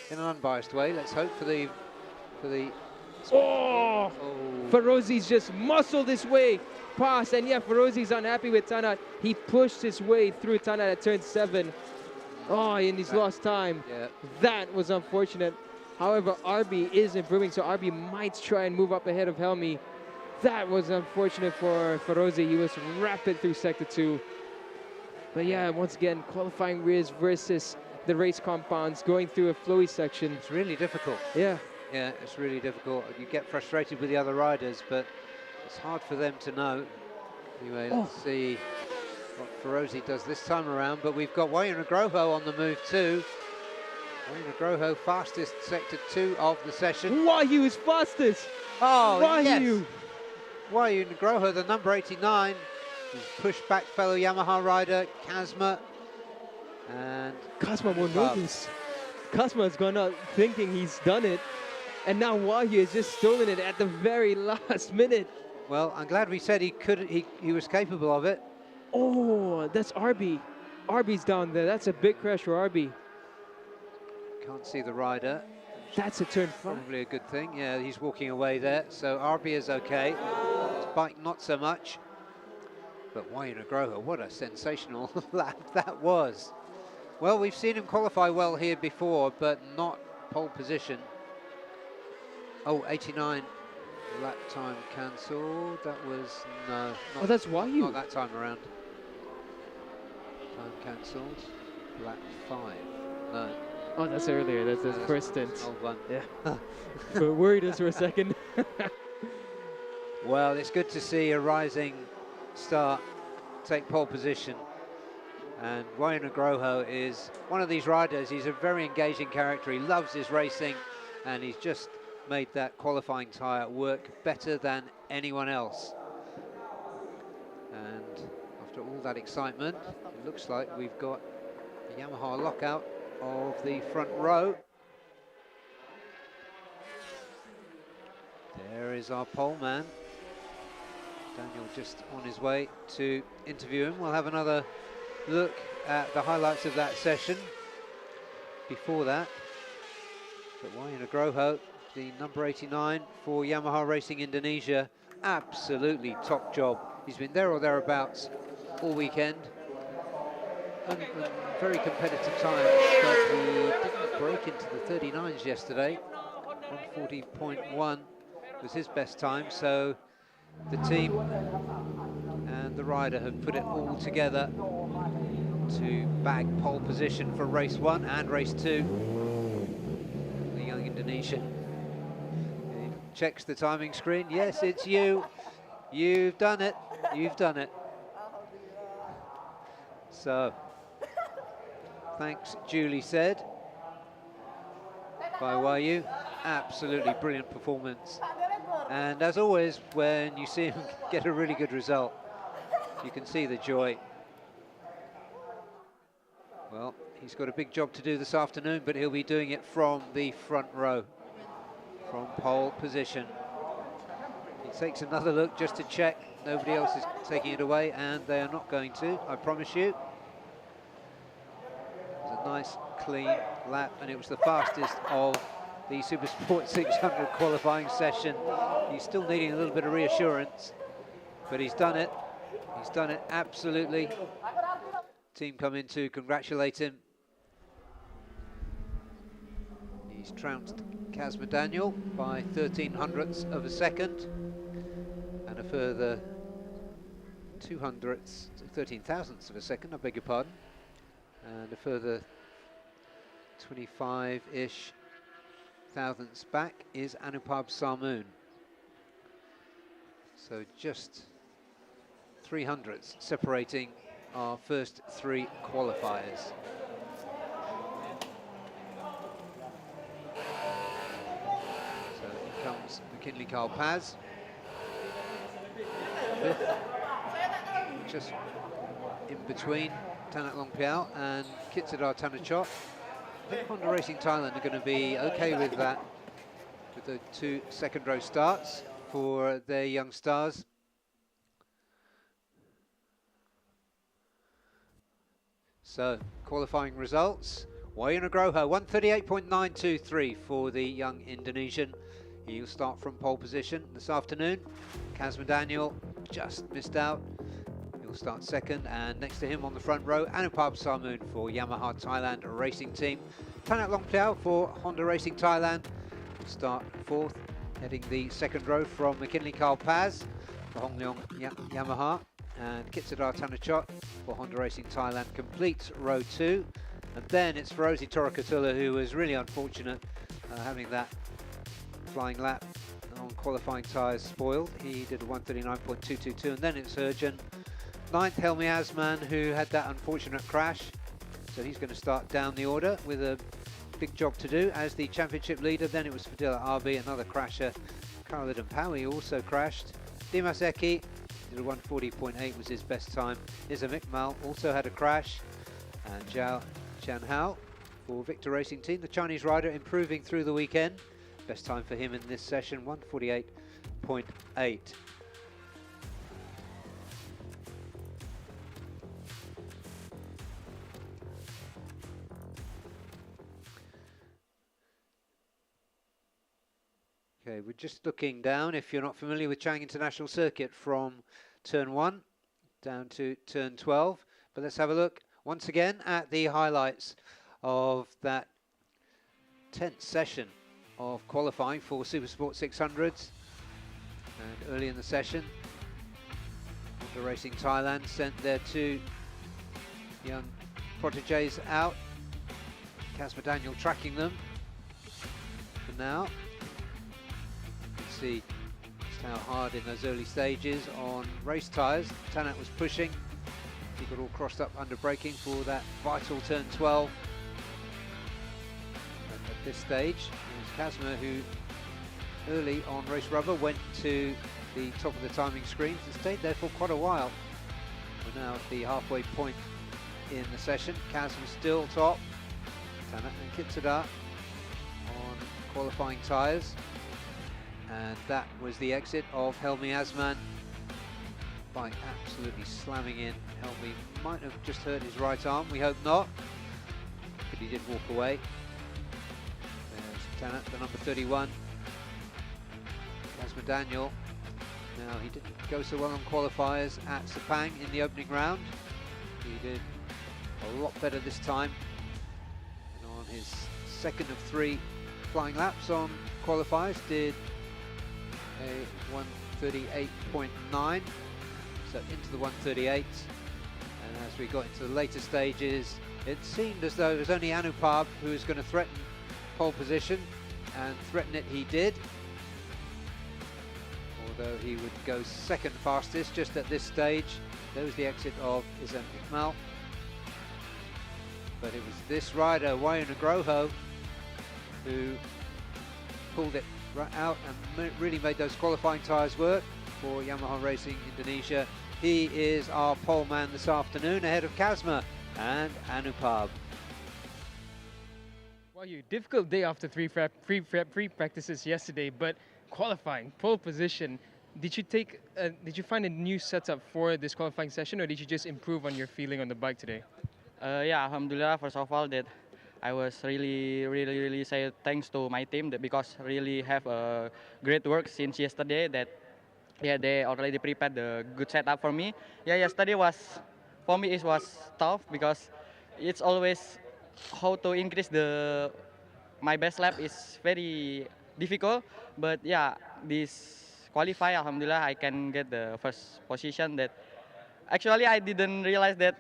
in an unbiased way. Let's hope for the Oh! Ferozi's just muscled his way past, and yeah, Ferozi's unhappy with Tanat. He pushed his way through Tanat at turn 7. Oh, and he's lost time. Yeah. That was unfortunate. However, RB is improving, so RB might try and move up ahead of Helmi. That was unfortunate for Ferozi. He was rapid through sector 2. But yeah, once again, qualifying rears versus the race compounds, going through a flowy section. It's really difficult. Yeah. Yeah, it's really difficult. You get frustrated with the other riders, but it's hard for them to know. Anyway, let's see what Ferozi does this time around. But we've got Wahyu Nugroho on the move too. Wahyu Nugroho, fastest sector 2 of the session. Wahyu is fastest. Oh, Wahyu. yes. Wahyu Nugroho, the number 89. He's pushed back fellow Yamaha rider Kazma. And Kazma won't notice. Kazma has gone out thinking he's done it. And now Wahyu has just stolen it at the very last minute. Well, I'm glad we said he was capable of it. Oh, that's RB. RB's down there. That's a big crash for RB. Can't see the rider. That's a turn 5. Probably a good thing. Yeah, he's walking away there. So RB is okay. His bike not so much. But Wahyu Nugroho, what a sensational lap that was. Well, we've seen him qualify well here before, but not pole position. Oh, 89 lap time cancelled. That was, no. Oh, that's Wahyu. Not that time around. Time cancelled. Lap 5. No. Oh, that's earlier. That's the first stint. Old one. Yeah. We're worried us for a second. Well, it's good to see a rising star take pole position. And Wahyu Nugroho is one of these riders. He's a very engaging character. He loves his racing, and he's just made that qualifying tyre work better than anyone else. And after all that excitement, it looks like we've got a Yamaha lockout of the front row. There is our pole man. Daniel just on his way to interview him. We'll have another look at the highlights of that session before that. But Wahyu Nugroho, the number 89 for Yamaha Racing Indonesia, absolutely top job. He's been there or thereabouts all weekend. And very competitive time, but he didn't break into the 39s yesterday. 140.1 was his best time, so the team and the rider have put it all together to bag pole position for race 1 and race 2. The young Indonesian checks the timing screen. Yes, it's you. You've done it. You've done it. So, thanks, Julie said by Wahyu. Absolutely brilliant performance. And as always, when you see him get a really good result, you can see the joy. Well, he's got a big job to do this afternoon, but he'll be doing it from the front row, from pole position. He takes another look just to check nobody else is taking it away, and they are not going to, I promise you. It was a nice, clean lap, and it was the fastest of the Supersport 600 qualifying session. He's still needing a little bit of reassurance, but he's done it. He's done it absolutely. Team come in to congratulate him. He's trounced Kazma Daniel by 1300ths of a second, and a further 13,000ths of a second, I beg your pardon, and a further 25-ish thousandths back is Anupab Sarmoon. So just 300ths separating our first three qualifiers. So here comes McKinley Carl Paz, fifth, just in between Tanak Longpiao and Kitsadar Tanachot. I think Honda Racing Thailand are going to be okay with that, with the two second row starts for their young stars. So, qualifying results. Wayu Nugroho, 138.923 for the young Indonesian. He'll start from pole position this afternoon. Kazma Daniel just missed out. He'll start second, and next to him on the front row, Anupab Sarmoon for Yamaha Thailand Racing Team. Tanak Longpiao for Honda Racing Thailand will start fourth, heading the second row from McKinley Carl Paz for Hongleong Yamaha, and Kitsadar Tanachot for Honda Racing Thailand completes row two. And then it's Ferozi Torakatula, who was really unfortunate having that flying lap on qualifying tyres spoiled. He did a 139.222, and then it's Herjan. Ninth, Helmi Asman, who had that unfortunate crash. So he's going to start down the order with a big job to do as the championship leader. Then it was Fadila Arbi, another crasher. Khalid Pawi also crashed. Dimas Eki did a 140.8, was his best time. Isam Ikmal also had a crash. And Zhao Chanhao for Victor Racing Team, the Chinese rider, improving through the weekend. Best time for him in this session, 148.8. Okay, we're just looking down, if you're not familiar with Chang International Circuit, from turn 1 down to turn 12. But let's have a look once again at the highlights of that 10th session of qualifying for Supersport 600s. And early in the session, Honda Racing Thailand sent their two young proteges out. Kazma Daniel tracking them for now. See just how hard in those early stages on race tyres Tanak was pushing. He got all crossed up under braking for that vital turn 12. And at this stage, it was Kazma who early on race rubber went to the top of the timing screens and stayed there for quite a while. We're now at the halfway point in the session. Kazma still top. Tanak and Kitsadar on qualifying tyres. And that was the exit of Helmi Asman. Bike absolutely slamming in. Helmi might have just hurt his right arm, we hope not. But he did walk away. There's Tanak, the number 31. Kazma Daniel. Now, he didn't go so well on qualifiers at Sepang in the opening round. He did a lot better this time. And on his second of three flying laps on qualifiers, did a 138.9, so into the 138. And as we got into the later stages, it seemed as though it was only Anupab who was going to threaten pole position, and threaten it he did. Although he would go second fastest just at this stage. There was the exit of Isam Ikmal. But it was this rider, Wayu Nugroho, who pulled it right out and really made those qualifying tyres work for Yamaha Racing Indonesia. He is our pole man this afternoon, ahead of Kazma and Anupab. Well, difficult day after three practices yesterday, but qualifying, pole position. Did you find a new setup for this qualifying session, or did you just improve on your feeling on the bike today? Yeah, Alhamdulillah, first of all, that I was really say thanks to my team because really have a great work since yesterday. That they already prepared the good setup for me. Yeah, yesterday for me it was tough because it's always how to increase the my best lap is very difficult, but yeah, this qualify, alhamdulillah, I can get the first position. That actually I didn't realize that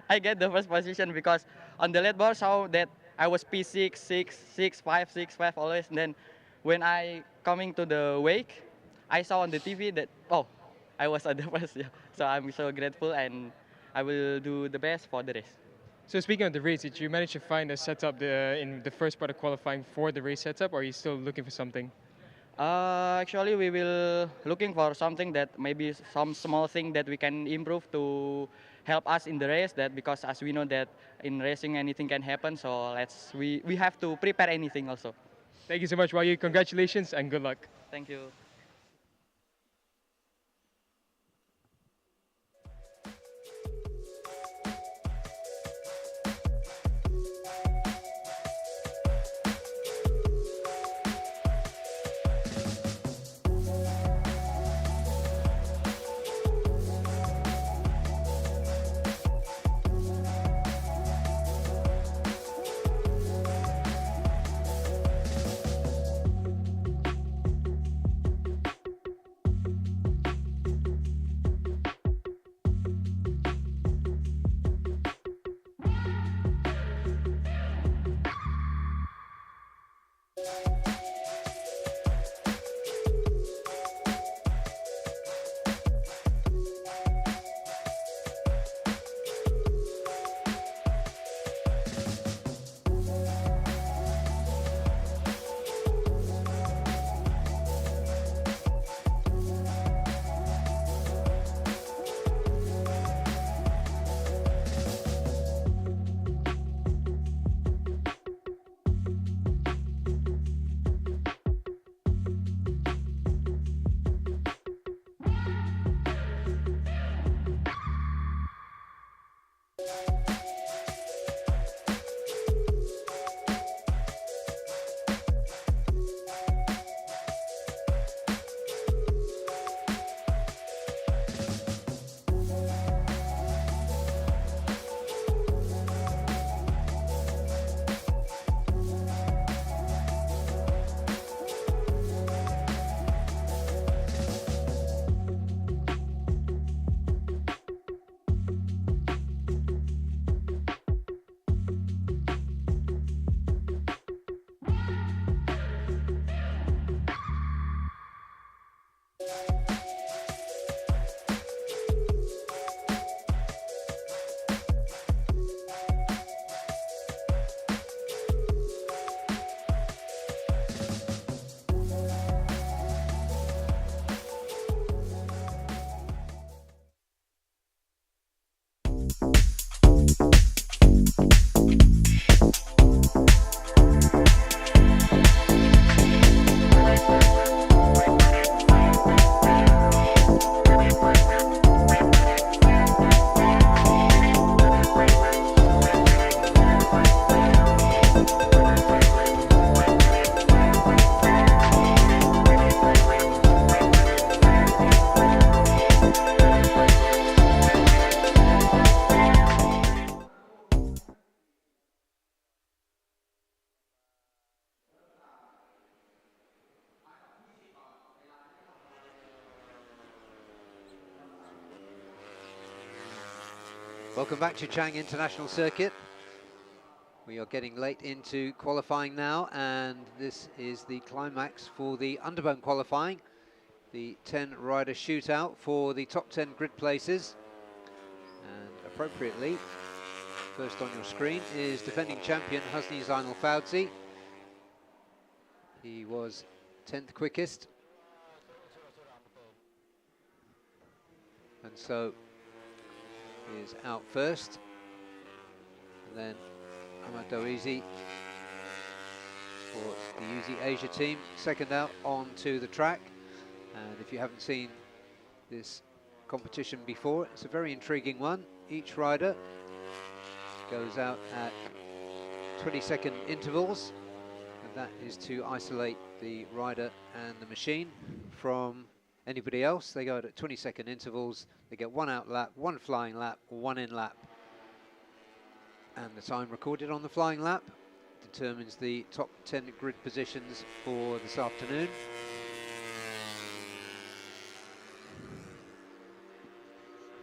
I get the first position because on the leaderboard saw that I was P6, 6, 5, always. And then when I coming to the wake, I saw on the TV that, oh, I was at the first. Yeah. So I'm so grateful and I will do the best for the race. So speaking of the race, did you manage to find a setup in the first part of qualifying for the race setup, or are you still looking for something? Actually, we will looking for something that maybe some small thing that we can improve to help us in the race. That because as we know that in racing anything can happen, so we have to prepare anything also. Thank you so much, Wayu. Congratulations and good luck. Thank you. Welcome back to Chang International Circuit. We are getting late into qualifying now, and this is the climax for the Underbone qualifying, the 10-rider shootout for the top 10 grid places. And appropriately, first on your screen is defending champion Husni Zainal Fauzi. He was 10th quickest, and so he is out first. And then Ahmad Doizi for the UZ Asia team, second out onto the track. And if you haven't seen this competition before, it's a very intriguing one. Each rider goes out at 20-second intervals, and that is to isolate the rider and the machine from anybody else. They go out at 20-second intervals. They get one out lap, one flying lap, one in lap. And the time recorded on the flying lap determines the top 10 grid positions for this afternoon.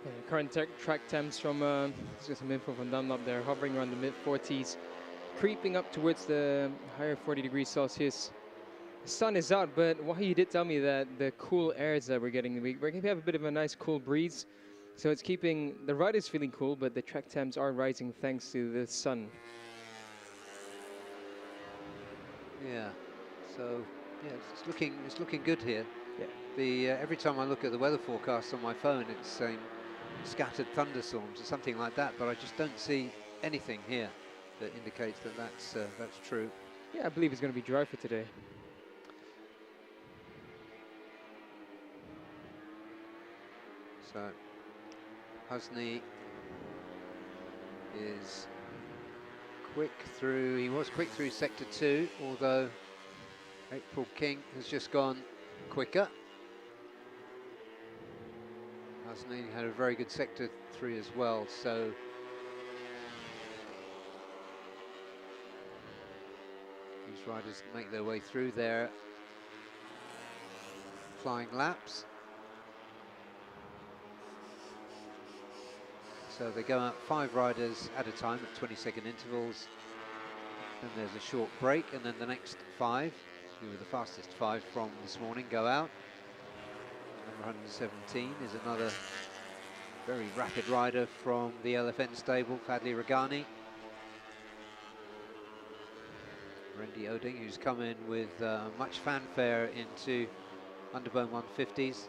Yeah, current track temps from, let's get some info from Dunlop there, hovering around the mid-40s, creeping up towards the higher 40 degrees Celsius. The sun is out, but Wahi did tell me that the cool airs that we're getting, we're going to have a bit of a nice cool breeze. So it's keeping the riders feeling cool, but the track temps are rising thanks to the sun. Yeah, so yeah, it's looking good here. Yeah. The every time I look at the weather forecast on my phone, it's saying scattered thunderstorms or something like that, but I just don't see anything here that indicates that that's true. Yeah, I believe it's going to be dry for today. So Husney is quick through. He was quick through sector 2, although April King has just gone quicker. Husney had a very good sector 3 as well, so these riders make their way through their flying laps. So they go out 5 riders at a time at 20-second intervals. Then there's a short break, and then the next 5, who were the fastest 5 from this morning, go out. Number 117 is another very rapid rider from the LFN stable, Fadli Ragani. Randy Oding, who's come in with much fanfare into Underbone 150s.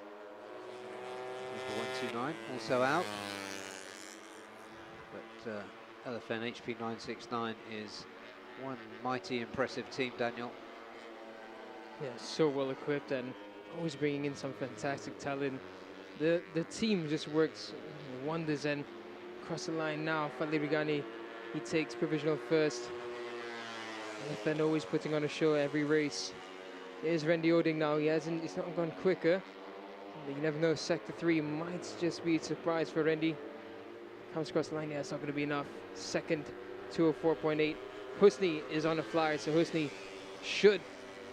Number 129 also out. But LFN HP 969 is one mighty impressive team, Daniel. Yeah, so well equipped and always bringing in some fantastic talent. The team just works wonders, and across the line now, Fadli Ragani, he takes provisional first. LFN always putting on a show every race. Here's Randy Oding now, he's not gone quicker. But you never know, sector 3 might just be a surprise for Randy. Comes across the line, yeah, it's not going to be enough. Second, 204.8. Husni is on a flyer, so Husni should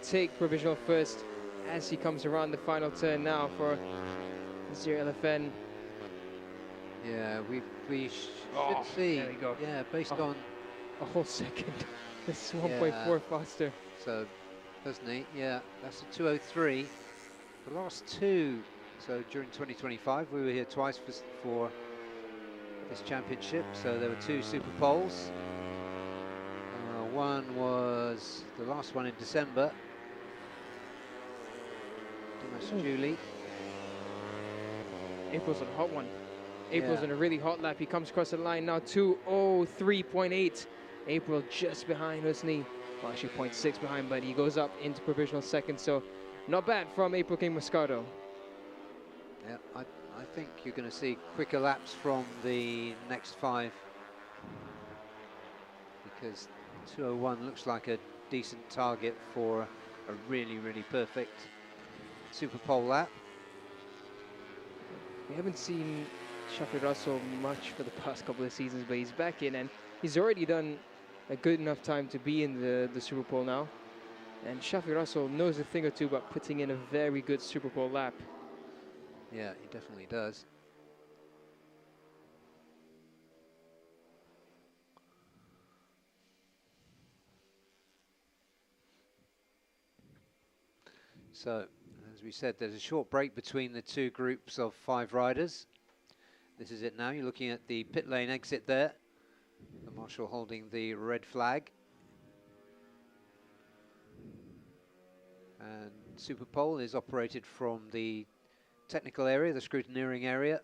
take provisional first as he comes around the final turn now for Zero LFN. Yeah, we should see. There we go. Yeah, based on a whole second. This is 1.4 faster. So, Husni, yeah, that's a 203. The last 2, so during 2025, we were here twice for this championship, so there were 2 super poles. One was the last one in December. Dimash Julie. April's on a hot one. April's in a really hot lap. He comes across the line now, 2:03.8. April just behind Husni. Well, actually 0.6 behind, but he goes up into provisional second, so not bad from April King Moscato. Yeah, I think you're going to see quicker laps from the next 5, because 2:01 looks like a decent target for a really, really perfect super pole lap. We haven't seen Shafi Russell much for the past couple of seasons, but he's back in and he's already done a good enough time to be in the Super Pole now. And Shafi Russell knows a thing or two about putting in a very good Super Pole lap. Yeah, he definitely does. So, as we said, there's a short break between the 2 groups of 5 riders. This is it now. You're looking at the pit lane exit there. The marshal holding the red flag. And Super Pole is operated from the technical area, the scrutineering area,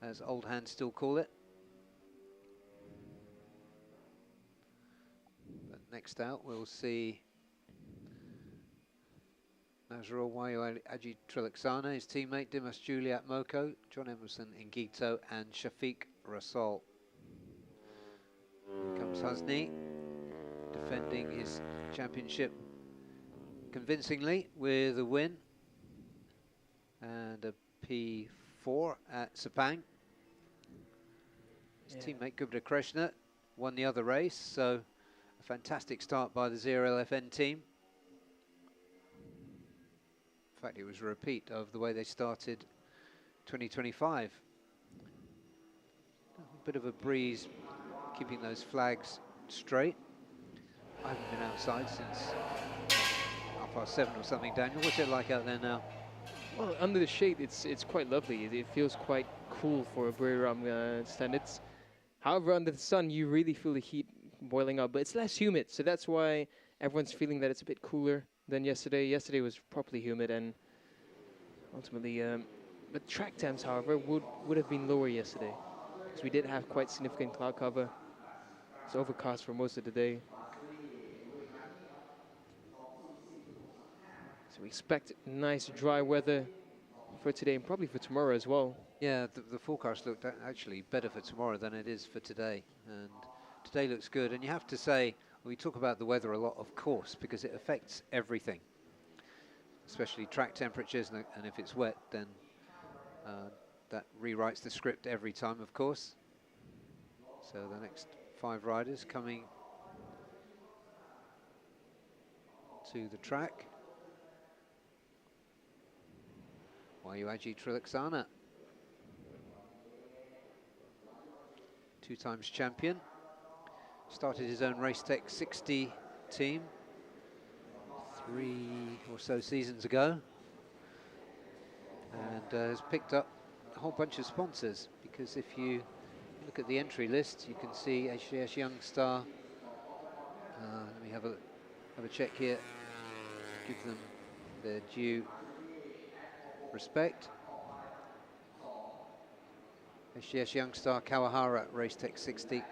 as old hands still call it. But next out, we'll see Nazrul Wayo Aji Trilaksana, his teammate Dimas Juliat Moko, John Emerson Ingito, and Shafiq Rasul. Here comes Husni, defending his championship convincingly with a win and a P4 at Sepang. His teammate Gupta Krishna won the other race, so A fantastic start by the 0LFN team. In fact, it was a repeat of the way they started 2025. A bit of a breeze, keeping those flags straight. I haven't been outside since 7:30 or something. Daniel, what's it like out there now? Well, under the shade, it's quite lovely. It feels quite cool for Buriram standards. However, under the sun, you really feel the heat boiling up, but it's less humid, so that's why everyone's feeling that it's a bit cooler than yesterday. Yesterday was properly humid, and ultimately, but track temps, however, would have been lower yesterday, because we did have quite significant cloud cover. It's overcast for most of the day. So we expect nice dry weather for today and probably for tomorrow as well. Yeah, the forecast looked actually better for tomorrow than it is for today. And today looks good. And you have to say, we talk about the weather a lot, of course, because it affects everything, especially track temperatures. And if it's wet, then that rewrites the script every time, of course. So the next 5 riders coming to the track. Wayuaji Trilaksana, 2 times champion, started his own Racetech 60 team 3 or so seasons ago, and has picked up a whole bunch of sponsors, because if you look at the entry list, you can see HDS Youngstar. Let me have a check here, give them their due respect. HDS Youngstar, Kawahara, Racetech 60.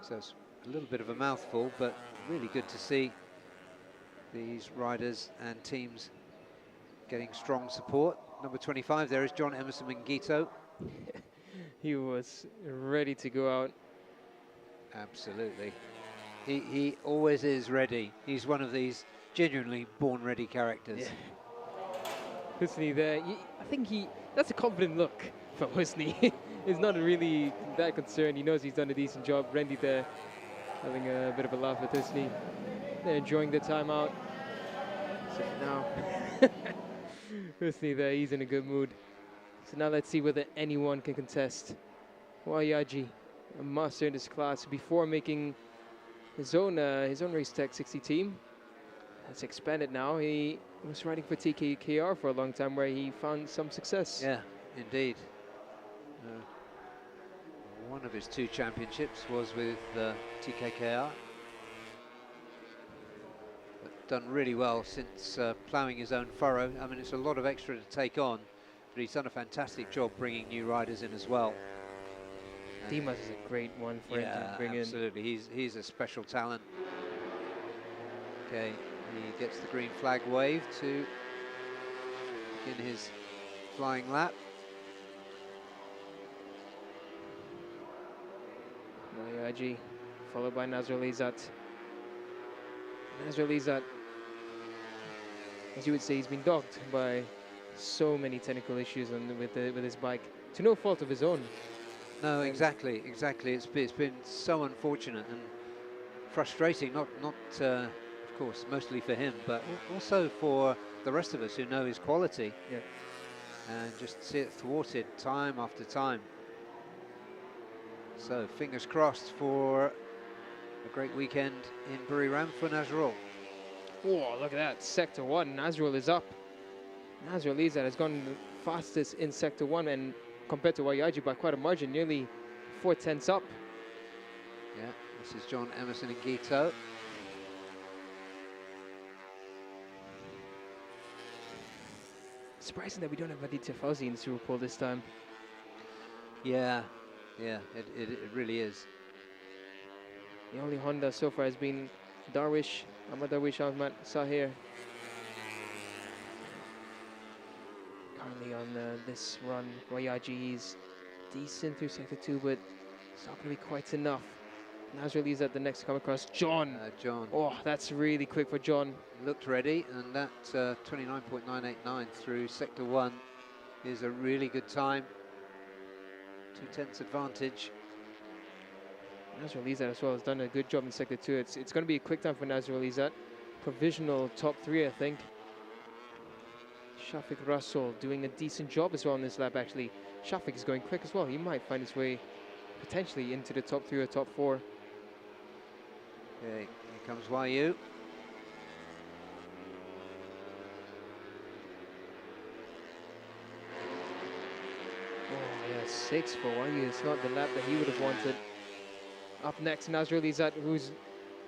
So it's a little bit of a mouthful, but really good to see these riders and teams getting strong support. Number 25 there is John Emerson Mangito. He was ready to go out. Absolutely. He always is ready. He's one of these genuinely born-ready characters. Yeah. Husni there, I think that's a confident look from Husni. He's not really that concerned. He knows he's done a decent job. Randy there having a bit of a laugh at Husni. They're enjoying the time out. So now, Husni there, he's in a good mood. So now let's see whether anyone can contest. Wayaji, a master in this class, before making his own Racetech 60 team. It's expanded now. He was riding for TKKR for a long time, where he found some success. Yeah, indeed. One of his 2 championships was with TKKR. But done really well since ploughing his own furrow. I mean, it's a lot of extra to take on, but he's done a fantastic job bringing new riders in as well. Dimas is a great one for him to bring absolutely. He's a special talent. Okay, he gets the green flag wave to begin his flying lap. Wayaji, followed by Nazrul Izzat. Nazrul Izzat, as you would say, he's been dogged by so many technical issues with his bike, to no fault of his own. No, exactly. It's been so unfortunate and frustrating, not of course, mostly for him, but also for the rest of us who know his quality. Yeah. And just see it thwarted time after time. So fingers crossed for a great weekend in Buriram for Nazrul. Oh, look at that, Sector 1, Nazrul is up. Nazrul Izzat has gone fastest in Sector 1, and compared to Wayaji by quite a margin, nearly 4/10 up. Yeah, this is John Emerson and Gito. Surprising that we don't have Aditya Fauzi in the Super Bowl this time. Yeah, it really is. The only Honda so far has been Darwish, Ahmad Darwish, Ahmad Sahir. Currently on this run, Wayaji is decent through Sector 2, but it's not going to be quite enough. Nazrul is at the next come across. John. John. Oh, that's really quick for John. Looked ready, and that 29.989 through Sector 1 is a really good time. 2/10 advantage. Nazrul Izzat as well has done a good job in Sector 2. It's going to be a quick time for Nazrul Izzat. Provisional top 3, I think. Shafiq Russell doing a decent job as well on this lap, actually. Shafiq is going quick as well. He might find his way potentially into the top 3 or top 4. Okay, here comes YU. Oh, yeah, 6 for YU. It's not the lap that he would have wanted. Up next, Nazrul Izzat, who's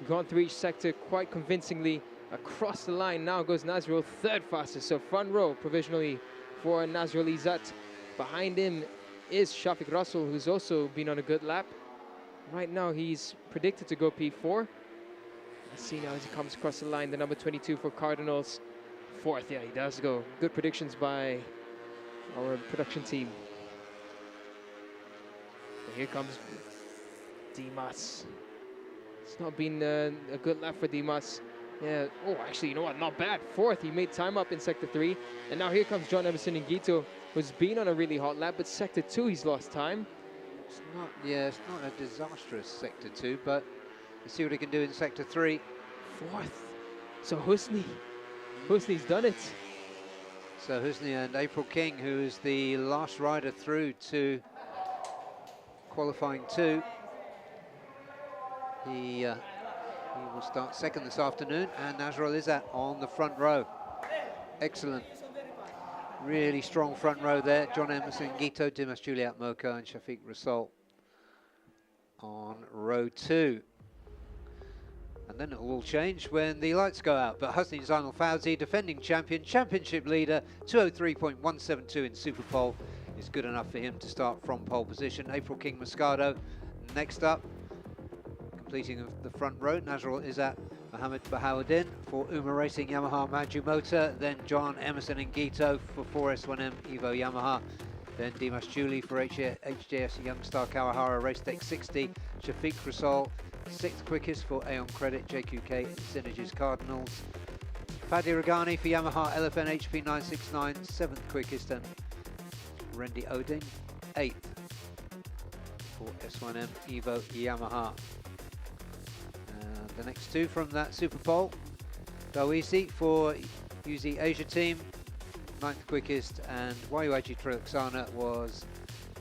gone through each sector quite convincingly. Across the line now goes Nazrul, third fastest. So front row provisionally for Nazrul Izzat. Behind him is Shafiq Russell, who's also been on a good lap. Right now he's predicted to go P4. Let's see now as he comes across the line, the number 22 for Cardinals. Fourth, yeah, he does go. Good predictions by our production team. And here comes Dimas. It's not been a good lap for Dimas. Yeah, oh, actually, you know what, not bad. Fourth, he made time up in Sector 3. And now here comes John Emerson Ngito, who's been on a really hot lap, but Sector 2, he's lost time. It's not a disastrous Sector 2, but let's see what he can do in Sector 3. Fourth. So Husni's done it. So Husni and April King, who is the last rider through to qualifying 2. He will start second this afternoon, and Nazrul Izzat on the front row. Excellent. Really strong front row there. John Emerson Ngito, Dimas Juliat Moko, and Shafiq Russell on row 2. And then it will all change when the lights go out. But Husni Zainal Fawzi, defending champion, championship leader, 203.172 in Super Pole, is good enough for him to start from pole position. April King Moscado next up, completing the front row. Nazrul Izzat, Mohammed Bahauddin for Uma Racing Yamaha Maju Motor, then John Emerson Ngito for 4S1M Evo Yamaha, then Dimas Juli for HJS Youngstar Kawahara Racetech 60, Shafiq Russell, 6th quickest for Aeon Credit JQK Synergies Cardinals, Fadi Ragani for Yamaha LFN HP 969, 7th quickest, and Randy Odin, 8th for S1M Evo Yamaha. The next two from that Super Pole, Dawisi for UZ Asia team, 9th quickest, and Wayuaji Triloxana was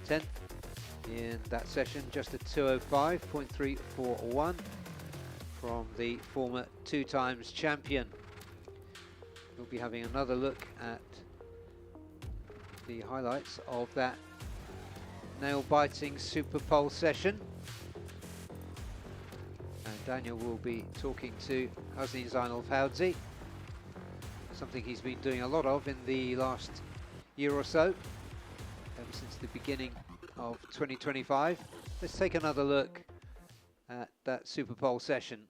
10th in that session, just a 205.341 from the former 2 times champion. We'll be having another look at the highlights of that nail-biting Super Pole session. And Daniel will be talking to Husni Zainal Fawzi, something he's been doing a lot of in the last year or so, ever since the beginning of 2025. Let's take another look at that Super Pole session.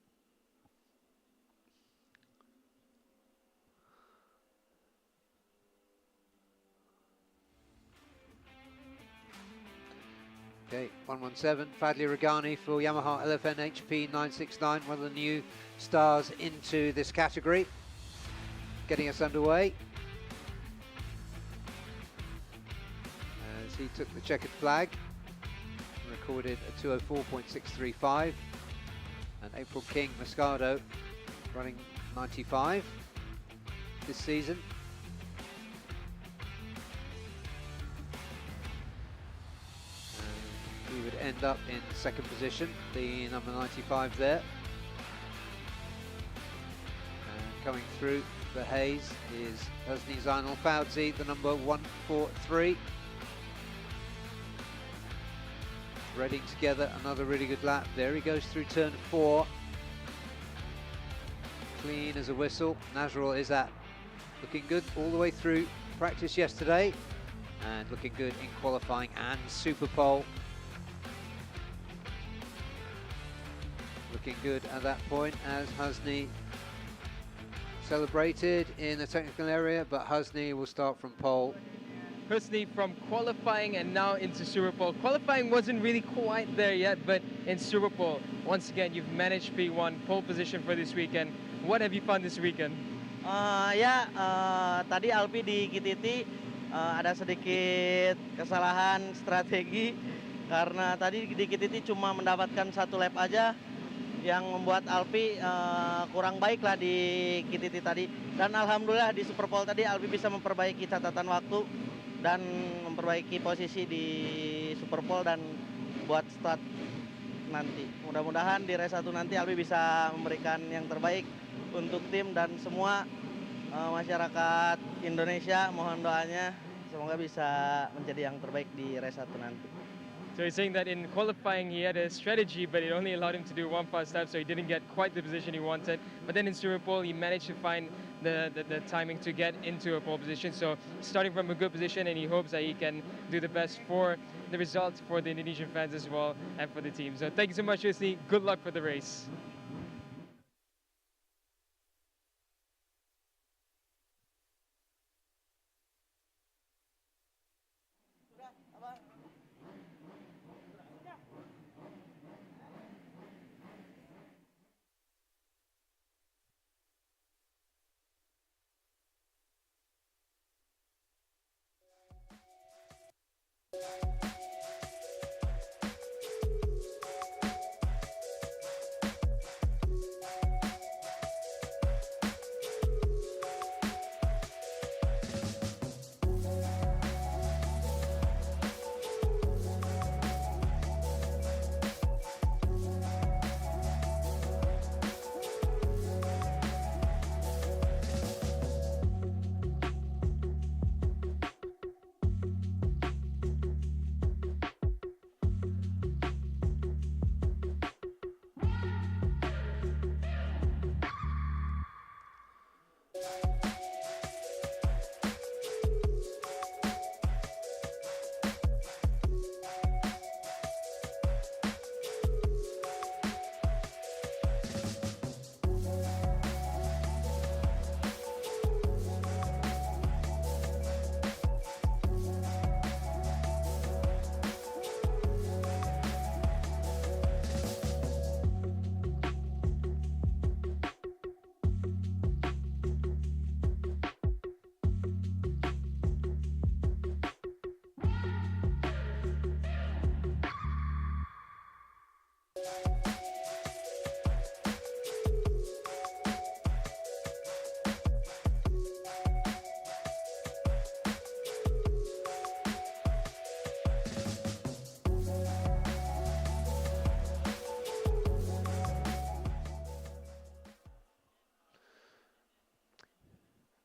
Okay, 117, Fadli Ragani for Yamaha LFN HP 969, one of the new stars into this category, getting us underway. As he took the checkered flag, recorded a 204.635, and April King Moscado running 95 this season. He would end up in second position, the number 95 there. And coming through the haze is Husni Zainal Fawzi, the number 143. Threading together, another really good lap. There he goes through turn 4. Clean as a whistle. Nazrul Izzat looking good all the way through practice yesterday, and looking good in qualifying and Super Pole. Looking good at that point as Husni celebrated in the technical area, but Husni will start from pole. Husni from qualifying and now into Super Pole. Qualifying wasn't really quite there yet, but in Super Pole, once again, you've managed P1, pole position for this weekend. What have you found this weekend? Tadi Alpi di KTT ada sedikit kesalahan strategi, karena tadi di KTT cuma mendapatkan 1 lap aja yang membuat Alpi kurang baik lah di KTT tadi. Dan alhamdulillah di Superpole tadi Alpi bisa memperbaiki catatan waktu dan memperbaiki posisi di Superpole dan buat start nanti. Mudah-mudahan di race 1 nanti Alpi bisa memberikan yang terbaik untuk tim dan semua masyarakat Indonesia. Mohon doanya semoga bisa menjadi yang terbaik di race 1 nanti. So he's saying that in qualifying he had a strategy, but it only allowed him to do 1 fast lap, so he didn't get quite the position he wanted. But then in Superpole, he managed to find the timing to get into a pole position. So starting from a good position, and he hopes that he can do the best for the results for the Indonesian fans as well and for the team. So thank you so much, Yusni. Good luck for the race.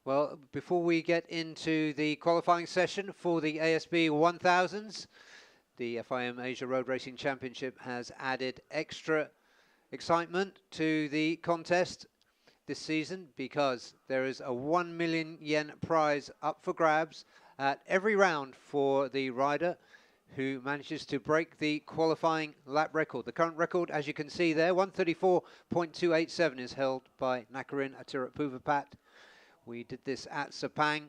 Well, before we get into the qualifying session for the ASB 1000s, the FIM Asia Road Racing Championship has added extra excitement to the contest this season because there is a 1 million yen prize up for grabs at every round for the rider who manages to break the qualifying lap record. The current record, as you can see there, 134.287 is held by Nakarin Atirapuvapat. We did this at Sepang,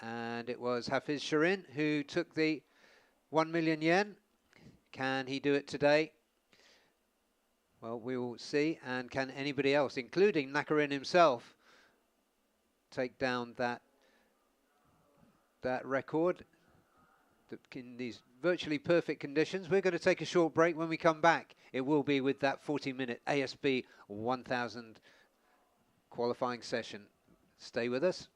and it was Hafiz Shirin who took the 1 million yen. Can he do it today? Well, we will see. And can anybody else, including Nakarin himself, take down that record in these virtually perfect conditions? We're going to take a short break. When we come back, it will be with that 40-minute ASB 1000 qualifying session. Stay with us.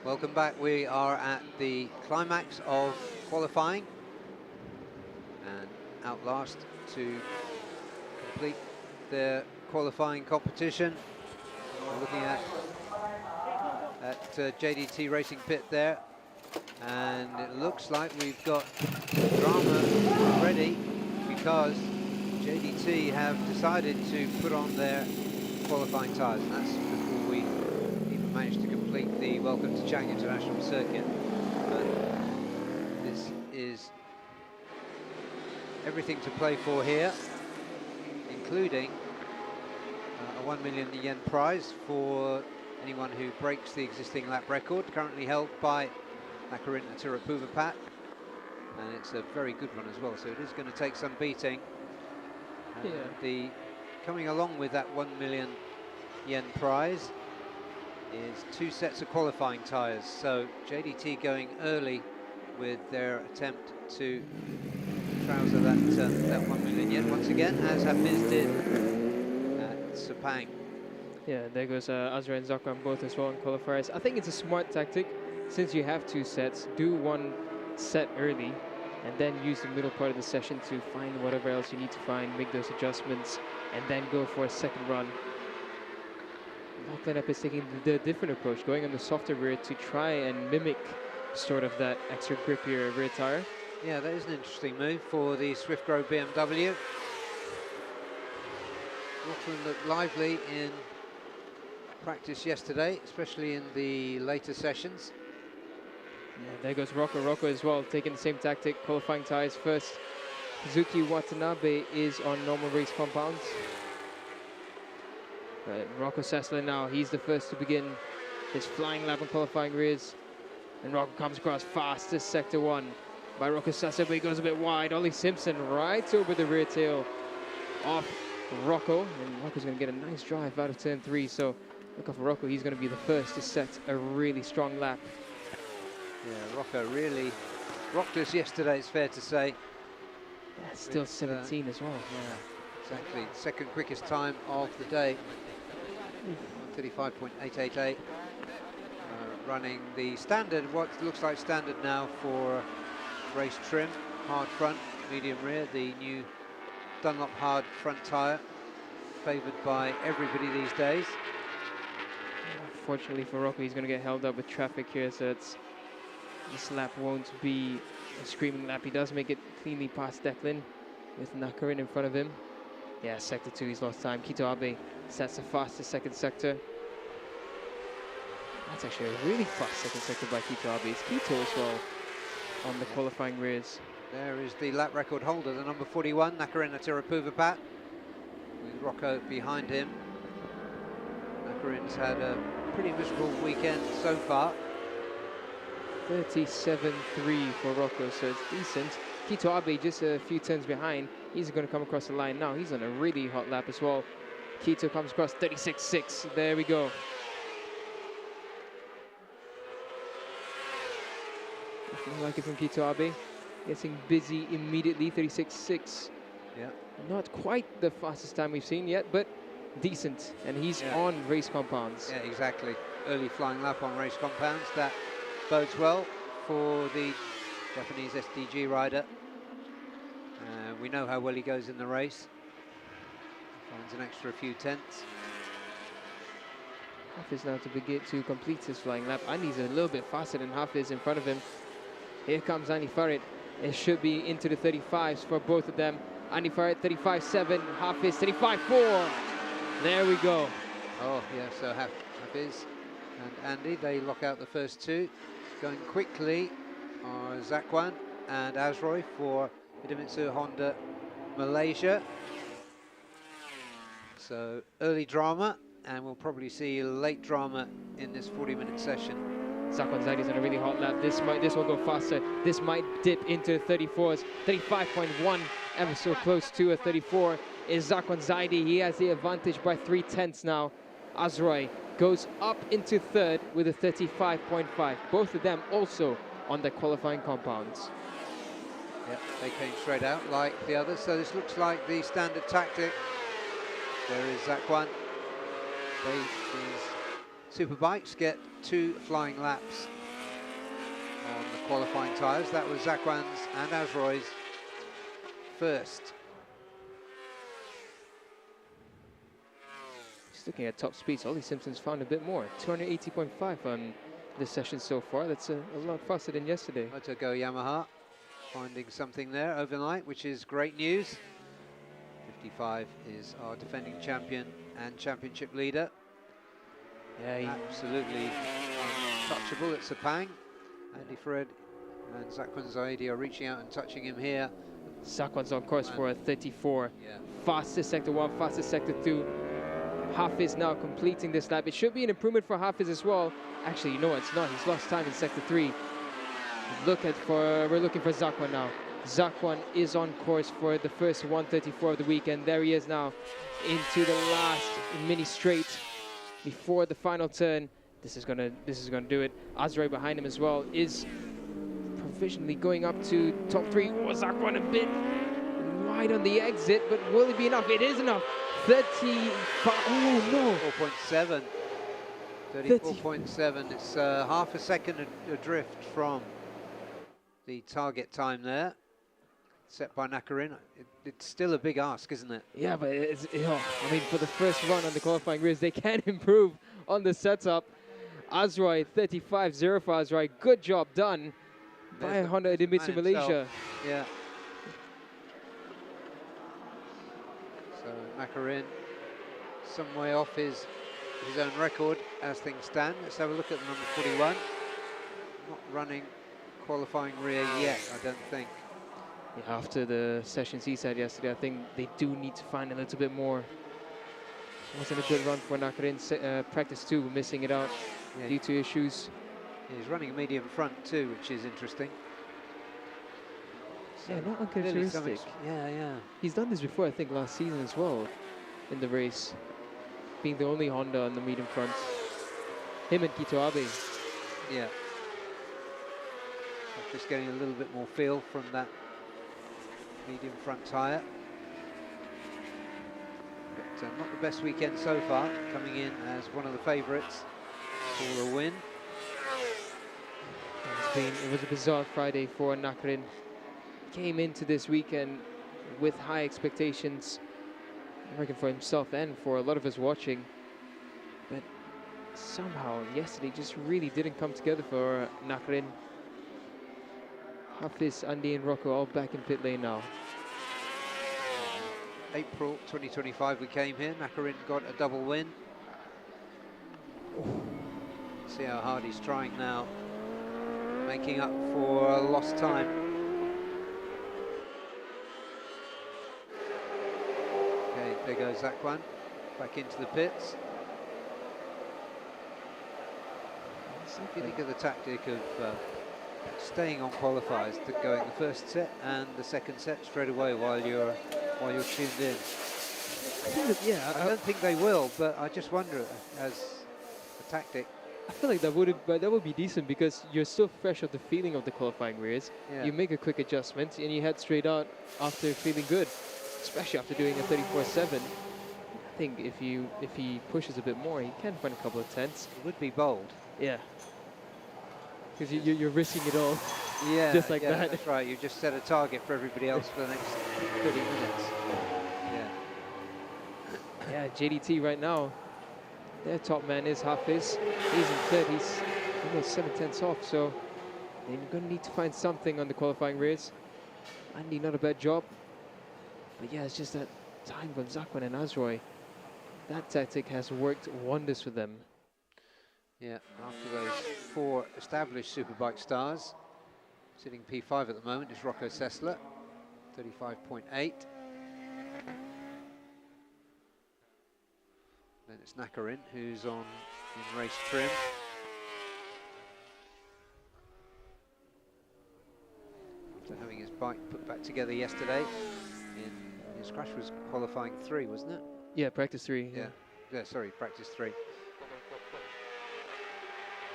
Welcome back. We are at the climax of qualifying, and Outlast to complete their qualifying competition. We're looking at JDT Racing Pit there, and it looks like we've got drama already, because JDT have decided to put on their qualifying tyres, and that's before we even managed to complete the Welcome to Chang International Circuit. But this is everything to play for here, including a 1 million yen prize for anyone who breaks the existing lap record, currently held by Nakarin Atirapuvapat, and it's a very good one as well, so it is going to take some beating. The coming along with that 1 million yen prize is 2 sets of qualifying tyres, so JDT going early with their attempt to trouser that 1 million yen once again, as Hafiz did at Sepang. Yeah, there goes Azra and Zakwan both as well in qualifiers. I think it's a smart tactic, since you have 2 sets, do 1 set early, and then use the middle part of the session to find whatever else you need to find, make those adjustments, and then go for a second run. Lineup is taking the different approach, going on the softer rear to try and mimic sort of that extra grippier rear tire. Yeah, that is an interesting move for the Swift Grow BMW. Auckland looked lively in practice yesterday, especially in the later sessions. Yeah, there goes Rocco. Rocco as well, taking the same tactic, qualifying tires first. Kazuki Watanabe is on normal race compounds. But Rocco Sessler now, he's the first to begin his flying lap on qualifying rears. And Rocco comes across fastest sector 1 by Rocco Sessler, but he goes a bit wide. Ollie Simpson right over the rear tail of Rocco. And Rocco's going to get a nice drive out of turn 3. So look out for Rocco, he's going to be the first to set a really strong lap. Yeah, Rocco really rocked us yesterday, it's fair to say. Yeah, still 17 as well. Yeah, exactly. Second quickest time of the day. 1:35.888. Running the standard, what looks like standard now for race trim. Hard front, medium rear, the new Dunlop hard front tyre, favoured by everybody these days. Fortunately for Rocco, he's going to get held up with traffic here, so this lap won't be a screaming lap. He does make it cleanly past Declan with Nakarin in front of him. Yeah, sector 2, he's lost time. Kito Abe sets the fastest second sector. That's actually a really fast second sector by Kito Abe. It's Kito as well on the qualifying rears. There is the lap record holder, the number 41, Nakarin Atirapuvapat, with Rocco behind him. Nakarin's had a pretty miserable weekend so far. 37.3 for Rocco, so it's decent. Kito Abe just a few turns behind. He's going to come across the line now. He's on a really hot lap as well. Kito comes across 36.6. There we go. Nothing like it from Kito Abe. Getting busy immediately, 36.6. Yeah. Not quite the fastest time we've seen yet, but decent. And he's on race compounds. Yeah, exactly. Early flying lap on race compounds. That bodes well for the Japanese SDG rider. We know how well he goes in the race. Finds an extra few tenths. Hafiz now to begin to complete his flying lap. Andy's a little bit faster than Hafiz in front of him. Here comes Andy Farid. It should be into the 35s for both of them. Andy Farid 35.7, Hafiz 35.4. There we go. Oh yeah, so Hafiz and Andy, they lock out the first 2. Going quickly are Zakwan and Azroy for Hidemitsu Honda Malaysia. So early drama, and we'll probably see late drama in this 40-minute session. Zakwan Zaidi's on a really hot lap. This will go faster. This might dip into 34s. 35.1, ever so close to a 34 is Zakwan Zaidi. He has the advantage by 3 tenths now. Azroy goes up into 3rd with a 35.5. Both of them also on the qualifying compounds. Yep, they came straight out like the others. So this looks like the standard tactic. There is Zakwan. He's Superbikes get 2 flying laps on the qualifying tyres. That was Zakwan's and Azroy's first. Just looking at top speeds, Ollie Simpson's found a bit more. 280.5 on this session so far. That's a lot faster than yesterday. Moto Go Yamaha finding something there overnight, which is great news. 55 is our defending champion and championship leader. Yeah, Absolutely untouchable at Sepang. Andy Fred and Zakwan Zaidi are reaching out and touching him here. Zakwan's on course for a 34. Yeah. Fastest sector 1, fastest sector 2. Hafiz now completing this lap. It should be an improvement for Hafiz as well. Actually, you know what? It's not. He's lost time in sector 3. We're looking for Zakwan now. Zakwan is on course for the first 134 of the weekend. There he is now into the last mini straight before the final turn. This is gonna do it. Azrai behind him as well is provisionally going up to top 3. Oh, Zakwan a bit wide on the exit, but will it be enough? It is enough. 35. Oh no. 4.7. 34.7. It's half a second adrift from the target time there, set by Nakarin. It's still a big ask, isn't it? Yeah, but I mean, for the first run on the qualifying race, they can improve on the setup. Azrai, 35-0 for Azrai. Good job done by Honda Adimitsu Malaysia. Yeah. So Nakarin, some way off his own record as things stand. Let's have a look at the number 41. Not running qualifying rear yet, I don't think. Yeah, after the sessions he said yesterday, I think they do need to find a little bit more. It wasn't a good run for Nakarin. Practice 2, missing it out due to issues. Yeah, he's running a medium front too, which is interesting. So yeah, not uncharacteristic. Yeah. He's done this before, I think, last season as well in the race, being the only Honda on the medium front. Him and Kito Abe. Yeah. Just getting a little bit more feel from that medium front tyre. But not the best weekend so far, coming in as one of the favourites for a win. It was a bizarre Friday for Nakarin. Came into this weekend with high expectations, I reckon, for himself and for a lot of us watching. But somehow yesterday just really didn't come together for Nakarin. Hafiz, Andy and Rocco all back in pit lane now. April 2025 we came here. Nakarin got a double win. See how hard he's trying now, making up for lost time. Okay, there goes Zakwan, back into the pits. If you think of the tactic of staying on qualifiers, to going the first set and the second set straight away while you're tuned in. I don't think they will, but I just wonder as a tactic. I feel like that would be decent because you're still fresh of the feeling of the qualifying race. Yeah. You make a quick adjustment and you head straight out after feeling good, especially after doing a 34.7. I think if he pushes a bit more, he can find a couple of tenths. It would be bold. Yeah. Because you're risking it all. Yeah, just like that. That's right. You just set a target for everybody else for the next 30 minutes. Yeah, JDT right now, their top man is Hafiz. He's in third. He's almost 7 tenths off. So they're going to need to find something on the qualifying race. Andy, not a bad job. But yeah, it's just that time from Zakwan and Azroy. That tactic has worked wonders for them. Yeah, after those 4 established Superbike stars, sitting P5 at the moment is Rocco Sessler, 35.8. Then it's Nakarin, who's in race trim. After having his bike put back together yesterday, his crash was qualifying 3, wasn't it? Yeah, practice 3. Yeah, sorry, practice 3.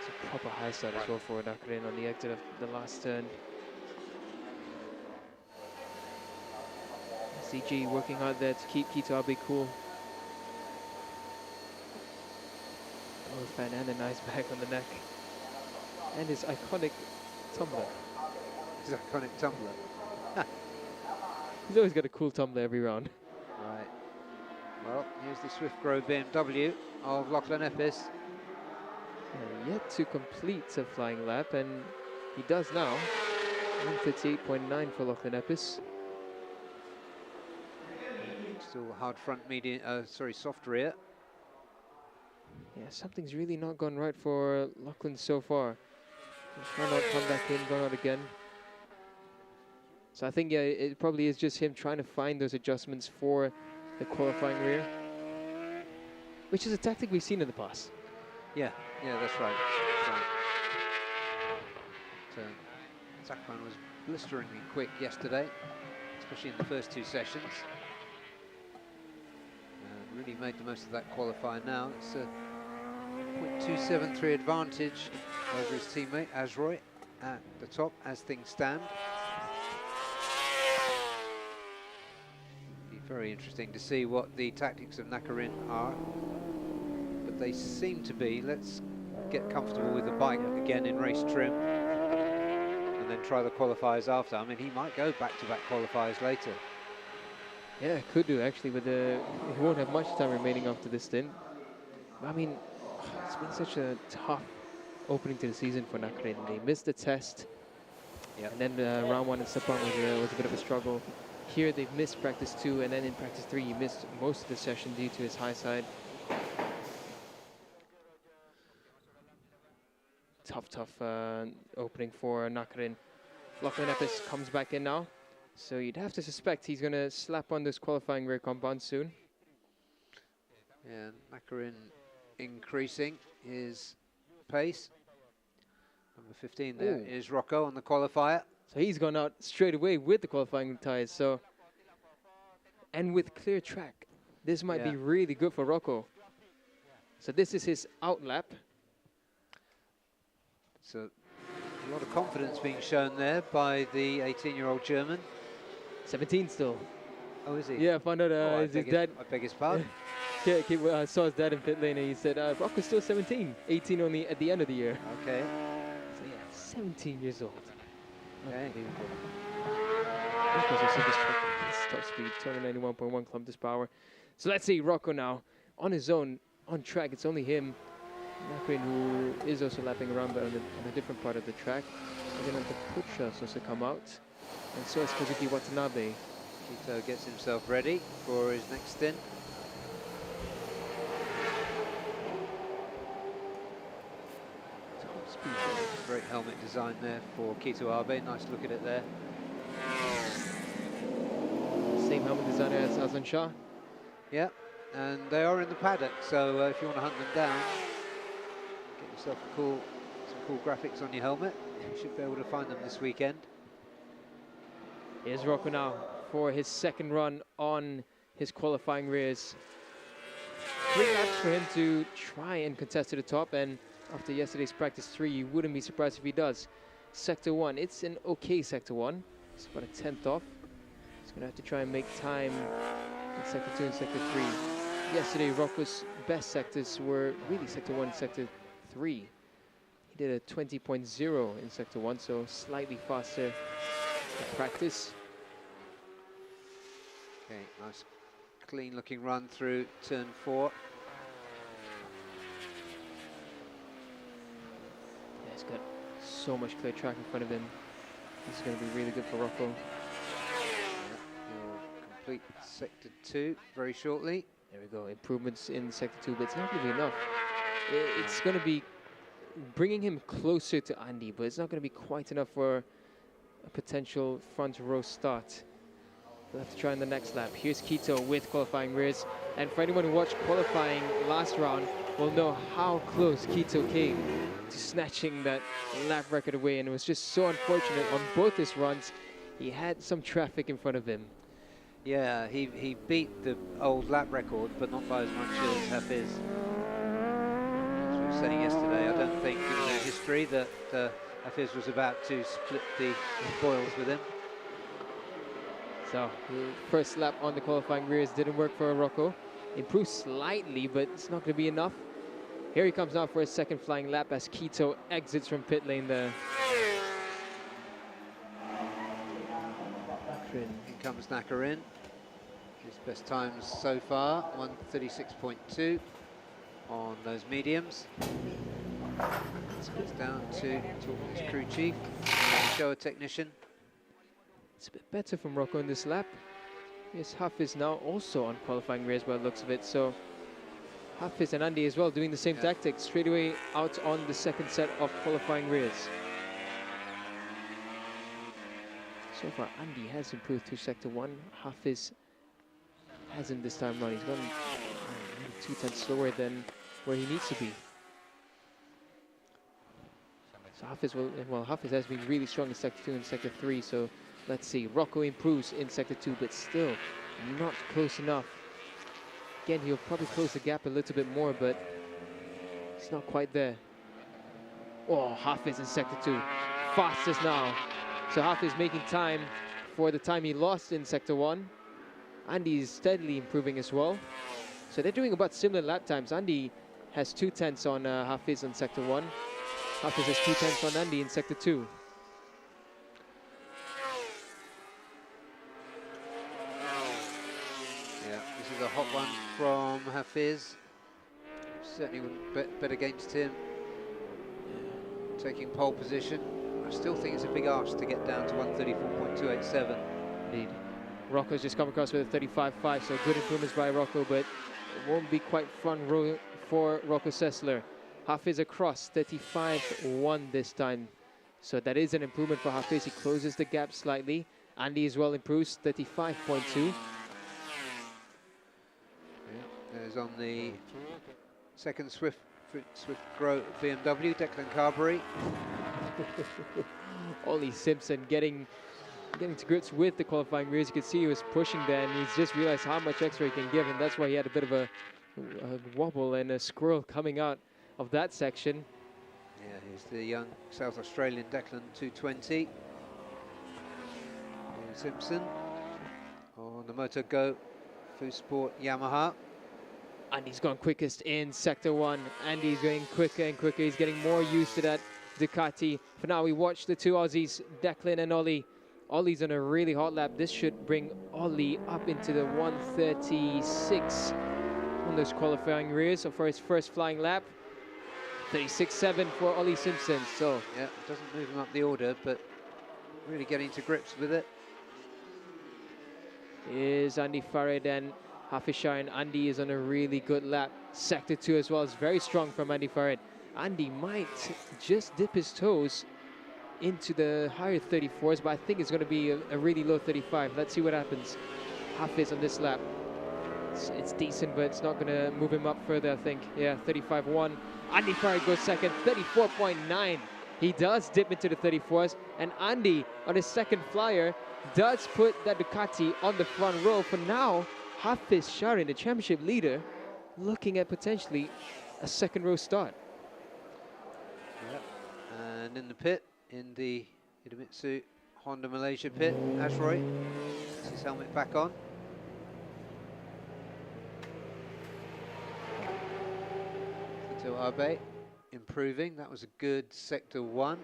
It's a proper high start as well for Nakarin on the exit of the last turn. CG working hard there to keep Kito Abe cool. fan and a nice bag on the neck. And his iconic tumbler. His iconic tumbler. He's always got a cool tumbler every round. Right. Well, here's the Swift Grow BMW of Lachlan Epis. Yet to complete a flying lap, and he does now. 138.9 for Lachlan Epis. Still hard front, medium, soft rear. Yeah, something's really not gone right for Lachlan so far. He's trying to come back in, gone out again. So I think, yeah, it probably is just him trying to find those adjustments for the qualifying rear, which is a tactic we've seen in the past. Yeah, that's right. Zachman was blisteringly quick yesterday, especially in the first 2 sessions. Really made the most of that qualifier now. It's a 0.273 advantage over his teammate Azroy at the top as things stand. Be very interesting to see what the tactics of Nakarin are, but they seem to be, let's get comfortable with the bike again in race trim and then try the qualifiers after. I mean, he might go back-to-back qualifiers later. Yeah, could do actually, but he won't have much time remaining after this stint. I mean, it's been such a tough opening to the season for Nakarin. They missed the test, and then round 1 in Sepang was a bit of a struggle. Here they've missed practice 2, and then in practice 3 he missed most of the session due to his high side. Tough opening for Nakarin. Lachlan Epis comes back in now. So you'd have to suspect he's going to slap on this qualifying rear compound soon. Yeah, Nakarin increasing his pace. Number 15 there is Rocco on the qualifier. So he's gone out straight away with the qualifying tyres. So, and with clear track, this might be really good for Rocco. So this is his out lap. So a lot of confidence being shown there by the 18-year-old German. 17 still. Oh, is he? Yeah, I found out his dad. I beg his pardon. I saw his dad in pit lane and he said, Rocco's still 17. 18 only at the end of the year. Okay. So yeah, 17 years old. Okay. Rocco's also just his top speed, 291.1 kilometers per hour. So let's see Rocco now on his own, on track. It's only him, Nakarin, who is also lapping around, but on a different part of the track. And then the Puchas also come out. And so is Kazuki Watanabe. Kito gets himself ready for his next stint. Top speed. Great helmet design there for Kito Abe. Nice look at it there. Same helmet designer as Azan Shah. Yeah, and they are in the paddock, so if you want to hunt them down, get yourself some cool graphics on your helmet. You should be able to find them this weekend. Here's Rocco now for his second run on his qualifying rears. 3 laps for him to try and contest to the top, and after yesterday's practice 3, you wouldn't be surprised if he does. Sector 1, it's an okay Sector 1. It's about a 10th off. He's going to have to try and make time in Sector 2 and Sector 3. Yesterday, Rocco's best sectors were really Sector 1 and Sector 3. He did a 20.0 in Sector 1, so slightly faster in practice. Okay, nice clean looking run through turn 4. Yeah, he's got so much clear track in front of him. This is going to be really good for Rocco. Yeah, he'll complete Sector 2 very shortly. There we go, improvements in Sector 2, but it's not going to be enough. It's going to be bringing him closer to Andy, but it's not going to be quite enough for a potential front row start. We'll have to try in the next lap. Here's Kito with qualifying rears. And for anyone who watched qualifying last round will know how close Kito came to snatching that lap record away. And it was just so unfortunate on both his runs. He had some traffic in front of him. Yeah, he beat the old lap record, but not by as much as Hafiz. As we were saying yesterday, I don't think, given their history, that Hafiz was about to split the spoils with him. So, first lap on the qualifying rears didn't work for Rocco. Improved slightly, but it's not going to be enough. Here he comes now for his second flying lap as Quito exits from pit lane there. Here comes Nakarin. His best times so far, 1:36.2 on those mediums. It's down to talk to his crew chief, show a technician. It's a bit better from Rocco in this lap. Yes, Hafiz now also on qualifying rears by the looks of it. So Hafiz and Andy as well doing the same tactics, straight away out on the second set of qualifying rears. So far, Andy has improved to sector 1. Hafiz hasn't this time around. He's gone 2/10 slower than where he needs to be. So Hafiz Hafiz has been really strong in sector 2 and sector 3. So let's see. Rocco improves in sector 2, but still not close enough. Again, he'll probably close the gap a little bit more, but it's not quite there. Oh, Hafiz in sector 2. Fastest now. So Hafiz making time for the time he lost in sector 1. Andy is steadily improving as well. So they're doing about similar lap times. Andy has 2/10 on Hafiz on sector 1. Hafiz has 2/10 on Andy in sector 2. Yeah, this is a hot one from Hafiz. Certainly wouldn't bet against him. Taking pole position. I still think it's a big ask to get down to 1:34.287. Indeed. Rocco's just come across with a 35.5, so good improvements by Rocco, but it won't be quite front row for Rocco Sessler. Hafiz across, 35.1 this time. So that is an improvement for Hafiz. He closes the gap slightly. Andy as well improves, 35.2. There's on the second Swift Grow BMW, Declan Carberry. Ollie Simpson getting to grips with the qualifying rears. You can see he was pushing there, and he's just realized how much extra he can give, and that's why he had a bit of a wobble and a squirrel coming out of that section. Yeah, here's the young South Australian Declan 220. Ollie Simpson on the Moto Go Sport Yamaha. Andy's gone quickest in sector 1. Andy's going quicker and quicker. He's getting more used to that Ducati. For now, we watch the two Aussies, Declan and Ollie. Ollie's on a really hot lap. This should bring Ollie up into the 1:36 on those qualifying rears. So for his first flying lap, 36.7 for Ollie Simpson. So yeah, it doesn't move him up the order, but really getting to grips with it. Is Andy Farid and Hafiz Shah, and Andy is on a really good lap. Sector 2 as well is very strong from Andy Farid. Andy might just dip his toes into the higher 34s, but I think it's going to be a really low 35. Let's see what happens. Hafiz on this lap. It's decent, but it's not going to move him up further, I think. Yeah, 35.1. Andy Farid goes second, 34.9. He does dip into the 34s, and Andy on his second flyer does put that Ducati on the front row. For now, Hafiz Shah, the championship leader, looking at potentially a second row start. Yep. And in the pit, in the Idemitsu Honda Malaysia pit, Ashroy puts his helmet back on. Ito Abe improving. That was a good sector 1.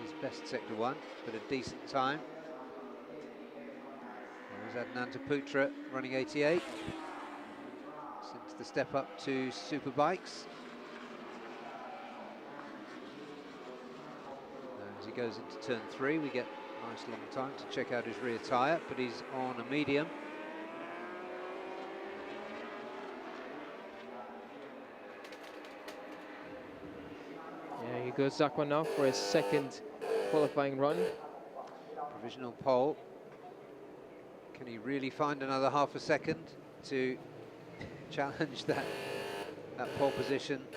His best sector 1, but a decent time. There's Adnan Putra running 88 since the step up to Superbikes. As he goes into turn 3, we get a nice long time to check out his rear tyre, but he's on a medium. Yeah, he goes Zakwan now for his second qualifying run. Provisional pole. Can he really find another half a second to challenge that pole position?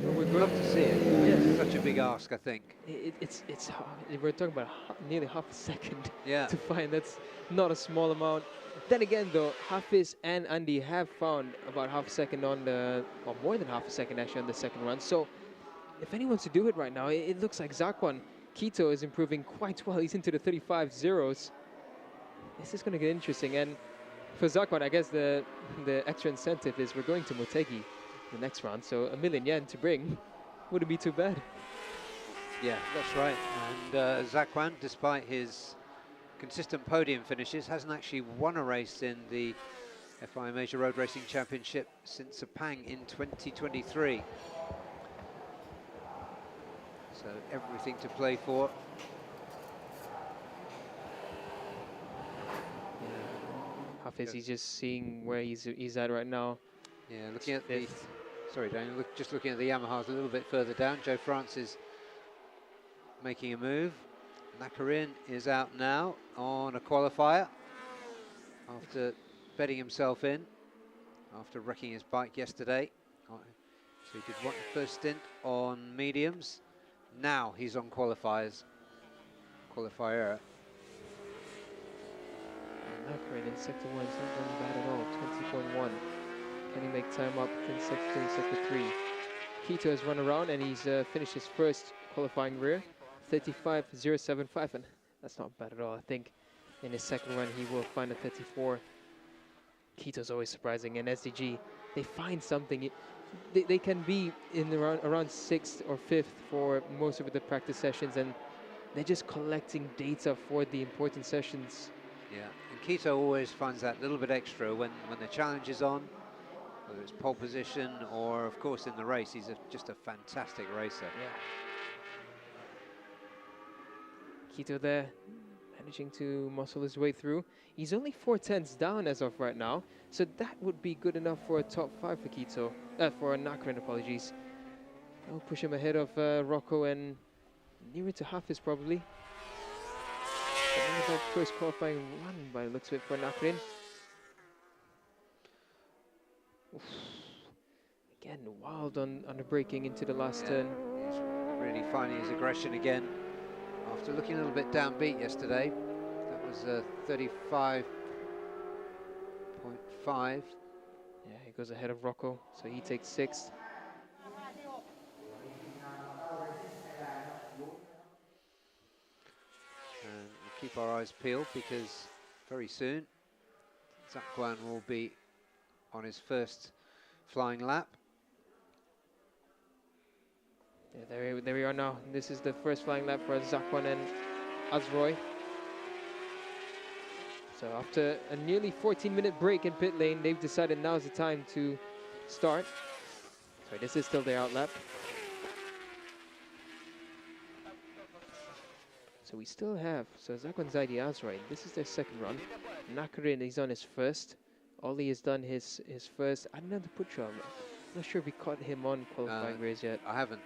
Well, We'd love to see it. Yes. It's such a big ask, I think. It's hard. We're talking about nearly half a second Yeah. to find. That's not a small amount. Then again, though, Hafiz and Andy have found about half a second on the, or more than half a second actually on the second run. So if anyone's to do it right now, it looks like Zakwan Quito is improving quite well. He's into the 35 zeros. This is going to get interesting. And For Zakwan, I guess the extra incentive is we're going to Motegi the next round, so yen to bring wouldn't be too bad. Yeah, that's right. And Zakwan, despite his consistent podium finishes, hasn't actually won a race in the FIM Asia Road Racing Championship since Sepang in 2023. So everything to play for. Hafiz, he's just seeing where he's at right now. Yeah, looking at the... Sorry, Daniel, just looking at the Yamahas a little bit further down. Joe France is making a move. Nakarin is out now on a qualifier after betting himself in, after wrecking his bike yesterday. So he did one first stint on mediums. Now he's on qualifiers. Qualifier. Nakarin in sector 1 is not doing bad at all, 20.1. Can he make time up in sector 2 and sector 3? Quito has run around and he's finished his first qualifying rear, 35.075, and that's not bad at all. I think in his second run he will find a 34. Quito's always surprising, and SDG, they find something. They can be in around 6th or 5th for most of the practice sessions, and they're just collecting data for the important sessions. Yeah, and Quito always finds that little bit extra when the challenge is on, whether it's pole position or, of course, in the race. He's just a fantastic racer. Yeah. Quito there, managing to muscle his way through. He's only 4/10 down as of right now, so that would be good enough for a top 5 for Quito, for Nakarin, apologies. I'll push him ahead of Rocco and nearer to Hafiz probably. That first qualifying run by the looks of it for Nakarin. Oof. Again, wild on the braking into the last turn. He's really finding his aggression again after looking a little bit downbeat yesterday. That was 35.5. Yeah, he goes ahead of Rocco, so he takes 6th. And we'll keep our eyes peeled because very soon Zakwan will be on his first flying lap. Yeah, there we are now. This is the first flying lap for Zakwan and Azroy. So after a nearly 14-minute break in pit lane, they've decided now's the time to start. Sorry, this is still their out lap. So we still have, so Zakwan, Zaidi, Azroy, this is their second run. Nakarin, he's on his first. Ollie has done his first. I don't know the put job. I'm not sure if we caught him on qualifying race yet. I haven't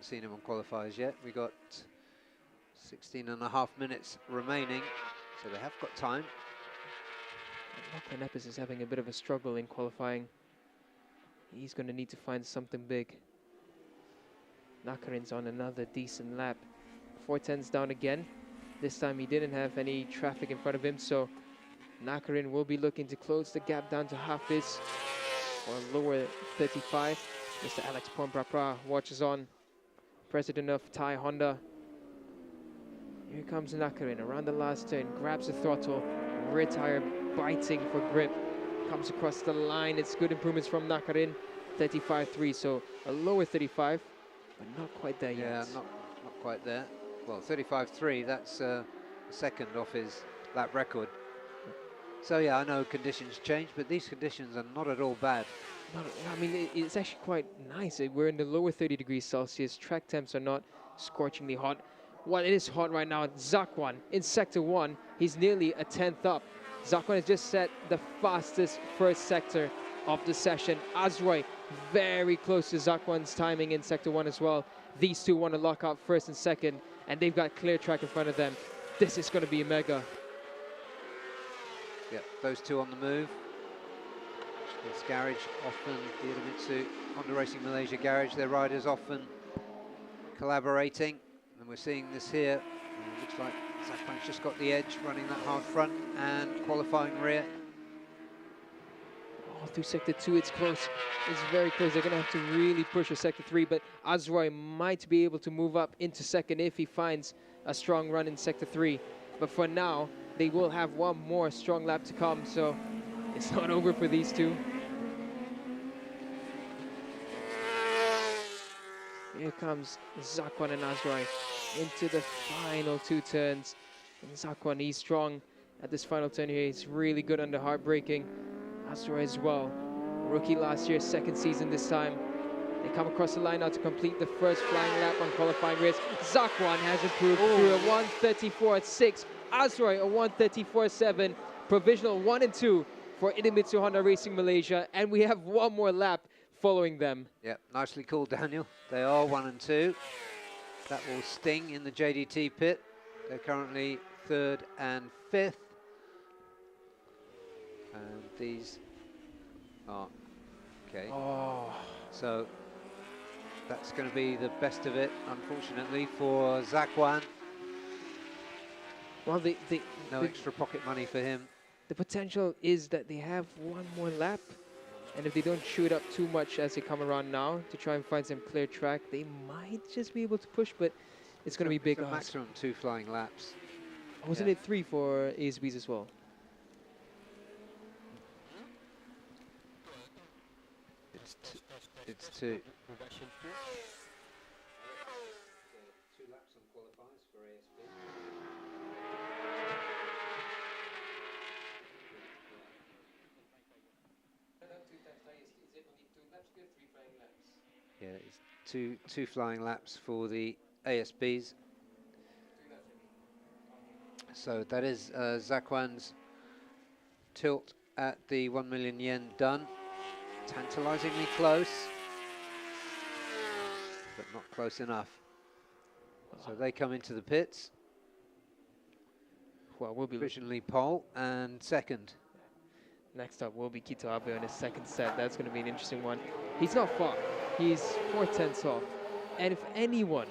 seen him on qualifiers yet. We got 16.5 minutes remaining, so they have got time. Lachlan Epis is having a bit of a struggle in qualifying. He's going to need to find something big. Nakarin's on another decent lap. 410's down again. This time he didn't have any traffic in front of him, so Nakarin will be looking to close the gap down to Hafiz or lower 35. Mr. Alex Pomprapra watches on. President of Thai Honda. Here comes Nakarin around the last turn, grabs the throttle, rear tire biting for grip. Comes across the line, it's good improvements from Nakarin. 35.3, so a lower 35, but not quite there yet. Yeah, not quite there. Well, 35.3, that's a second off his lap record. So yeah, I know conditions change, but these conditions are not at all bad. I mean, it's actually quite nice. We're in the lower 30 degrees Celsius. Track temps are not scorchingly hot. Well, it is hot right now. Zakwan in sector 1, he's nearly a 10th up. Zakwan has just set the fastest first sector of the session. Azroy very close to Zakwan's timing in sector 1 as well. These two want to lock up first and second, and they've got clear track in front of them. This is going to be a mega. Yep, those two on the move. This garage, often the Idemitsu Honda Racing Malaysia garage, their riders often collaborating, and we're seeing this here. Looks like Zakwan's just got the edge, running that hard front and qualifying rear. Oh, through sector 2, it's close. It's very close. They're going to have to really push for sector 3, but Azroy might be able to move up into second if he finds a strong run in sector 3. But for now, they will have one more strong lap to come, so It's not over for these two. Here comes Zakwan and Azrai into the final two turns. And Zakwan, he's strong at this final turn here. He's really good under hard braking. Azrai as well. Rookie last year, second season this time. They come across the line now to complete the first flying lap on qualifying race. Zakwan has improved through a 1:34.6. Azrai a 1:34.7. Provisional 1 and 2 for Idemitsu Honda Racing Malaysia. And we have one more lap following them. Yep, nicely called, Daniel. They are 1 and 2. That will sting in the JDT pit. They're currently 3rd and 5th. And these are okay. Oh. So that's going to be the best of it, unfortunately, for Zakwan. Well, no extra pocket money for him. The potential is that they have one more lap. And if they don't chew it up too much as they come around now to try and find some clear track, they might just be able to push, but it's going to be big. Maximum 2 flying laps. Wasn't it 3 for ASBs as well? It's 2. 2 laps on qualifiers for ASB. Yeah, it's two flying laps for the ASBs. So that is Zakwan's tilt at the 1 million yen done. Tantalizingly close, but not close enough. So they come into the pits. Well, we'll be provisionally pole and second. Next up will be Kito Abe on his second set. That's going to be an interesting one. He's not far. He's 4/10 off. And if anyone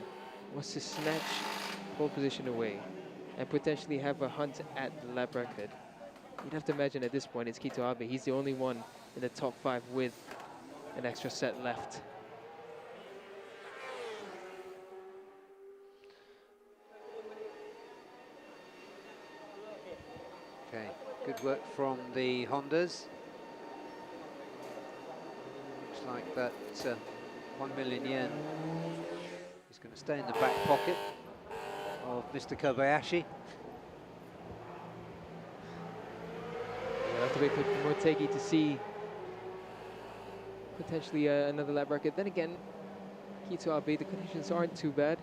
was to snatch pole position away and potentially have a hunt at the lap record, you'd have to imagine at this point it's Kito Abe. He's the only one in the top 5 with an extra set left. Okay, good work from the Hondas. Looks like that 1 million yen is going to stay in the back pocket of Mr. Kobayashi. We'll have to wait for Motegi to see potentially another lap record. Then again, Kito Abe, the conditions aren't too bad.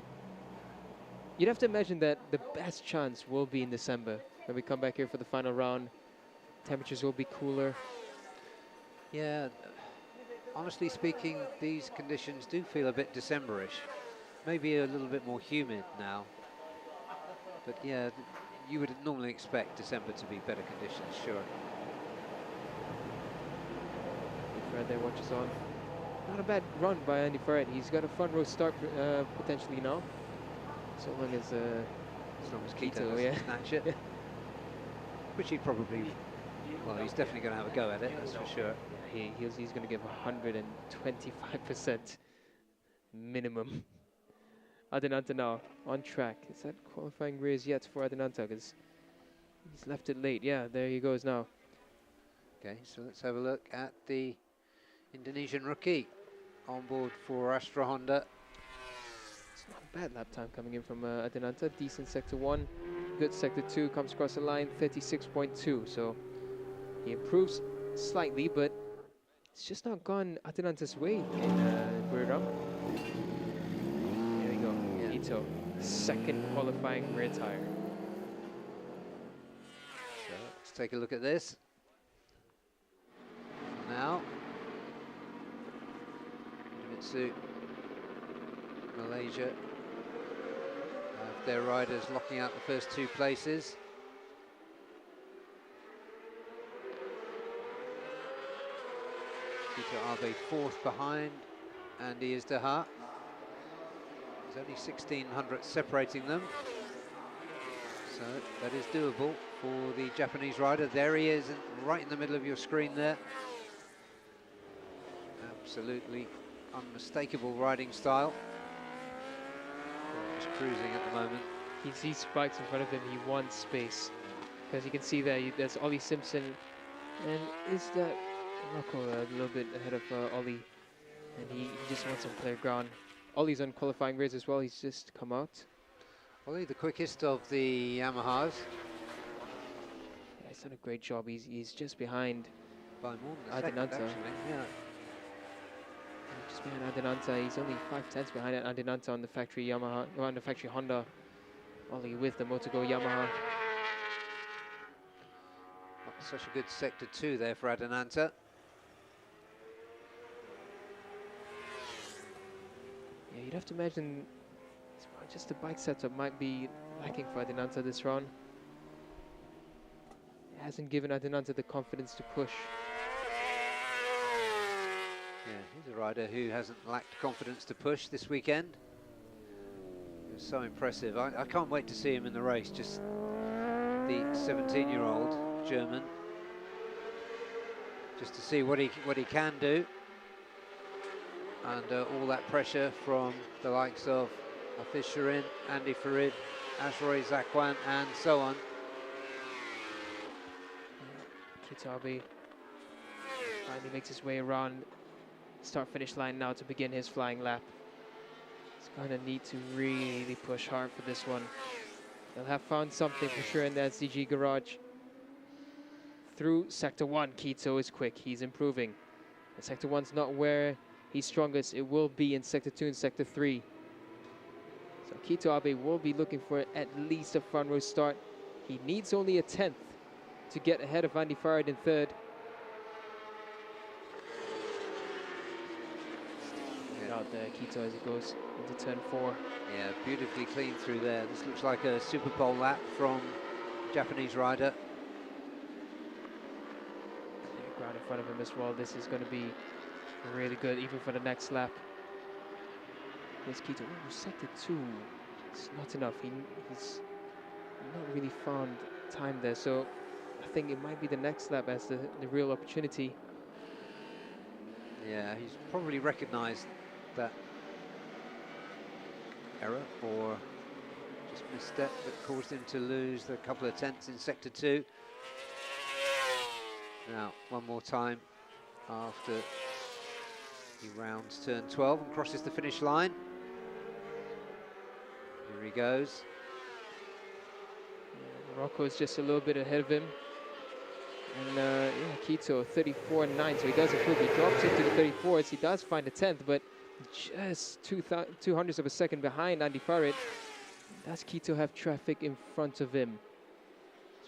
You'd have to imagine that the best chance will be in December when we come back here for the final round. Temperatures will be cooler. Yeah, honestly speaking, these conditions do feel a bit Decemberish. Maybe a little bit more humid now. But yeah, you would normally expect December to be better conditions, sure. Fred there watches on. Not a bad run by Andy Fred. He's got a front row start potentially now. So long as Kito Kito, doesn't snatch it. Which he probably, well, he's definitely going to have a go at it, that's for sure. He's going to give 125% minimum. Adenanta now on track. Is that qualifying race yet for Adenanta? Because he's left it late. Yeah, there he goes now. Okay, so let's have a look at the Indonesian rookie on board for Astra Honda. It's not a bad lap time coming in from Adenanta. Decent sector 1, good sector 2, comes across the line 36.2. So he improves slightly, but it's just not gone Adenanta's way in Buriram. There we go, Ito, second qualifying rear tire. So let's take a look at this. Now, Idemitsu Malaysia have their riders locking out the first 2 places. Kito Abe 4th behind Andy Izdaha. There's only 1,600 separating them. So that is doable for the Japanese rider. There he is, right in the middle of your screen there. Absolutely unmistakable riding style. Just cruising at the moment. He sees spikes in front of him, he wants space. Because you can see there, there's Ollie Simpson And is that Rocco a little bit ahead of Ollie? And he just wants some clear ground. Ollie's on qualifying race as well. He's just come out. Ollie, the quickest of the Yamahas. Yeah, he's done a great job. He's just behind By more than a second, Adinanta. actually. Yeah. Just behind Adinanta. He's only 5/10 behind Adinanta on the factory Yamaha, or on the factory Honda. Ollie with the Motogo Yamaha. Not such a good sector 2 there for Adinanta. Yeah, you'd have to imagine just the bike setup might be lacking for Adinanta this round. It hasn't given Adinanta the confidence to push. Yeah, he's a rider who hasn't lacked confidence to push this weekend. He was so impressive. I can't wait to see him in the race, just the 17-year-old German. Just to see what he can do under all that pressure from the likes of Hafiz Shirin, Andy Farid, Ashroy Zakwan, and so on. Kitabi finally makes his way around start-finish line now to begin his flying lap. He's going to need to really push hard for this one. They'll have found something for sure in the SDG garage. Through Sector 1, Kito is quick. He's improving. And Sector 1's not where he's strongest. It will be in Sector 2 and Sector 3. So Kito Abe will be looking for at least a front row start. He needs only a 10th to get ahead of Andy Farad in third. Out there, Kito, as he goes into turn 4. Yeah, beautifully clean through there. This looks like a Super Bowl lap from Japanese rider. Clear ground in front of him as well. This is going to be really good, even for the next lap. Here's Kito. Oh, sector 2. It's not enough. He's not really found time there. So I think it might be the next lap as the real opportunity. Yeah, he's probably recognised that error or just misstep that caused him to lose a couple of tenths in sector 2. Now, one more time after he rounds turn 12 and crosses the finish line. Here he goes. Rocco's just a little bit ahead of him. And yeah, Kito 34.9, so he does improve. He drops into the 34s. He does find a 10th, but just 200ths of a second behind Andy Farid. Does Kito have traffic in front of him?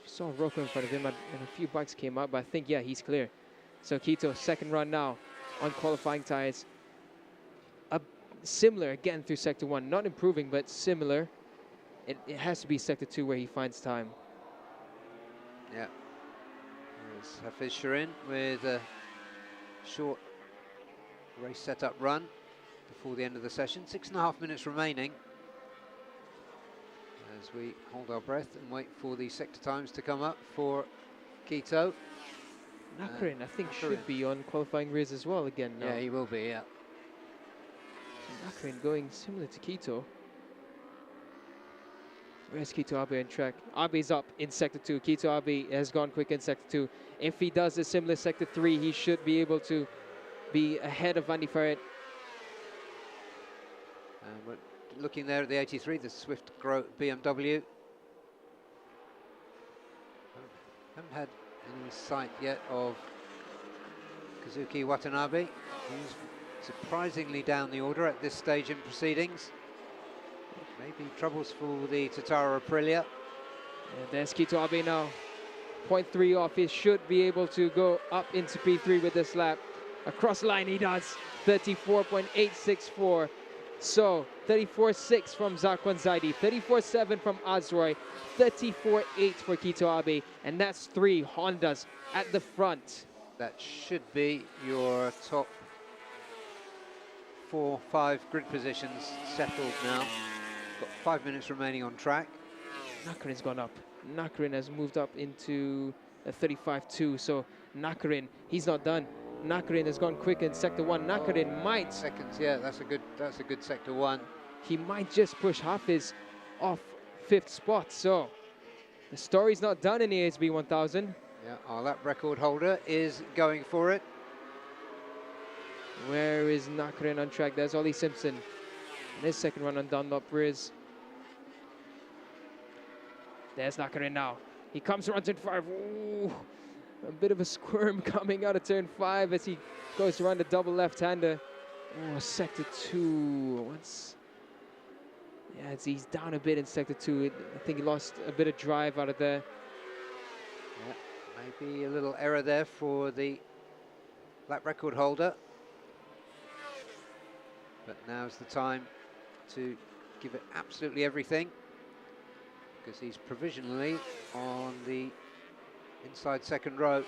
We saw Rocco in front of him, and a few bikes came up, but I think, yeah, he's clear. So Kito, second run now on qualifying tires. Similar again through sector 1, not improving, but similar. It has to be sector 2 where he finds time. Yeah. There's Hafiz Shirin with a short race setup run before the end of the session. 6.5 minutes remaining as we hold our breath and wait for the sector times to come up for Kito. Nakarin, I think, should be on qualifying rears as well again now. Yeah, he will be, yeah. Nakarin going similar to Kito. Where's Kito Abe on track? Abe's up in sector 2. Kito Abe has gone quick in sector 2. If he does a similar sector 3, he should be able to be ahead of Andy Farad. We're looking there at the 83, the Swift BMW. Haven't had any sight yet of Kazuki Watanabe. He's surprisingly down the order at this stage in proceedings. Maybe troubles for the Tatara Aprilia. And there's Kito Abe now. 0.3 off. He should be able to go up into P3 with this lap. Across the line he does. 34.864. So 34.6 from Zakwan Zaidi. 34.7 from Azroy. 34.8 for Kito Abe. And that's 3 Hondas at the front. That should be your top 4-5 grid positions settled now. Got 5 minutes remaining on track. Nakarin's gone up. Nakarin has moved up into a 35.2. So Nakarin, he's not done. Nakarin has gone quick in sector 1. Nakarin might. Seconds, yeah, that's a good sector 1. He might just push Hafiz off 5th spot. So the story's not done in the ASB 1000. Yeah, Our lap record holder is going for it. Where is Nakarin on track? There's Ollie Simpson. And his second run on Dunlop Riz. There's Nakarin now. He comes around turn 5. Ooh, a bit of a squirm coming out of turn 5 as he goes around the double left-hander. Oh, sector 2. Yeah, he's down a bit in sector 2. I think he lost a bit of drive out of there. Yeah, maybe a little error there for the lap record holder. But now's the time to give it absolutely everything, because he's provisionally on the inside second row.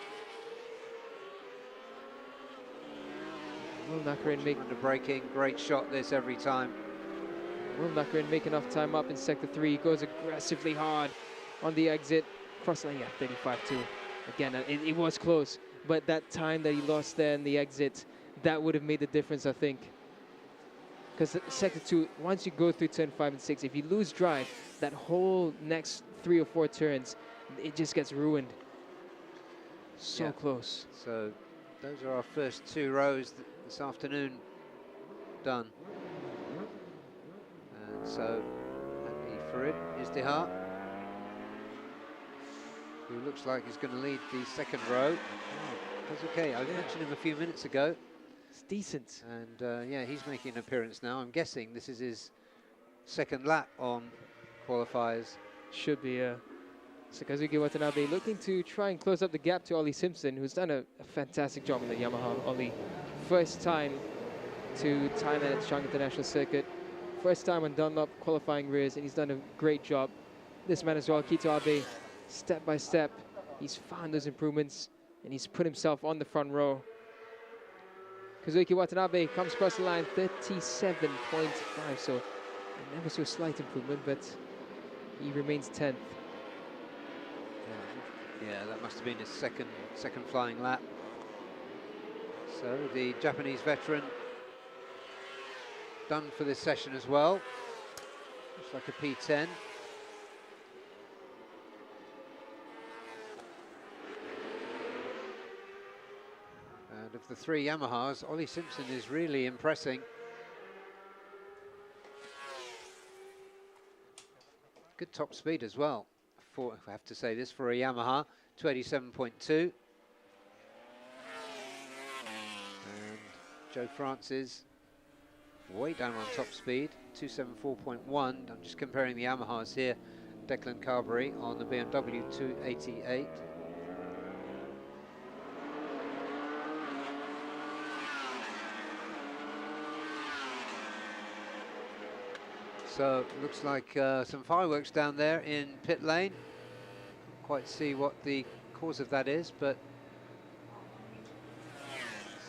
Will Nakarin make under braking? Great shot this every time. Will Nakarin make enough time up in sector 3? He goes aggressively hard on the exit. Cross line, yeah, 35-2. Again, it was close, but that time that he lost there in the exit, that would have made the difference, I think. Because sector 2, once you go through turn 5 and 6, if you lose drive, that whole next 3 or 4 turns, it just gets ruined. So close. So those are our first 2 rows this afternoon done. And so Andy Farid Izdihar, who looks like he's going to lead the second row. That's okay, I mentioned him a few minutes ago. It's decent. And yeah, he's making an appearance now. I'm guessing this is his second lap on qualifiers. Should be, Sakazuki Watanabe looking to try and close up the gap to Ollie Simpson, who's done a fantastic job on the Yamaha. Ollie, first time to Thailand at Chang International Circuit. First time on Dunlop qualifying rears, and he's done a great job. This man as well, Kito Abe, step by step, he's found those improvements, and he's put himself on the front row. Kazuki Watanabe comes across the line, 37.5, so never so slight improvement, but he remains 10th. Yeah, that must have been his second flying lap. So the Japanese veteran done for this session as well. Looks like a P10. And of the 3 Yamahas, Ollie Simpson is really impressing. Good top speed as well, if I have to say this, for a Yamaha, 287.2. And Joe Francis way down on top speed, 274.1. I'm just comparing the Yamahas here. Declan Carberry on the BMW 288. So looks like some fireworks down there in pit lane. Can't quite see what the cause of that is, but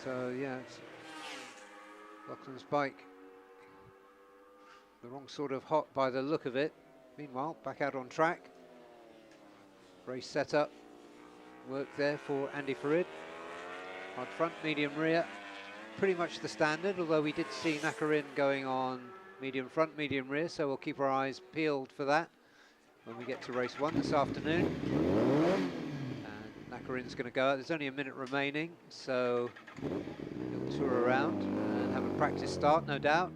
so yeah, it's Lachlan's bike. The wrong sort of hot by the look of it. Meanwhile, back out on track. Race setup. Work there for Andy Farid. Hard front, medium rear. Pretty much the standard, although we did see Nakarin going on medium front, medium rear, so we'll keep our eyes peeled for that when we get to race 1 this afternoon. And Nakarin's going to go out. There's only a minute remaining, so he'll tour around and have a practice start, no doubt.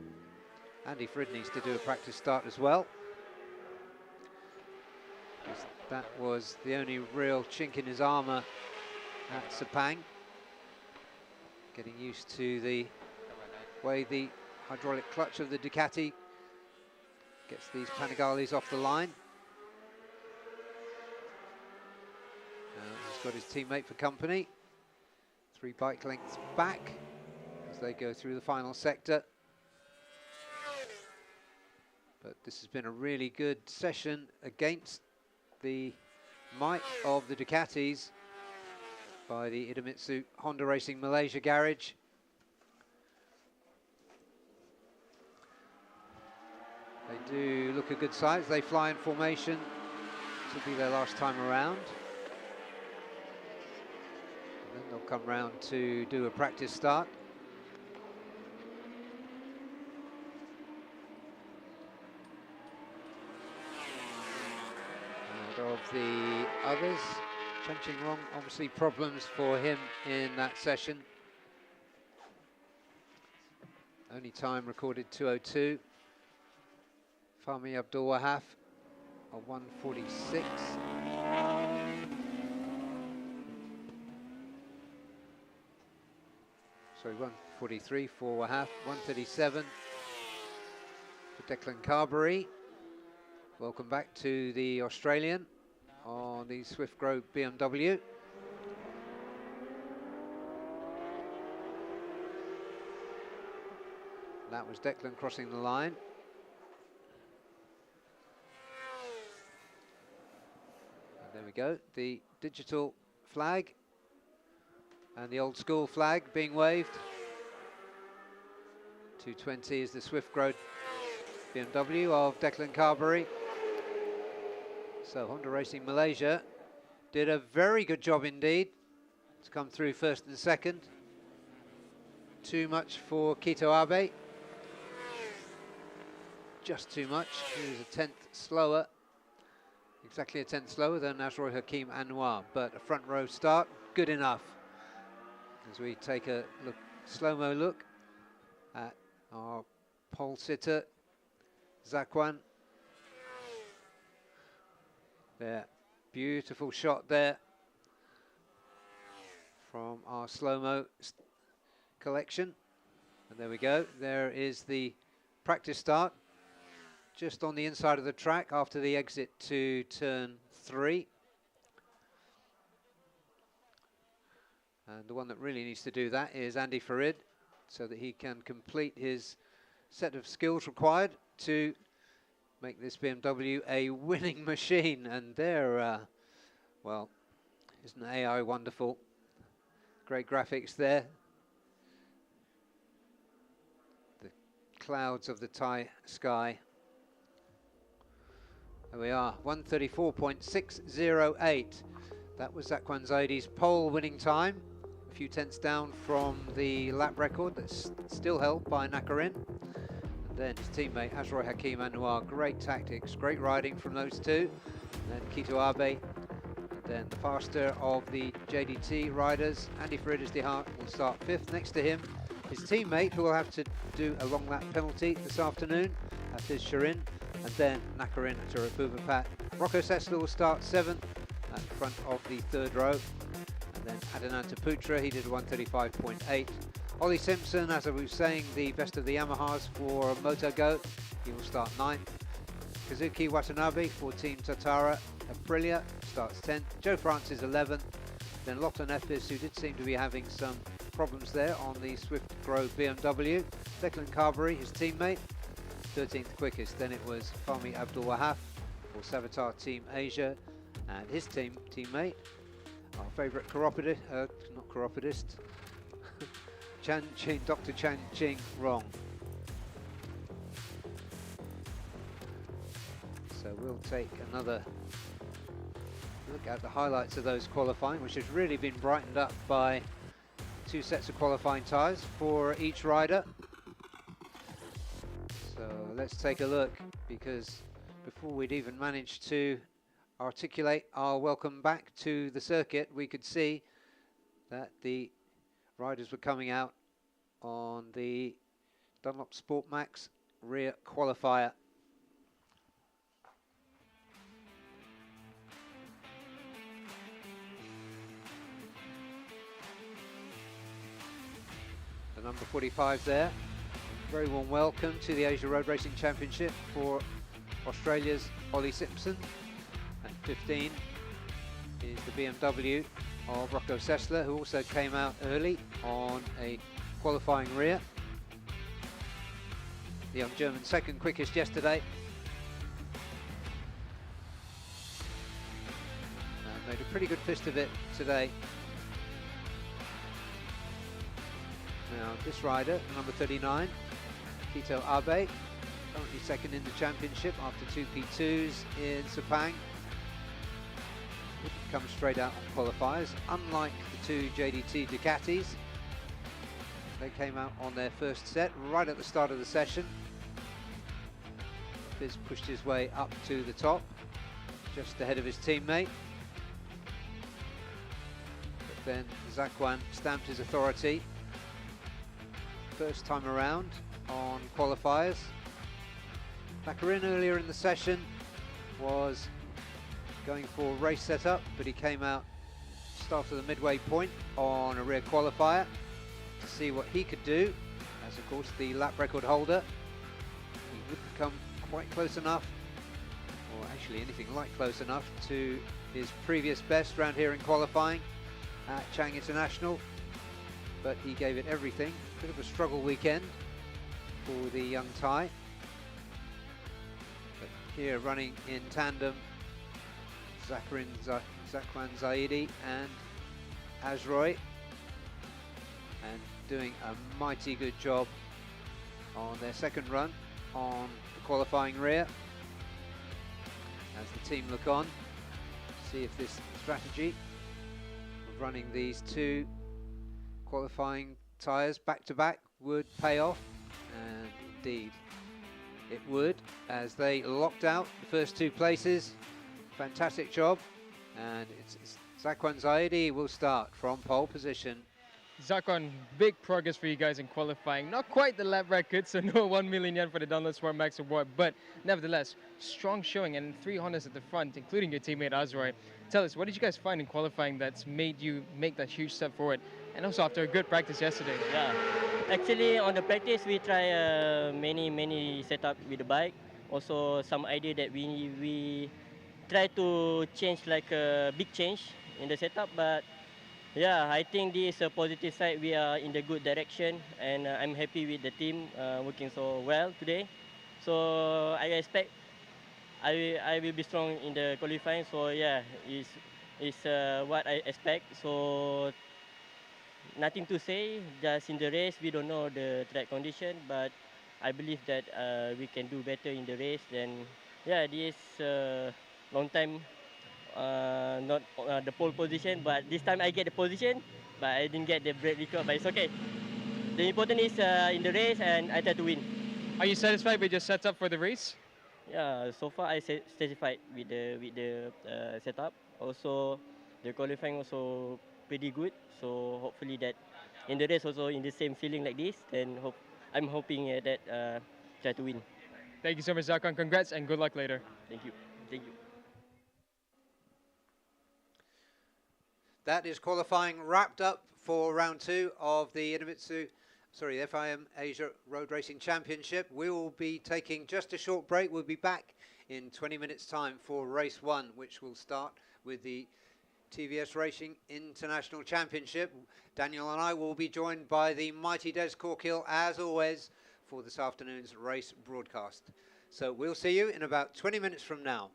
Andy Farid needs to do a practice start as well. That was the only real chink in his armour at Sepang. Getting used to the way the hydraulic clutch of the Ducati gets these Panigales off the line. He's got his teammate for company. 3 bike lengths back as they go through the final sector. But this has been a really good session against the might of the Ducatis by the Idemitsu Honda Racing Malaysia garage. They do look a good size. They fly in formation. This will be their last time around. And then they'll come round to do a practice start. And of the others, Chen Qingrong, obviously problems for him in that session. Only time recorded 2:02. Fahmi Abdul Wahab a 1:46. Sorry, 1:43 for Wahab, 1:37 for Declan Carberry. Welcome back to the Australian on the Swift Grow BMW. That was Declan crossing the line. And there we go, the digital flag and the old school flag being waved. 220 is the Swift Grow BMW of Declan Carberry. So Honda Racing Malaysia did a very good job indeed to come through first and second. Too much for Kito Abe. Just too much. He was a 10th slower. Exactly a 10th slower than Azroy Hakim Anwar, but a front row start, good enough. As we take a look, slow-mo look at our pole sitter, Zakwan. There, beautiful shot there from our slow-mo collection. And there we go, there is the practice start, just on the inside of the track after the exit to turn 3. And the one that really needs to do that is Andy Farid, so that he can complete his set of skills required to make this BMW a winning machine. And there, well, isn't AI wonderful? Great graphics there. The clouds of the Thai sky. There we are, 1:34.608. That was Zakwan Zaidi's pole winning time. A few tenths down from the lap record that's still held by Nakarin. And then his teammate Azroy Hakim Anwar, great tactics, great riding from those two. And then Kito Abe, and then the faster of the JDT riders, Andy Farid will start 5th. Next to him, his teammate, who will have to do a long lap penalty this afternoon, Hafiz Shirin. And then Nakarin to Bubapat. Rocco Sessler will start 7th at the front of the 3rd row. And then Adinanta Putra, he did 1:35.8. Ollie Simpson, as I was saying, the best of the Yamahas for MotoGo, he will start 9th. Kazuki Watanabe for Team Tatara Aprilia starts 10th. Joe Francis 11th. Then Lotte Nefis, who did seem to be having some problems there on the Swift Grow BMW. Declan Carberry, his teammate, 13th quickest. Then it was Fahmi Abdul Wahab for Savitar Team Asia, and his teammate, our favourite chiropodist, not chiropodist, Dr. Chen Qingrong. So we'll take another look at the highlights of those qualifying, which has really been brightened up by 2 sets of qualifying tyres for each rider. So let's take a look, because before we'd even managed to articulate our welcome back to the circuit, we could see that the riders were coming out on the Dunlop Sport Max rear qualifier. The number 45 there. Very warm welcome to the Asia Road Racing Championship for Australia's Ollie Simpson. And 15 is the BMW of Rocco Sessler, who also came out early on a qualifying rear. The young German 2nd quickest yesterday. And made a pretty good fist of it today. Now this rider, number 39, Kito Abe, currently 2nd in the championship after 2 P2s in Sepang. Didn't come straight out on qualifiers, unlike the 2 JDT Ducatis. They came out on their first set right at the start of the session. Fizz pushed his way up to the top, just ahead of his teammate. then Zakwan stamped his authority. First time around on qualifiers. Baccarin earlier in the session was going for race setup, but he came out start of the midway point on a rear qualifier to see what he could do, as of course the lap record holder. He would come quite close enough, or actually anything like close enough, to his previous best round here in qualifying at Chang International, but he gave it everything. Bit of a struggle weekend for the young Thai, but here running in tandem, Zakwan Zaidi and Azroy, and doing a mighty good job on their second run on the qualifying rear. As the team look on, see if this strategy of running these two qualifying tyres back to back would pay off, and indeed it would, as they locked out the first two places. Fantastic job, and it's Zakwan Zaidi will start from pole position. Zakwan, big progress for you guys in qualifying. Not quite the lap record, so no 1 million yen for the Dunlop Smart Max award, but nevertheless, strong showing and 3 Hondas at the front, including your teammate Azroy. Tell us, what did you guys find in qualifying that's made you make that huge step forward? And also after a good practice yesterday. Yeah, actually on the practice we try many setup with the bike. Also some idea that we try to change like a big change in the setup, but yeah, I think this is a positive side. We are in the good direction, and I'm happy with the team working so well today. So I expect I will be strong in the qualifying. So yeah, is what I expect. So nothing to say. Just in the race, we don't know the track condition, but I believe that we can do better in the race. Then yeah, this long time. Not the pole position, but this time I get the position, but I didn't get the brake record, but it's okay. The important is in the race, and I try to win. Are you satisfied with your setup for the race? Yeah, so far I satisfied with the setup. Also, the qualifying also pretty good. So hopefully that in the race also in the same feeling like this, then I'm hoping that try to win. Thank you so much, Zakwan. Congrats and good luck later. Thank you. Thank you. That is qualifying wrapped up for round 2 of the FIM Asia Road Racing Championship. We will be taking just a short break. We'll be back in 20 minutes time for race 1, which will start with the TVS Racing International Championship. Daniel and I will be joined by the mighty Des Corkill, as always, for this afternoon's race broadcast. So we'll see you in about 20 minutes from now.